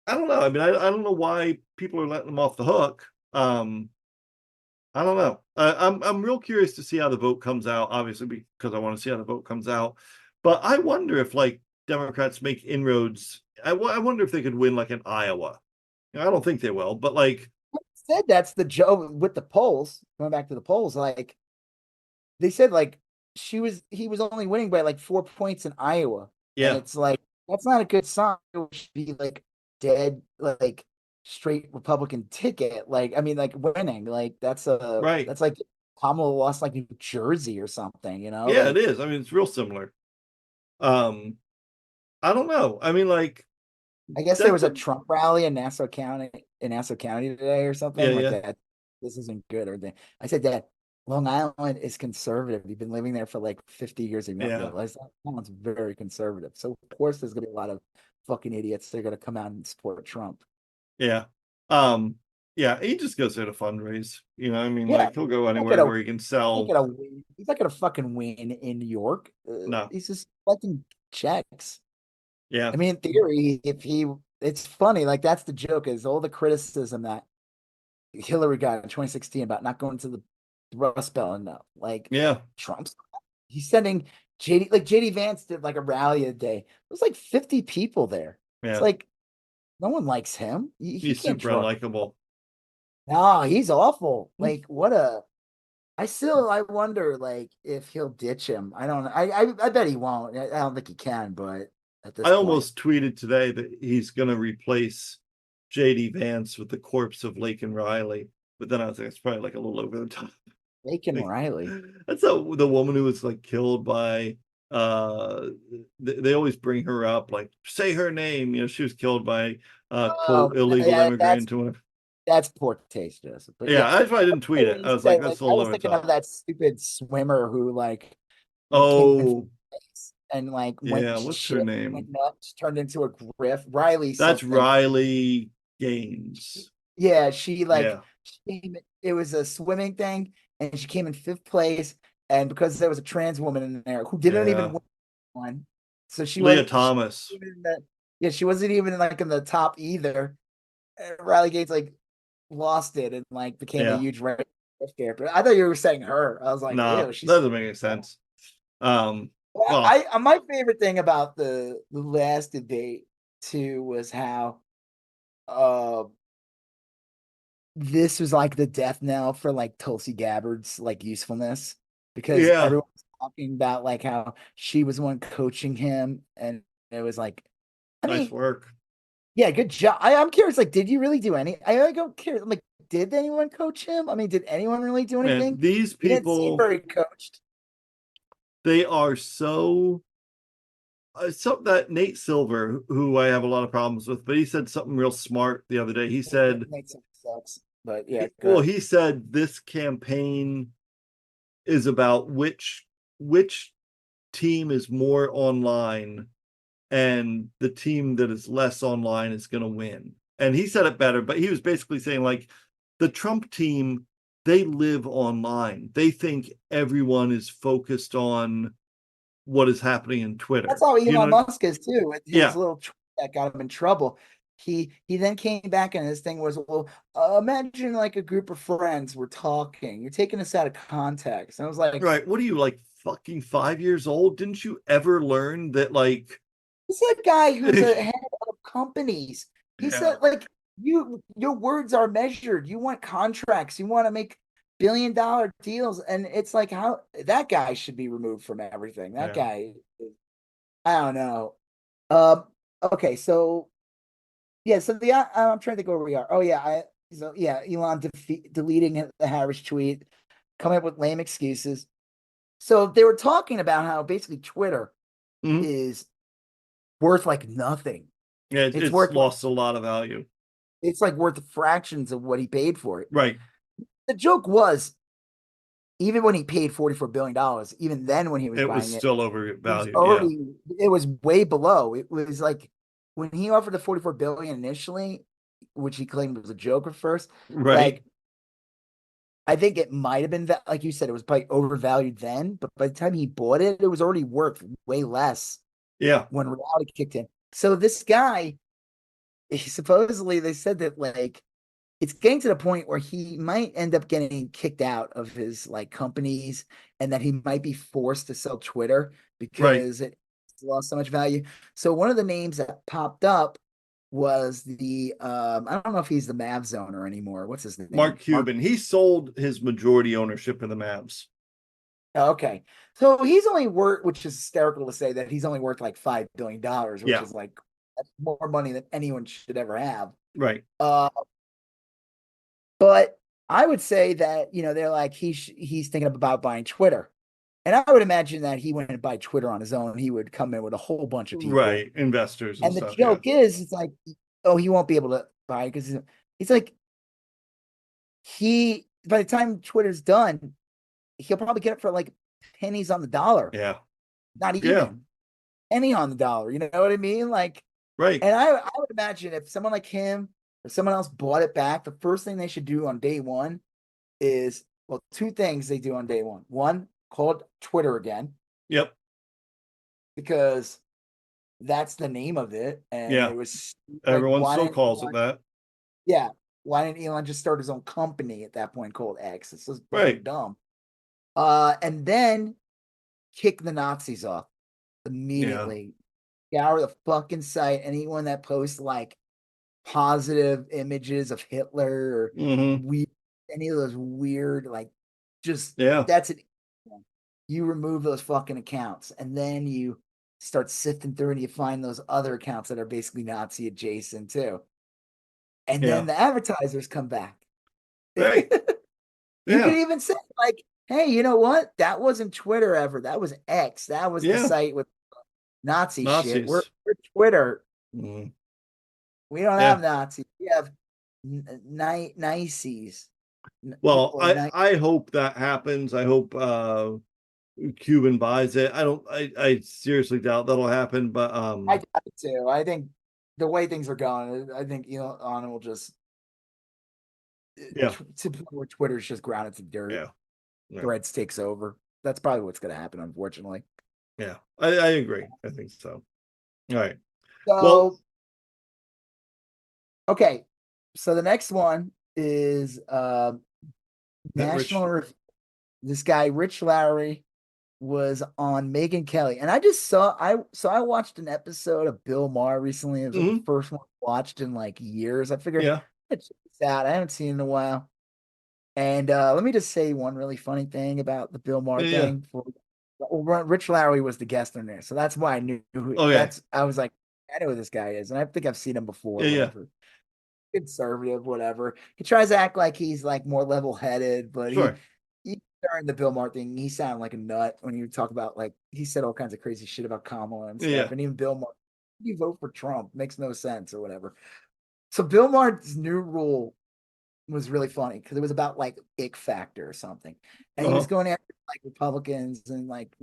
I don't know. I mean, I don't know why people are letting them off the hook. I don't know. I'm real curious to see how the vote comes out, obviously, because I want to see how the vote comes out. But I wonder if like Democrats make inroads. I wonder if they could win like in Iowa. I don't think they will, but like said, that's the joke with the polls. Going back to the polls, like they said, like he was only winning by like 4 points in Iowa. Yeah, and it's like that's not a good sign. It should be like dead, like straight Republican ticket. Like, I mean, like winning, like that's right. That's like Kamala lost like New Jersey or something, Yeah, like, it is. I mean, it's real similar. I don't know. I mean, like, I guess there was a Trump rally in Nassau County today or something that. This isn't good. Or I said that Long Island is conservative. You've been living there for like 50 years. You realize that one's very conservative. So of course there's gonna be a lot of fucking idiots. They're gonna come out and support Trump. Yeah. He just goes there to fundraise. I mean, like he'll go anywhere where he can sell. He's not gonna fucking win in New York. No, he's just collecting checks. Yeah. I mean, in theory, it's funny. Like that's the joke is all the criticism that Hillary got in 2016 about not going to the Rust Belt enough. Like, he's sending JD Vance did like a rally a day. It was like 50 people there. Yeah. It's like no one likes him. He's super unlikable. No, he's awful. Like I wonder like if he'll ditch him. I don't know. I bet he won't. I don't think he can, but at this I almost tweeted today that he's gonna replace JD Vance with the corpse of Laken Riley, but then I was like, it's probably like a little over the top. Laken Riley. That's the woman who was like killed by the they always bring her up, like, say her name. You know, she was killed by Oh, quote illegal yeah, immigrant to one. that's poor taste, Joseph. But Yeah, yeah, that's why I didn't tweet it. I was like, that's a I little was over the thinking of top. that stupid swimmer who like came in Oh, and like went yeah, what's her shit, went name? nuts, turned into a griff. Riley That's something. Riley Gaines. Yeah, she like Yeah, it was a swimming thing, and she came in fifth place. And because there was a trans woman in there who didn't even yeah. win one, so Leah Thomas. yeah, she wasn't even like in the top either. And Riley Gates like lost it and like became a Yeah. huge character. I thought you were saying her. I was like, Nah, ew, that she's doesn't make any sense. Well, I my favorite thing about the last debate too was how uh this was like the death knell for like Tulsi Gabbard's like usefulness because yeah, everyone was talking about like how she was the one coaching him, and it was like, I nice mean, work. yeah, good job. I'm curious, like, did you really do any? I like, I'm curious, like, did anyone coach him? I mean, did anyone really do Man, anything? these He didn't seem people, very coached. they are so something that Nate Silver, who I have a lot of problems with, but he said something real smart the other day. He said, Makes sense, sucks, but yeah, well, good. he said this campaign is about which team is more online, and the team that is less online is going to win. And he said it better, but he was basically saying like the Trump team, they live online. They think everyone is focused on what is happening in That's Twitter. how You Elon know, Musk is too. With his yeah, little tweet that got him in trouble. He then came back and his thing was, well, imagine like a group of friends were talking. You're taking this out of context. And I was like, right. What are you, like, fucking 5 years old? Didn't you ever learn that, like, this is a guy who's a head of companies. He yeah, said, like, your words are measured. You want contracts. You want to make $1 billion deals. And it's like how that guy should be removed from everything. That yeah. guy, I don't know. Um, okay, so yeah, so I'm trying to think where we are. Oh yeah, so yeah, Elon deleting the Harris tweet, coming up with lame excuses. So they were talking about how basically Twitter Mhm. is worth like nothing. Yeah, It's it's worth lost a lot of value. it's like worth fractions of what he paid for it. Right. The joke was even when he paid $44 billion, even then when he was It was buying it, still it was overvalued. Yeah. already it was way below. It was like when he offered the 44 billion initially, which he claimed was a joke at first, Right. like I think it might have been that, like you said, it was probably overvalued then, but by the time he bought it, it was already worth way less Yeah. when reality kicked in. So this guy, supposedly they said that like it's getting to the point where he might end up getting kicked out of his like companies, and that he might be forced to sell Twitter Right. because it's lost so much value. So one of the names that popped up was the I don't know if he's the Mavs owner anymore. What's his name? Mark Cuban. He sold his majority ownership in the Mavs. Oh, okay. So he's only worth, which is hysterical to say that he's only worth like $5 billion, which Yeah. is like that's more money than anyone should ever have. Right. Uh, But I would say that, they're like he's thinking about buying Twitter. And I would imagine that he wouldn't buy Twitter on his own. He would come in with a whole bunch of people. Right. Investors and And the stuff. Yeah. joke is, it's like, oh, he won't be able to buy it because he's like, by the time Twitter's done, he'll probably get it for like pennies on the dollar. Yeah. Not Yeah. even penny on the dollar. You know what I mean? Like, Right. and I would imagine if someone like him or someone else bought it back, the first thing they should do on day one is, well, two things they do on day one. One, call it Twitter again, Yep. because that's the name of it. And Yeah. it was like, Everyone still calls it that. yeah, why didn't Elon just start his own company at that point called X? It's just fucking Right. dumb. And then kick the Nazis off Yeah. immediately. Scour the fucking site. Anyone that posts like positive images of Hitler or Mm-hmm. any of those weird, like, just Yeah. that's it. You remove those fucking accounts, and then you start sifting through and you find those other accounts that are basically Nazi adjacent too. And then Yeah. the advertisers come back. Right. You could Yeah. even say, like, hey, you know what? That wasn't Twitter ever. That was X. That was the Yeah. site with Nazi shit. We're Nazis. Twitter. Mm. We don't Yeah. have Nazis. We have Nices. Well, People are nice. I hope that happens. I hope Cuban buys it. I seriously doubt that'll happen, but I doubt it too. I think the way things are going, I think Elon will just yeah. to where Twitter's just grounded to dirt. Yeah. Yeah. Threads takes over. That's probably what's going to happen, unfortunately. Yeah. I agree. I think so. All right. So, Well, okay. So the next one is Rich. National Review. This guy, Rich Lowry, was on Megyn Kelly. And I watched an episode of Bill Maher recently. It was like the first one I watched in like years. I figured it's out. I haven't seen it in a while. And let me just say one really funny thing about the Bill Maher thing. Rich Lowry was the guest on there, so that's why I knew who. I was like, I know who this guy is, and I think I've seen him before. Whatever, conservative, whatever. He tries to act like he's like more level-headed, but he during the Bill Maher thing, he sounded like a nut when you talk about like he said all kinds of crazy shit about Kamala and stuff, and even Bill Maher, you vote for Trump makes no sense or whatever. So Bill Maher's new rule was really funny because it was about like ick factor or something, and he was going after like Republicans and like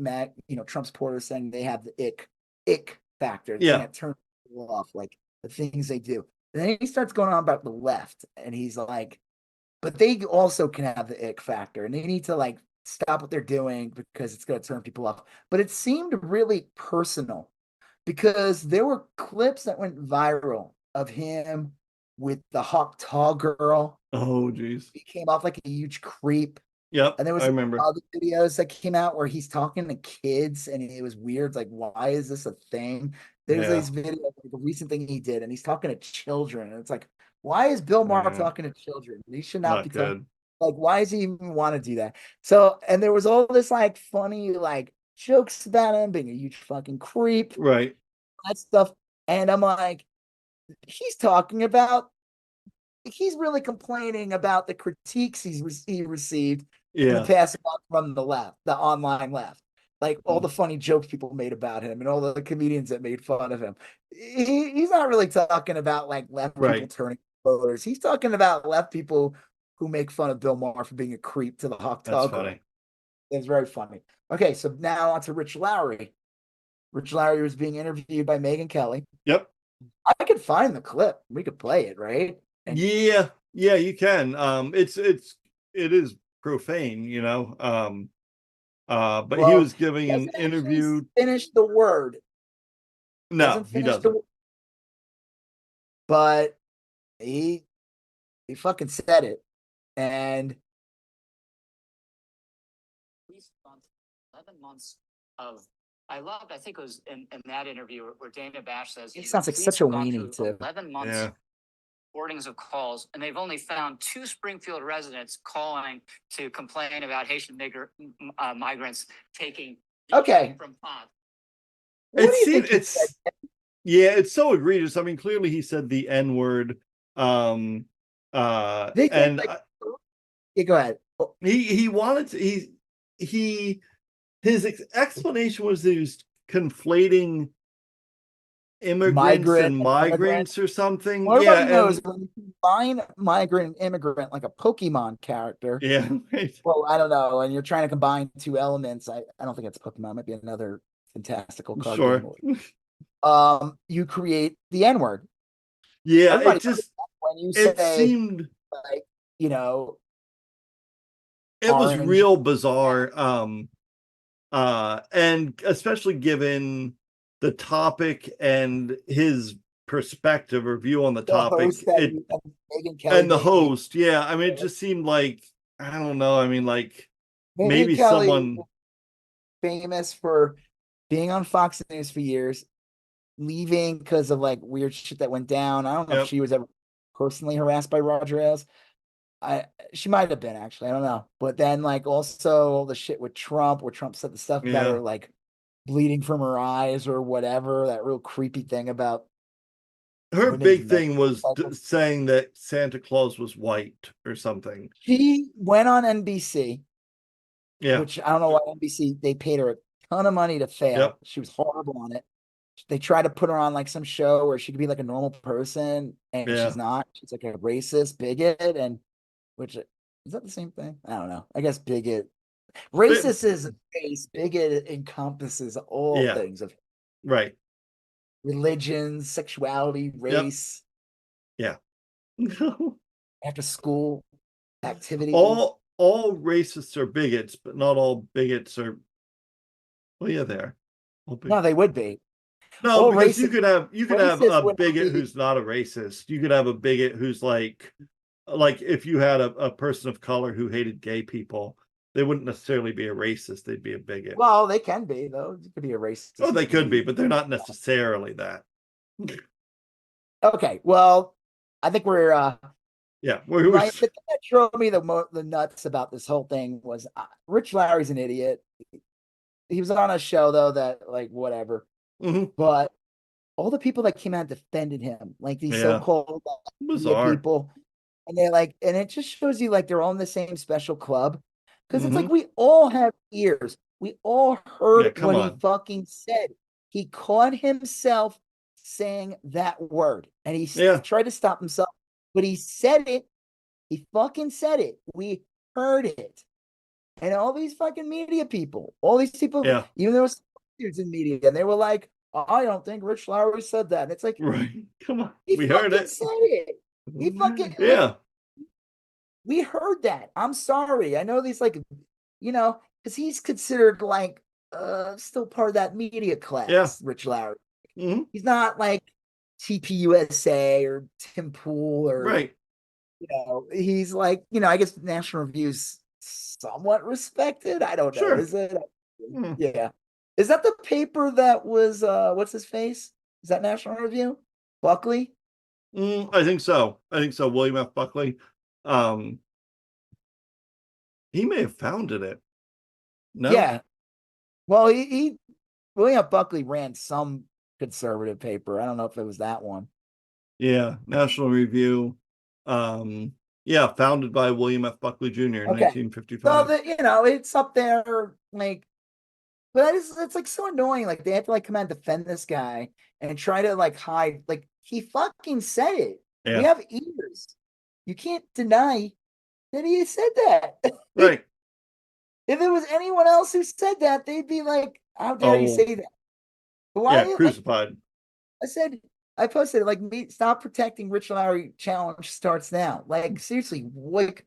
Trump supporters saying they have the ick factor, the thing that turns people off, like the things they do. And then he starts going on about the left, and he's like, but they also can have the ick factor, and they need to like stop what they're doing because it's going to turn people off. But it seemed really personal because there were clips that went viral of him with the hot tall girl. Oh, geez. He came off like a huge creep. Yep. And there was I remember other videos that came out where he's talking to kids, and it was weird. Like, why is this a thing? There's these videos, like a recent thing he did, and he's talking to children. And it's like, why is Bill Maher talking to children? He should not be talking. Like, why does he even want to do that? So, and there was all this like funny like jokes about him being a huge fucking creep. Right. That stuff. And I'm like, he's really complaining about the critiques he received in the past from the left, the online left, like all the funny jokes people made about him and all the comedians that made fun of him. He's not really talking about like left people turning voters. He's talking about left people who make fun of Bill Maher for being a creep to the hot dog. That's funny. It's very funny. Okay, so now on to Rich Lowry. Rich Lowry was being interviewed by Megyn Kelly. Yep. I could find the clip. We could play it, right? Yeah, you can. It is profane, but he was giving an interview. Finish the word. No, he doesn't. But he fucking said it, and 11 months of. I think it was in that interview where Dana Bash says it sounds like such a weenie too. 11 months. Recordings of calls, and they've only found 2 Springfield residents calling to complain about Haitian migrants taking from pot. It's so egregious. I mean, clearly he said the N-word. Go ahead. He wanted to. His explanation was that he was conflating immigrants and migrants or something. Everybody knows when you combine migrant and immigrant like a Pokemon character. Yeah. Well, I don't know. And you're trying to combine 2 elements. I don't think it's Pokemon. It might be another fantastical card. Sure. You create the N-word. Yeah. Everybody when you say, it seemed like, it was real bizarre. And especially given the topic and his perspective or view on the topic and the host. Yeah. I mean, it just seemed like, I don't know. I mean, like maybe someone famous for being on Fox News for years, leaving because of like weird shit that went down. I don't know if she was ever personally harassed by Roger Ailes. She might have been, actually. I don't know. But then like also all the shit with Trump, where Trump said the stuff about her like bleeding from her eyes or whatever, that real creepy thing about her big thing was saying that Santa Claus was white or something. She went on NBC, which I don't know why NBC, they paid her a ton of money to fail. She was horrible on it. they try to put her on like some show where she could be like a normal person, and she's not. She's like a racist bigot, and which is that the same thing? I don't know. I guess bigot, racist is a face. Bigot encompasses all things of religion, sexuality, race. Yeah. After school activities. All racists are bigots, but not all bigots are. Well, yeah, they are. No, they would be. No, all because you racist, could have a bigot who's not a racist. You could have a bigot who's like if you had a person of color who hated gay people, they wouldn't necessarily be a racist. They'd be a bigot. Well, they can be though. You could be a racist. Oh, they could be, but they're not necessarily that. Okay, well, I think we're we're right. The thing that drove me the nuts about this whole thing was Rich Lowry's an idiot. He was on a show though that like whatever, but all the people that came out and defended him, like these so-called people, and they're like, and it just shows you like they're all in the same special club, because it's like we all have ears. We all heard what he fucking said. He caught himself saying that word, and he tried to stop himself, but he said it. He fucking said it. We heard it. And all these fucking media people, all these people, even there was dudes in media, and they were like, I don't think Rich Lowry said that. And it's like, come on, we heard it. Said it. He fucking like, we heard that. I'm sorry. I know these like, because he's considered like still part of that media class. Rich Lowry. He's not like TPUSA or Tim Pool or he's like, I guess National Review's somewhat respected. I don't know. Is it? Yeah. Is that the paper that was what's his face? Is that National Review? Buckley? I think so. William F. Buckley. He may have founded it. No. Yeah. Well, he William F. Buckley ran some conservative paper. I don't know if it was that one. Yeah, National Review. Founded by William F. Buckley Jr. in 1955. So it's up there, like, but it's like so annoying. Like they have to like come out and defend this guy and try to like hide. Like he fucking said it. Yeah. We have ears. You can't deny that he said that. Right. If it was anyone else who said that, they'd be like, "How dare you say that?" But why? Crucified. I posted like, stop protecting Rich Lowry challenge starts now. Like seriously, like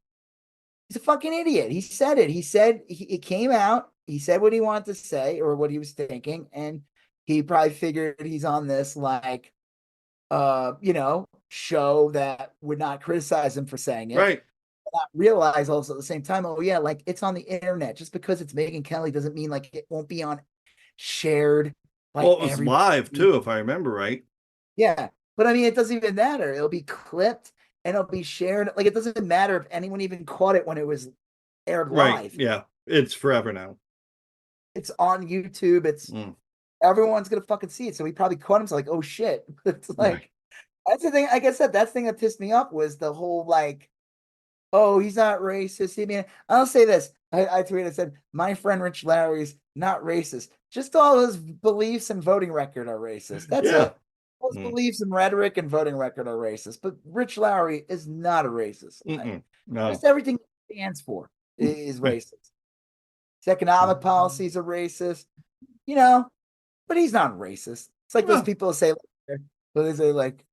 he's a fucking idiot. He said it. He said it came out. He said what he wanted to say or what he was thinking, and he probably figured he's on this like, show that would not criticize him for saying it. Right. But not realize also at the same time, like it's on the internet. Just because it's Megyn Kelly doesn't mean like it won't be on shared. Like it was live too, if I remember right. Yeah, but I mean, it doesn't even matter. It'll be clipped and it'll be shared. Like it doesn't matter if anyone even caught it when it was aired live. Yeah, it's forever now. It's on YouTube. It's everyone's gonna fucking see it. So he probably caught himself like, oh shit. It's like that's the thing. Like I said, that's the thing that pissed me off was the whole like, oh, he's not racist. I mean, I'll say this. I tweeted, said, my friend Rich Lowry's not racist. Just all his beliefs and voting record are racist. That's it. All his beliefs and rhetoric and voting record are racist. But Rich Lowry is not a racist. No. Just everything he stands for is racist. His economic policies are racist, but he's not racist. It's like those people say, like,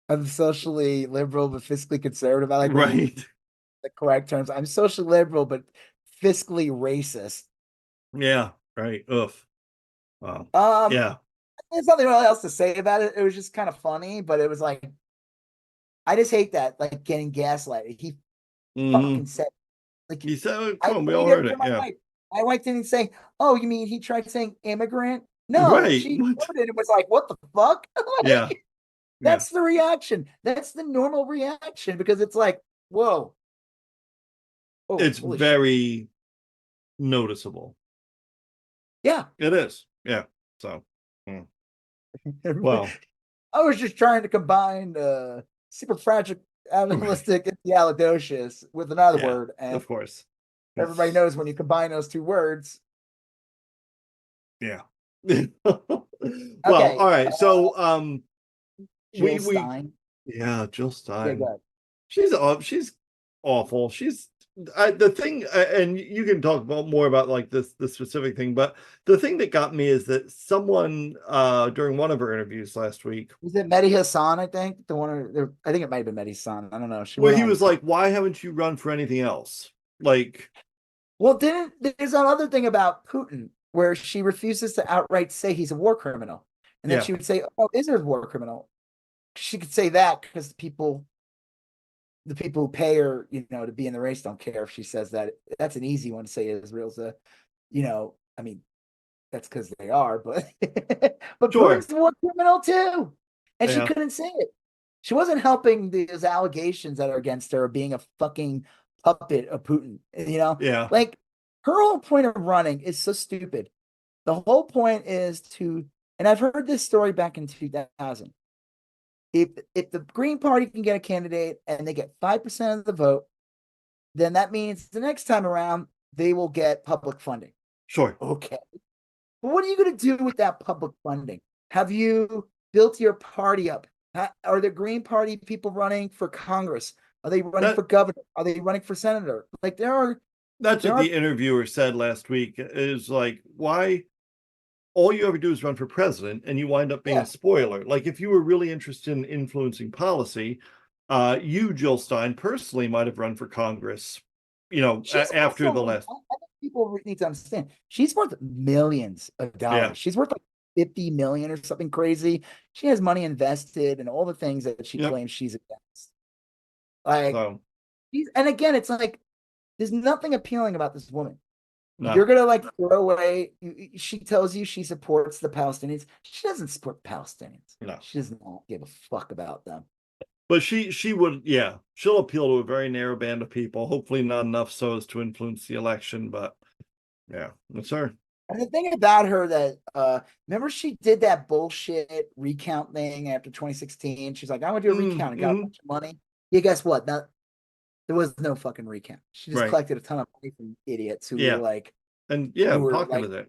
I'm socially liberal but fiscally conservative. I like the correct terms. I'm socially liberal but fiscally racist. Yeah, right. Oof. Wow. Yeah. There's nothing really else to say about it. It was just kind of funny, but it was like, I just hate that, like getting gaslighted. He fucking said, like, he said, "Come on, we all heard it." Yeah. My wife didn't say, "Oh, you mean he tried saying immigrant?" No, she heard it and was like, "What the fuck?" Like, that's the reaction. That's the normal reaction because it's like, whoa. Oh, it's very noticeable. Yeah, it is. Yeah. So, well, I was just trying to combine superfragilalistical with another word, and of course, everybody knows when you combine those two words. Yeah. Okay. all right. So Jill Stein. Yeah, Jill Yeah, Stein. go ahead. She's awful. She's the thing, and you can talk about more about like the specific thing, but the thing that got me is that someone during one of her interviews last week, Was it Mehdi Hassan? I think I think it might have been Mehdi Hassan. I don't know. where he was like, "Why haven't you run for anything else?" Like, well, there's another thing about Putin where she refuses to outright say he's a war criminal, and then she would say, "Oh, is there a war criminal?" She could say that because the people who pay her, to be in the race don't care if she says that. That's an easy one to say. Israel's I mean, that's because they are, but but sure. Putin's a war criminal too, and she couldn't say it. She wasn't helping these allegations that are against her of being a fucking puppet of Putin. Yeah. Like her whole point of running is so stupid. The whole point is and I've heard this story back in 2000. If the Green Party can get a candidate and they get 5% of the vote, then that means the next time around they will get public funding. Sure. Okay. But what are you going to do with that public funding? Have you built your party up? Are the Green Party people running for Congress? Are they running for governor? Are they running for senator? Like That's what the interviewer said last week. Is like, why? All you ever do is run for president and you wind up being a spoiler. Like if you were really interested in influencing policy, you, Jill Stein, personally might have run for Congress, after the last. I think people need to understand she's worth millions of dollars. Yeah. She's worth like 50 million or something crazy. She has money invested in all the things that she claims she's against. Like, and again, it's like there's nothing appealing about this woman. No. You're gonna like throw away. She tells you she supports the Palestinians. She doesn't support the Palestinians. No, she does not give a fuck about them. But she would, she'll appeal to a very narrow band of people. Hopefully, not enough so as to influence the election. But that's her. And the thing about her that remember she did that bullshit recount thing after 2016. She's like, I want to do a recount and got a bunch of money. Yeah, guess what? There was no fucking recount. She just collected a ton of money from idiots who were like, who were like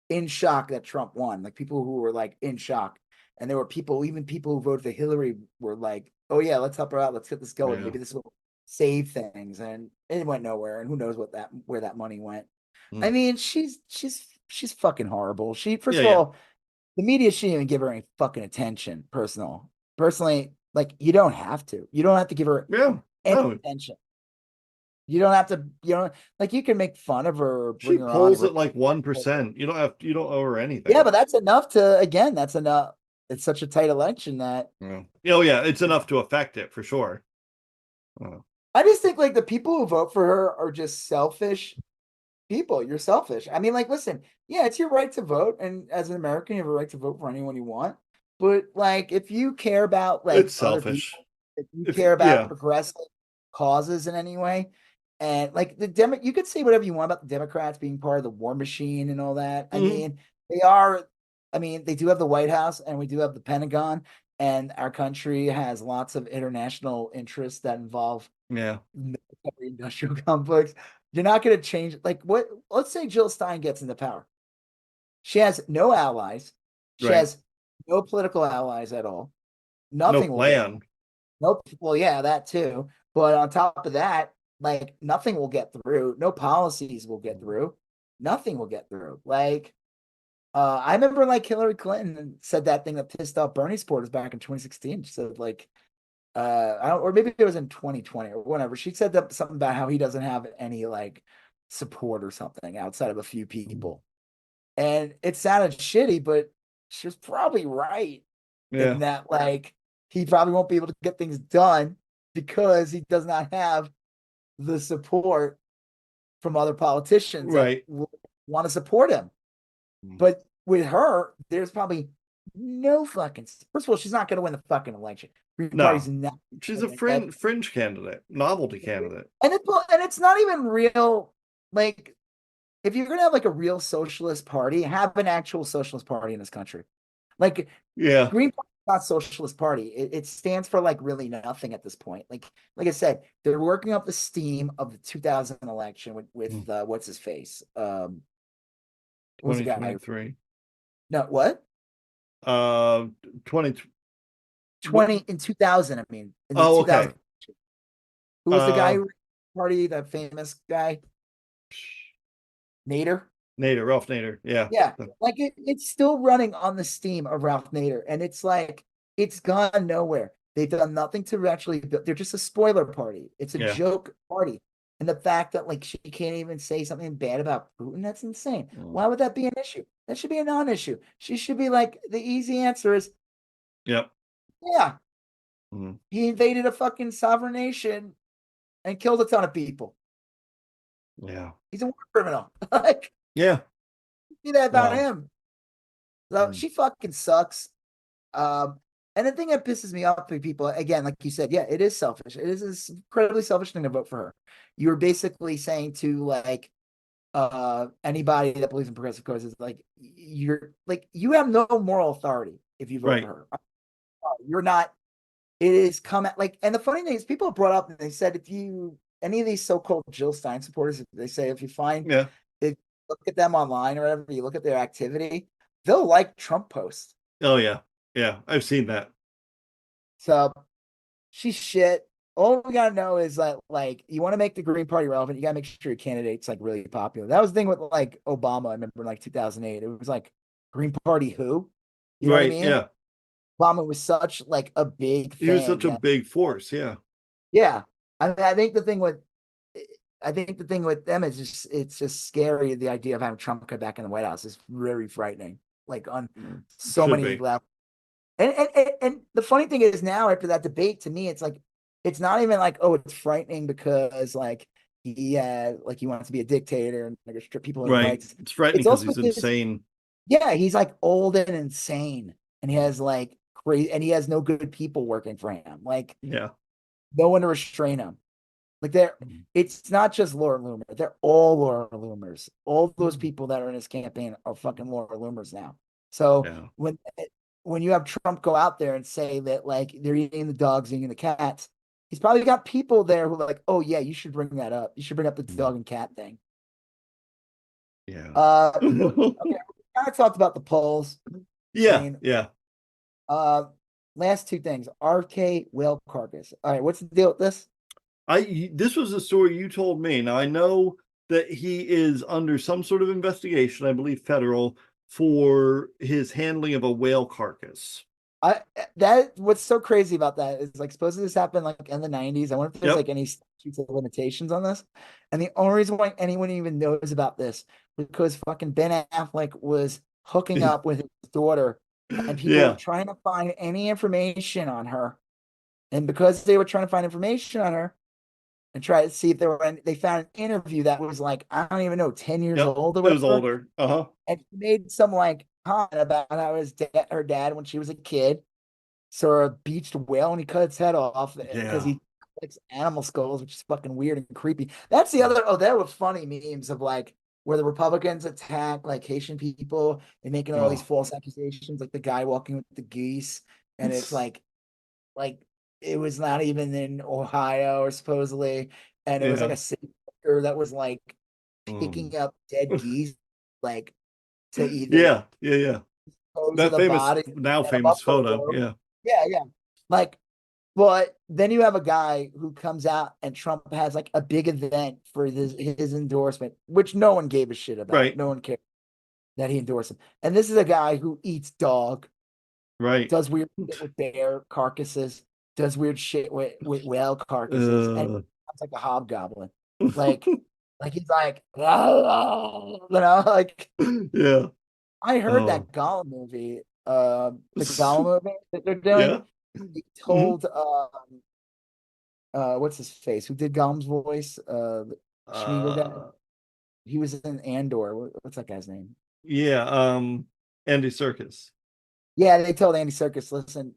in shock that Trump won. Like people who were like in shock, and there were even people who voted for Hillary were like, "Oh yeah, let's help her out. Let's get this going. Maybe this will save things." And it went nowhere. And who knows where that money went? I mean, she's fucking horrible. First of all, the media shouldn't even give her any fucking attention. Personally, like you don't have to. You don't have to give her any attention. You don't have to, like you can make fun of her. Or she polls at like 1%. You don't owe her anything. Yeah, but that's enough that's enough. It's such a tight election that. It's enough to affect it for sure. I just think like the people who vote for her are just selfish people. You're selfish. I mean, like, listen, it's your right to vote. And as an American, you have a right to vote for anyone you want. But like, if you care about like it's selfish, people, if you care about progressive causes in any way, and like you could say whatever you want about the Democrats being part of the war machine and all that. I mean, they are. I mean, they do have the White House and we do have the Pentagon, and our country has lots of international interests that involve military industrial complex. You're not going to change. Like what? Let's say Jill Stein gets into power. She has no allies. She has no political allies at all. Nothing. No plan. Nope. Well, yeah, that too. But on top of that, like nothing will get through. No policies will get through. Nothing will get through. Like, I remember like Hillary Clinton said that thing that pissed off Bernie supporters back in 2016. She said like, or maybe it was in 2020 or whatever. She said that something about how he doesn't have any like support or something outside of a few people. And it sounded shitty, but she was probably right in that like he probably won't be able to get things done because he does not have the support from other politicians that want to support him. But with her, there's probably no fucking. First of all, she's not going to win the fucking election. She's a fringe candidate, novelty candidate, and it's not even real. Like, if you're going to have like a real socialist party, have an actual socialist party in this country. Like, Green Party is not socialist party. It stands for like really nothing at this point. Like I said, they're working up the steam of the 2000 election with what's his face. 2023. No, what? 20. 20 in 2000. I mean, in the Oh, 2000. okay. Who was the guy who party? That famous guy, Nader. Ralph Nader. Yeah. Yeah, like it's still running on the steam of Ralph Nader, and it's like it's gone nowhere. They've done nothing to actually. They're just a spoiler party. It's a joke party, and the fact that like she can't even say something bad about Putin—that's insane. Why would that be an issue? That should be a non-issue. She should be like, the easy answer is, yep, yeah, he invaded a fucking sovereign nation and killed a ton of people. Yeah, he's a war criminal. Like, yeah, see that about him. So she fucking sucks. And the thing that pisses me off for people, again, like you said, yeah, it is selfish. It is an incredibly selfish thing to vote for her. You're basically saying to like anybody that believes in progressive causes, like you have no moral authority if you vote for her. You're not. It is come at like, and the funny thing is, people have brought up and they said if you any of these so-called Jill Stein supporters, they say if you find if you look at them online or whatever, you look at their activity, they'll like Trump posts. Oh yeah, yeah, I've seen that. So she's shit. All we gotta know is that like you want to make the Green Party relevant, you gotta make sure your candidate's like really popular. That was the thing with like Obama. I remember in like 2008, it was like Green Party who, you know what I mean? Yeah. Obama was such like a big thing. He was such a big force. Yeah. Yeah. I mean, I think the thing with them is it's just scary. The idea of having Trump come back in the White House is very frightening. Like on so many levels. And the funny thing is now after that debate, to me, it's like it's not even like, oh, it's frightening because like he wants to be a dictator and like strip people of rights. It's frightening because he's insane. Yeah, he's like old and insane, and he has like crazy, and he has no good people working for him. Like, yeah, no one to restrain him. Like it's not just Laura Loomer. They're all Laura Loomers. All those people that are in his campaign are fucking Laura Loomers now. So when you have Trump go out there and say that like they're eating the dogs, eating the cats, he's probably got people there who are like, oh yeah, you should bring that up. You should bring up the dog and cat thing. Yeah. Okay, we kind of talked about the polls. Yeah. I mean, yeah. Last two things. RK whale carcass. All right, what's the deal with this? This was a story you told me. Now I know that he is under some sort of investigation, I believe federal, for his handling of a whale carcass. What's so crazy about that is like supposedly this happened like in the 90s. I wonder if there's like any statutes of limitations on this. And the only reason why anyone even knows about this because fucking Ben Affleck was hooking up with his daughter and people were trying to find any information on her. And because they were trying to find information on her and try to see if they found an interview that was like, I don't even know, 10 years old or whatever. It was older. And she made some like comment about how her dad, when she was a kid, saw a beached whale and he cut its head off because he likes animal skulls, which is fucking weird and creepy. That's the other, there were funny memes of like where the Republicans attack like Haitian people and making all these false accusations, like the guy walking with the geese. And it's like it was not even in Ohio or supposedly. And it was like a city worker that was like picking up dead geese, like to either. Yeah. That famous photo. Yeah. Like, but then you have a guy who comes out and Trump has like a big event for his endorsement, which no one gave a shit about. Right. No one cared that he endorsed him. And this is a guy who eats dog. Right. Does weird shit with bear carcasses. Does weird shit with whale carcasses. And it's like a hobgoblin. Like he's like, like I heard that Gollum movie, the Gollum movie that they're doing. He told what's his face? Who did Gollum's voice? Schmiegel guy. He was in Andor. What's that guy's name? Andy Serkis. Yeah, they told Andy Serkis, listen,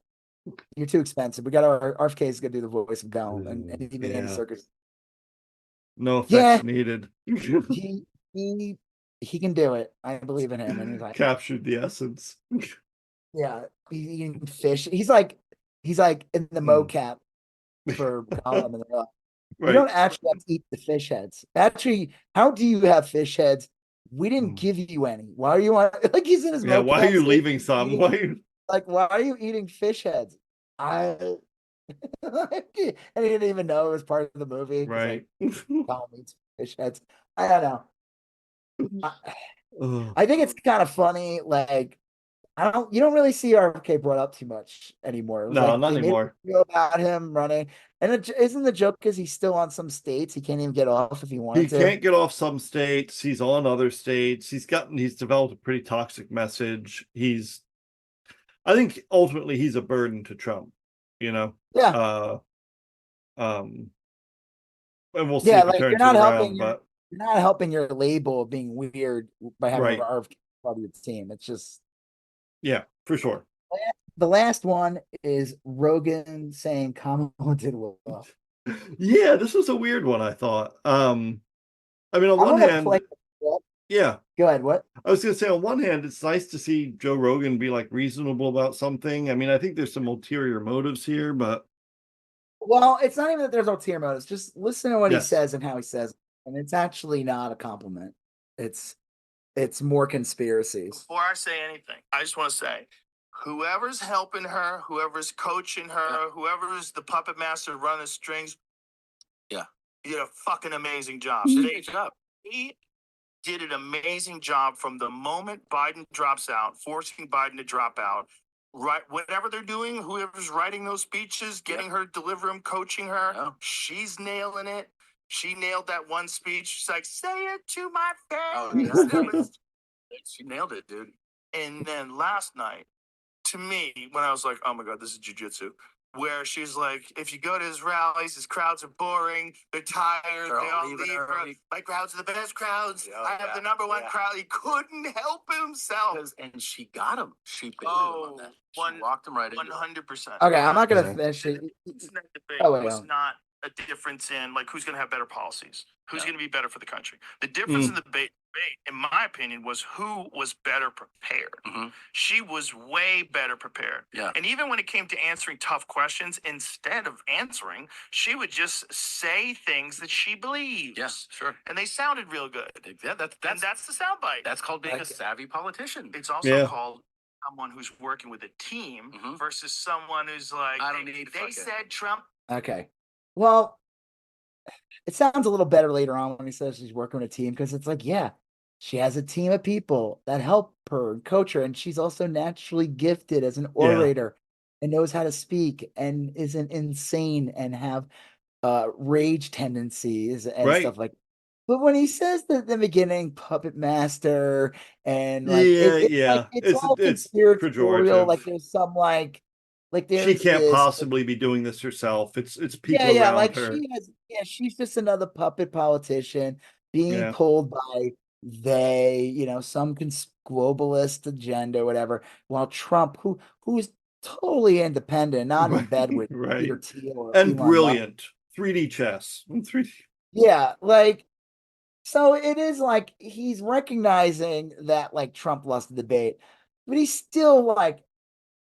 you're too expensive. We got our RFK is gonna do the voice of Gollum, and even Andy Serkis. No effects needed. He can do it. I believe in him. And he's like captured the essence. Yeah, he's eating fish. He's like in the mocap for Gollum, and you don't actually have to eat the fish heads. Actually, how do you have fish heads? We didn't give you any. Why are you on? Like he's in his mocap. Why are you leaving some? Why? Like, why are you eating fish heads? I and he didn't even know it was part of the movie. Right. Like, Tom eats fish heads. I don't know. Ugh. I think it's kind of funny. Like, you don't really see RFK brought up too much anymore. It was No, like not they made a anymore. video about him running, and isn't the joke because he's still on some states, he can't even get off if he He wanted to. can't get off some states. He's on other states. He's developed a pretty toxic message. I think ultimately he's a burden to Trump, you know? Yeah. And we'll see Yeah, if he like turns it around, but you're not helping your label of being weird by having right. RFK part of your team. It's just Yeah, for sure. the last one is Rogan saying Kamala did well. Yeah, this was a weird one, I thought. I mean, on I'm one gonna hand, play. yeah. Go ahead. What? I was gonna say, on one hand, it's nice to see Joe Rogan be like reasonable about something. I mean, I think there's some ulterior motives here, but Well, it's not even that there's ulterior motives. Just listen to what he yes. says and how he says it. And it's actually not a compliment. It's more conspiracies. Before I say anything, I just want to say, whoever's helping her, whoever's coaching her, whoever's the puppet master running the strings, you did a fucking amazing job. He did an amazing job from the moment Biden drops out, forcing Biden to drop out. Right, whatever they're doing, whoever's writing those speeches, getting her to deliver them, coaching her, she's nailing it. She nailed that one speech. She's like, "Say it to my face." She nailed it, dude. And then last night, to me, when I was like, "Oh my god, this is jujitsu," where she's like, "If you go to his rallies, his crowds are boring. They're tired. They all leave her. My crowds are the best crowds. I have the number one crowd." He couldn't help himself, and she got him. She baited him on that. She walked him right into it. 100%. Okay, I'm not gonna finish it. That debate Oh, wait, was no. not a difference in like who's going to have better policies, who's going to be better for the country. The difference in the debate, in my opinion, was who was better prepared. She was way better prepared. Yeah. And even when it came to answering tough questions, instead of answering, she would just say things that she believes. Yes, sure. And they sounded real good. Yeah, And that's the soundbite. that's called being a savvy politician. It's also called someone who's working with a team versus someone who's like, I don't need they said Trump. Okay. Well, it sounds a little better later on when he says she's working with a team because it's like, yeah, she has a team of people that help her and coach her, and she's also naturally gifted as an orator and knows how to speak and isn't insane and have rage tendencies and stuff like. But when he says that in the beginning, puppet master and like it's all conspiratorial. Like there's some like she there's can't this possibly be doing this herself. It's people around like her. she's just another puppet politician being pulled by some globalist agenda or whatever, while Trump, who's totally independent, not in bed with Peter Thiel or and Elon brilliant 3D chess. 3D. Yeah, like so it is like he's recognizing that like Trump lost the debate, but he's still like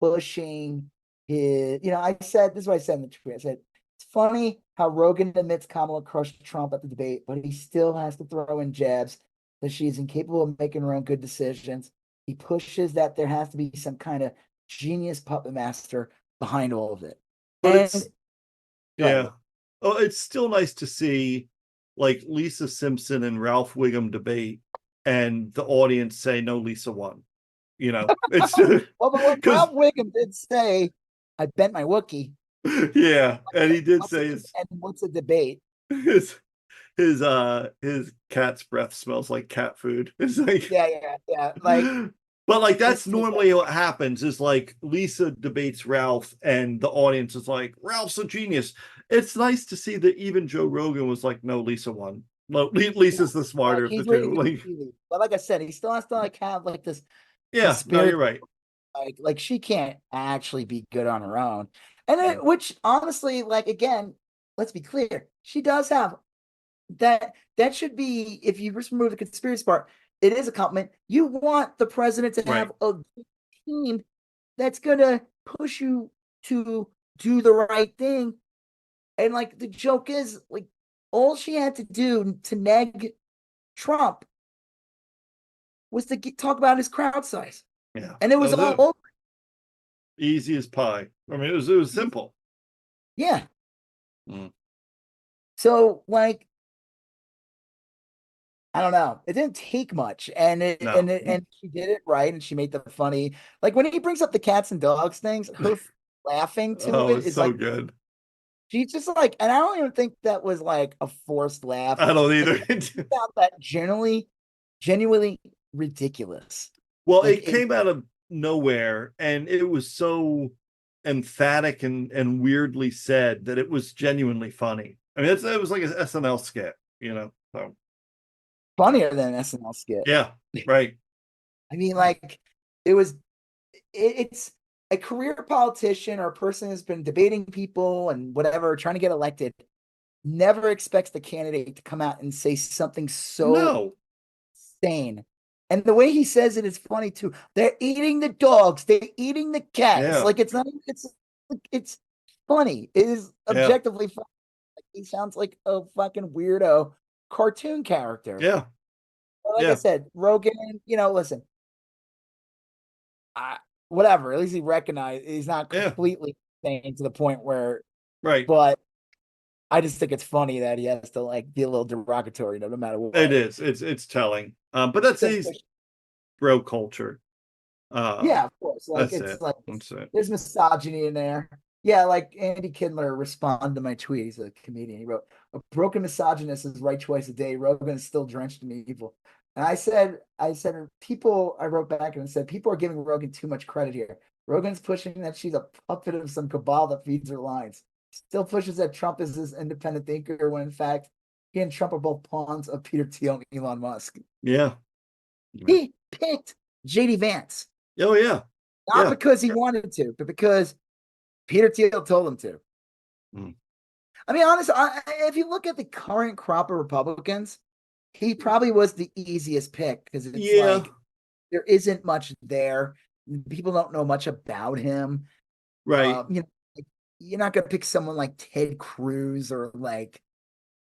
pushing his, I said, this is what I said in the tweet. I said, it's funny how Rogan admits Kamala crushed Trump at the debate, but he still has to throw in jabs that she's incapable of making her own good decisions. He pushes that there has to be some kind of genius puppet master behind all of it. But it's still nice to see like Lisa Simpson and Ralph Wiggum debate and the audience say no, Lisa won. It's well, but what Ralph Wiggum did say, I bent my Wookiee. Yeah, and he did say and what's a debate? His cat's breath smells like cat food. It's like yeah. Like, but like that's normally what happens. Is like Lisa debates Ralph, and the audience is like, Ralph's a genius. It's nice to see that even Joe Rogan was like, no, Lisa won. No, Lisa's the smarter of the two. But like I said, he still has to like have like this. Yeah, no, you're right. Like she can't actually be good on her own. And which honestly, like, again, let's be clear, she does have that should be, if you just remove the conspiracy part, it is a compliment. You want the president to have a team that's gonna push you to do the right thing. And like the joke is, like, all she had to do to neg Trump was to talk about his crowd size. Yeah. And it was all over. Easy as pie. I mean, it was simple. Yeah. Mm. So like, I don't know. It didn't take much, and No. and she did it right, and she made the funny. Like when he brings up the cats and dogs things, her laughing to Oh, it it's is so like good. she's just like, and I don't even think that was like a forced laugh. I don't either. It's about that genuinely ridiculous. Well, Like it came out of nowhere, and it was so emphatic and weirdly said that it was genuinely funny. I mean, it was like an SNL skit, you know. So funnier than an SNL skit. yeah, right. I mean, like it was. It's a career politician or a person who's been debating people and whatever, trying to get elected. Never expects the candidate to come out and say something so No. insane. And the way he says it is funny too. They're eating the dogs. They're eating the cats. Yeah. Like it's not. It's funny. It is objectively funny. Like, he sounds like a fucking weirdo cartoon character. Yeah. But like I said, Rogan. Listen. Whatever. At least he recognized he's not completely insane to the point where. Right. But I just think it's funny that he has to like be a little derogatory, no matter what. It is. It's telling. But that's bro culture. Yeah, of course. Like That's it. There's misogyny in there. Yeah, like Andy Kindler responded to my tweet. He's a comedian. He wrote, "A broken misogynist is right twice a day. Rogan is still drenched in evil." And I said, people. I wrote back and said, people are giving Rogan too much credit here. Rogan's pushing that she's a puppet of some cabal that feeds her lines. Still pushes that Trump is this independent thinker when in fact he and Trump are both pawns of Peter Thiel and Elon Musk. Yeah. He picked JD Vance. Oh yeah. Not because he wanted to, but because Peter Thiel told him to. I mean, honestly, if you look at the current crop of Republicans, he probably was the easiest pick because it's like there isn't much there. People don't know much about him. Right. You're not going to pick someone like Ted Cruz or like,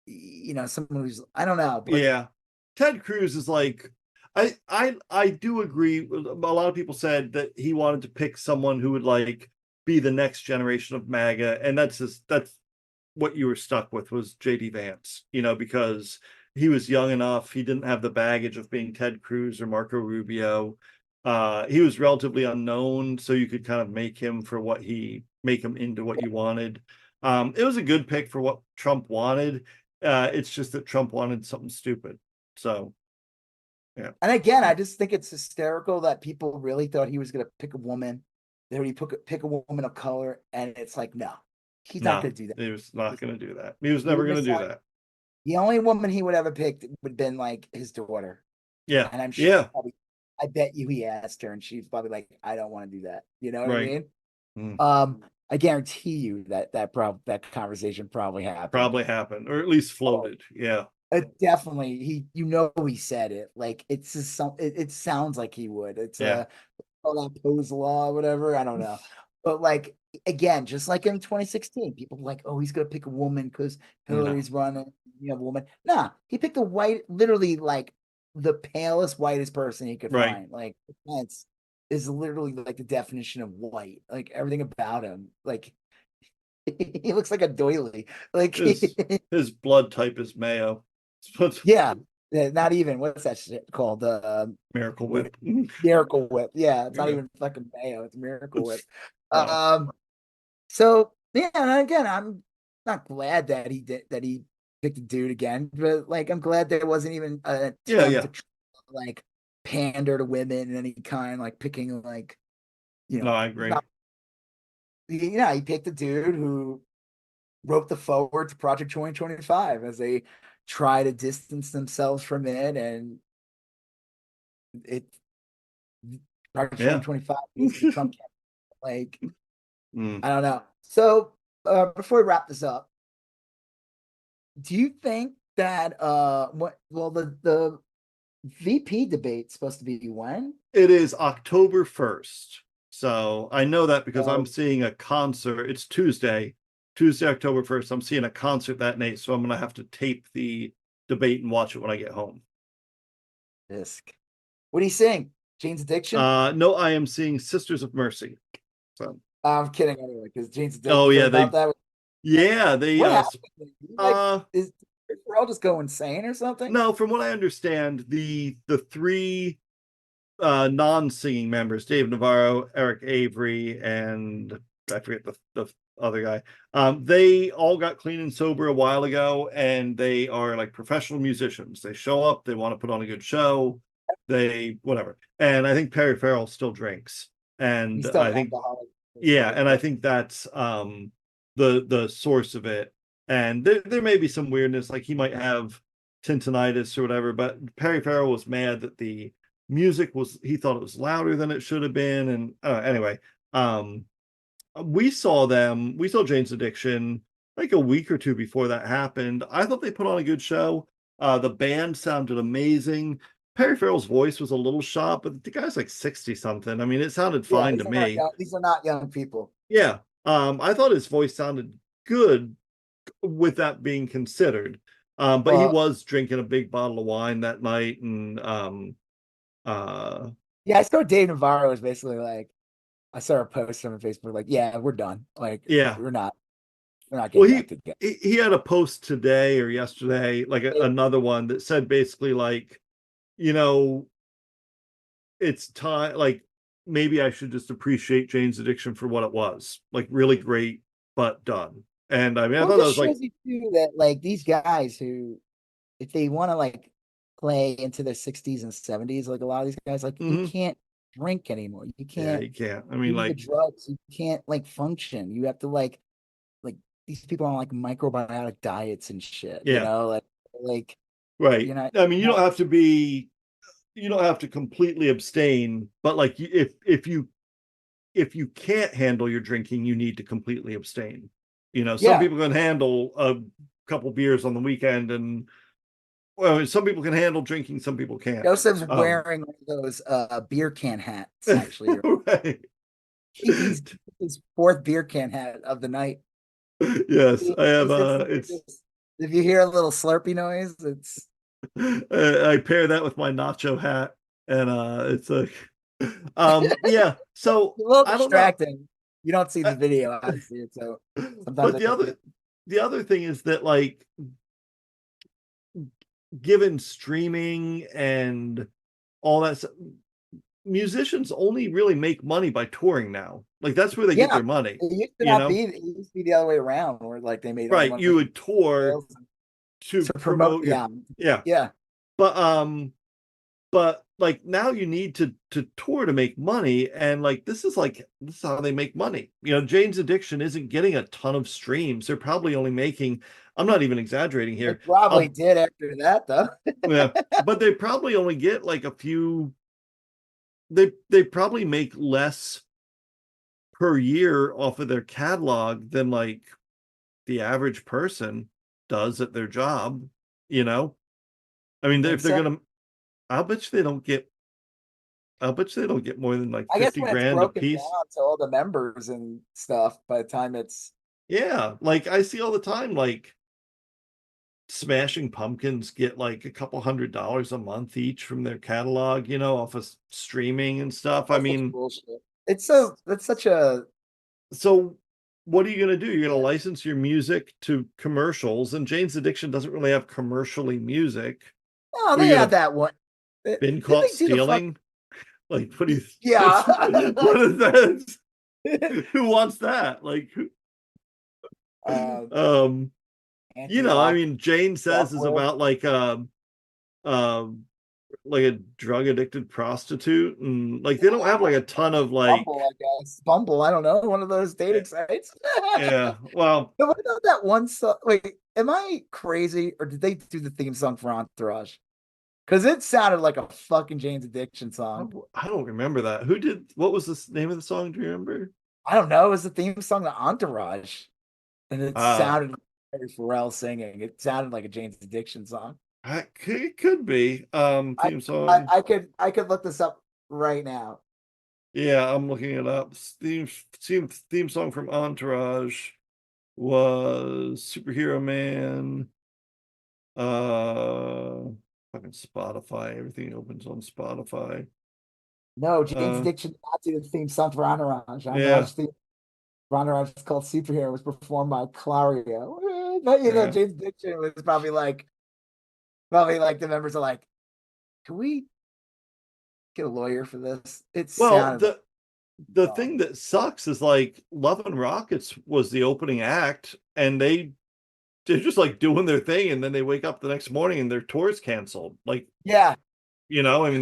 someone who's, I don't know. But Ted Cruz is like, I do agree. A lot of people said that he wanted to pick someone who would like be the next generation of MAGA. And that's what you were stuck with was JD Vance, because he was young enough. He didn't have the baggage of being Ted Cruz or Marco Rubio. He was relatively unknown, so you could kind of make him into what you wanted. It was a good pick for what Trump wanted. It's just that Trump wanted something stupid. So, yeah. And again, I just think it's hysterical that people really thought he was going to pick a woman. That he pick a woman of color, and it's like, no, he's not going to do that. He was not going to do that. He was never going to do that. The only woman he would ever pick would have been like his daughter. Yeah. And I'm sure I bet you he asked her, and she's probably like, I don't want to do that. You know what I mean? I guarantee you that conversation probably happened. Or at least floated. Yeah. Definitely. He said it. Like it's just it sounds like he would. It's that Poe's law or whatever. I don't know. But like again, just like in 2016, people were like, oh, he's gonna pick a woman because Hillary's running. You have a woman. Nah, he picked a white, literally like the palest, whitest person he could find. Like Pence is literally like the definition of white. Like everything about him. Like he looks like a doily. Like his blood type is Mayo. Yeah, not even what's that shit called? Miracle Whip. Miracle Whip. Yeah, it's not even fucking Mayo. It's Miracle Whip. So yeah, and again, I'm not glad that he picked a dude again, but like I'm glad there wasn't even a attempt to like pander to women in any kind, like picking like No, I agree. He picked a dude who wrote the forward to Project 2025 as they try to distance themselves from it, and Project 2025 is the Trump like I don't know. So before we wrap this up, do you think that the VP debate's supposed to be when? It is October 1st. So I know that because I'm seeing a concert. It's Tuesday, October 1st. I'm seeing a concert that night, so I'm going to have to tape the debate and watch it when I get home. What do you sing? Jane's Addiction? No, I am seeing Sisters of Mercy. So I'm kidding anyway, because Jane's oh yeah, about that. they What happened? Is Pharrell just go insane or something? no, from what I understand, the three non-singing members, Dave Navarro, Eric Avery, and I forget the other guy. They all got clean and sober a while ago, and they are like professional musicians. They show up, they want to put on a good show, they whatever. And I think Perry Farrell still drinks, and I think yeah, and I think that's the source of it. And there may be some weirdness, like he might have tinnitus or whatever, but Perry Farrell was mad that the music he thought it was louder than it should have been. And anyway, we saw Jane's Addiction like a week or two before that happened. I thought they put on a good show. The band sounded amazing. Perry Farrell's voice was a little shot, but the guy's like 60 something. I mean, it sounded fine to me. These are not young people. Yeah. I thought his voice sounded good with that being considered. But he was drinking a big bottle of wine that night. And yeah, I saw Dave Navarro was basically like, I saw a post on Facebook like, yeah, we're done. Like, yeah, we're not getting back together. He had a post today or yesterday, like another one that said basically like, it's time, like maybe I should just appreciate Jane's Addiction for what it was, like really great, but done. And I mean, I thought that was like too, that like these guys who, if they want to like play into their 60s and 70s, like a lot of these guys, like you can't drink anymore. You can't. Yeah, you can't. I mean, like drugs, you can't like function. You have to like these people on like microbiotic diets and shit. Yeah. Like right. I mean, you don't have to completely abstain, but like if you can't handle your drinking, you need to completely abstain. Some people can handle a couple beers on the weekend, and well, some people can handle drinking, some people can't. Joseph's wearing one of those beer can hats, actually. Right. He's his fourth beer can hat of the night. Yes, I have it's if you hear a little slurpy noise, it's I pair that with my nacho hat, and it's like yeah, so a little distracting. You don't see the video, I see it, so sometimes. But the other thing is that, like, given streaming and all that stuff, musicians only really make money by touring now. Like, that's where they get their money. It used to be the other way around, where like they made right. You would tour to promote. Yeah. But like now you need to tour to make money, and like this is how they make money. Jane's Addiction isn't getting a ton of streams. They're probably only making, I'm not even exaggerating here. They probably did after that though. Yeah, but they probably only get like a few. They probably make less per year off of their catalog than like the average person does at their job. I mean, if they're gonna, I'll bet you they don't get more than like 50 grand a piece to all the members and stuff by the time it's. Yeah, like I see all the time, like Smashing Pumpkins get like a couple $100 a month each from their catalog, off of streaming and stuff. I mean, that's such a. So what are you going to do? You're going to license your music to commercials, and Jane's Addiction doesn't really have commercially music. Oh, they had that one. Been caught stealing? Like, what do you? Yeah. What is that? Who wants that? Like, I mean, Jane Says is about like a drug addicted prostitute, and like they don't have like a ton of like Bumble, I don't know, one of those dating sites. Yeah, well, what about that one song? Wait, am I crazy, or did they do the theme song for Entourage? Because it sounded like a fucking Jane's Addiction song. I don't remember that. Who did? What was the name of the song? Do you remember? I don't know. It was the theme song to Entourage, and it sounded like Pharrell singing. It sounded like a Jane's Addiction song. It could be theme song. I could look this up right now. Yeah, I'm looking it up. Theme song from Entourage was Superhero Man. Fucking Spotify. Everything opens on Spotify. No, James Dick should not do the theme song for Entourage. Entourage is called Superhero. It was performed by Clario. But James Diction was probably like the members are like, can we get a lawyer for this? The thing that sucks is like Love and Rockets was the opening act, and they're just like doing their thing, and then they wake up the next morning and their tour's canceled. Like, yeah, I mean,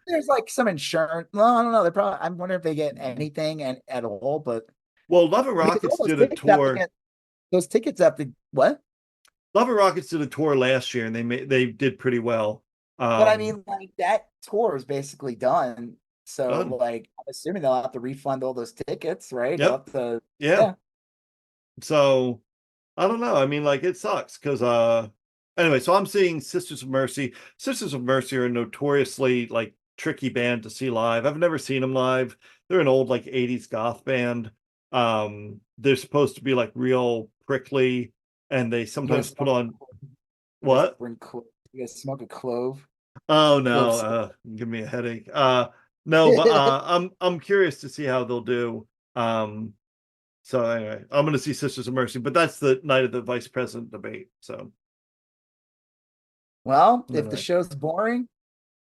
there's like some insurance. No, I don't know. They probably. I'm wondering if they get anything at all. But Love and Rockets did a tour. Those tickets have to what? Love and Rockets did a tour last year, and they did pretty well. But I mean, like that tour is basically done. So, like, I'm assuming they'll have to refund all those tickets, right? Yep. Yeah. So, I don't know. I mean, like, it sucks because, anyway, so I'm seeing Sisters of Mercy. Sisters of Mercy are a notoriously, like, tricky band to see live. I've never seen them live. They're an old, like, 80s goth band. They're supposed to be, like, real prickly, and they sometimes put on... What? You guys smoke a clove? Oh, no. Give me a headache. No, but I'm curious to see how they'll do. So anyway, I'm going to see Sisters of Mercy, but that's the night of the vice president debate. So, well, if the show's boring,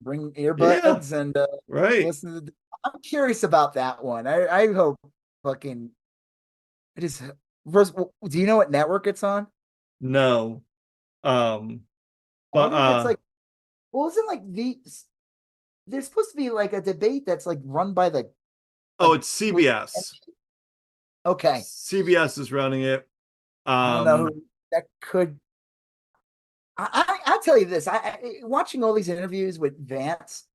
bring earbuds and listen to the. I'm curious about that one. I hope fucking. It is. First, do you know what network it's on? No. But it's like, well, isn't like there's supposed to be like a debate that's like run by the. It's CBS. Okay. CBS is running it. I don't know who that could. I'll tell you this. I watching all these interviews with Vance,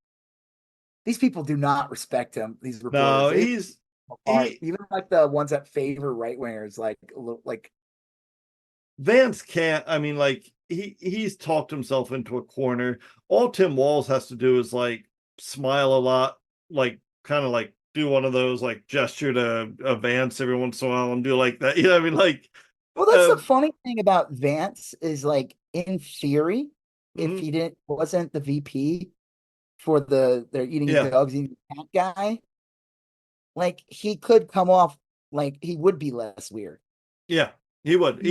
these people do not respect him. These reporters. No, even like the ones that favor right wingers, like Vance can't. I mean, like he's talked himself into a corner. All Tim Walz has to do is like smile a lot, like kind of like do one of those like gesture to Vance every once in a while and do like that. I mean, like. Well, that's the funny thing about Vance is like in theory, if he wasn't the VP for they're eating dogs, eating cat guy, like he could come off like he would be less weird. Yeah, he would.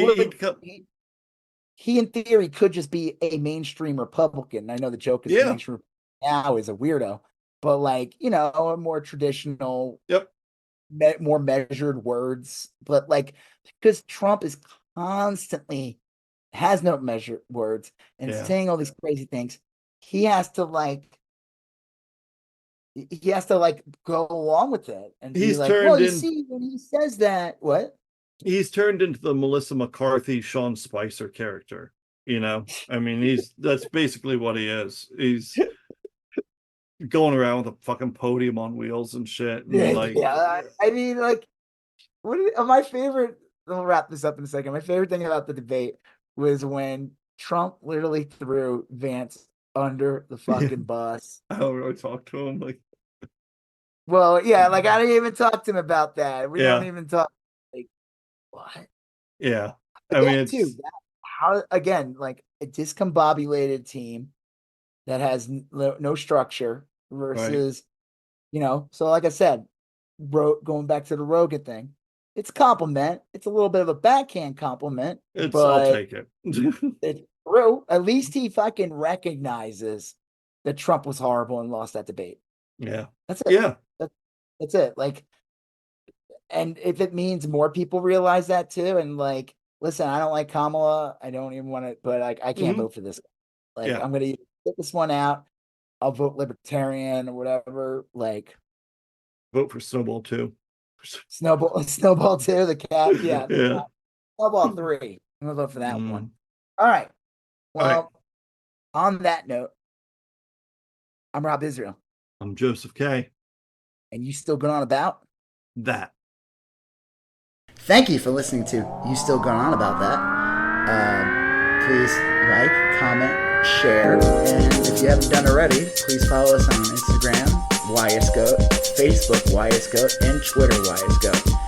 He in theory could just be a mainstream Republican. I know the joke is mainstream now is a weirdo, but like, a more traditional, more measured words. But like, because Trump is constantly has no measured words and saying all these crazy things, he has to go along with it and he's be like, well, you see, when he says that, what? He's turned into the Melissa McCarthy, Sean Spicer character. I mean, that's basically what he is. He's going around with a fucking podium on wheels and shit. And I mean, like, my favorite. We'll wrap this up in a second. My favorite thing about the debate was when Trump literally threw Vance under the fucking bus. I don't really talk to him. Like, well, yeah, like I didn't even talk to him about that. We don't even talk. Like, what? Yeah, I mean, like a discombobulated team that has no structure versus, So like I said, going back to the Rogan thing. It's a compliment. It's a little bit of a backhand compliment. I'll take it. It's true. At least he fucking recognizes that Trump was horrible and lost that debate. Yeah. That's it. Yeah. That's it. Like, and if it means more people realize that too, and like, listen, I don't like Kamala. I don't even want to, but like, I can't vote for this. Like, I'm going to get this one out. I'll vote Libertarian or whatever. Like, vote for Snowball 2. Snowball 2, the cat. Yeah. Snowball 3. I'm gonna vote for that one. All right. Well, on that note, I'm Rob Israel. I'm Joseph K. And you still going on about that? Thank you for listening to You Still Going On About That. Please like, comment, share, and if you haven't done already, please follow us on Instagram, YSGOAT, Facebook, YSGOAT, and Twitter, YSGOAT.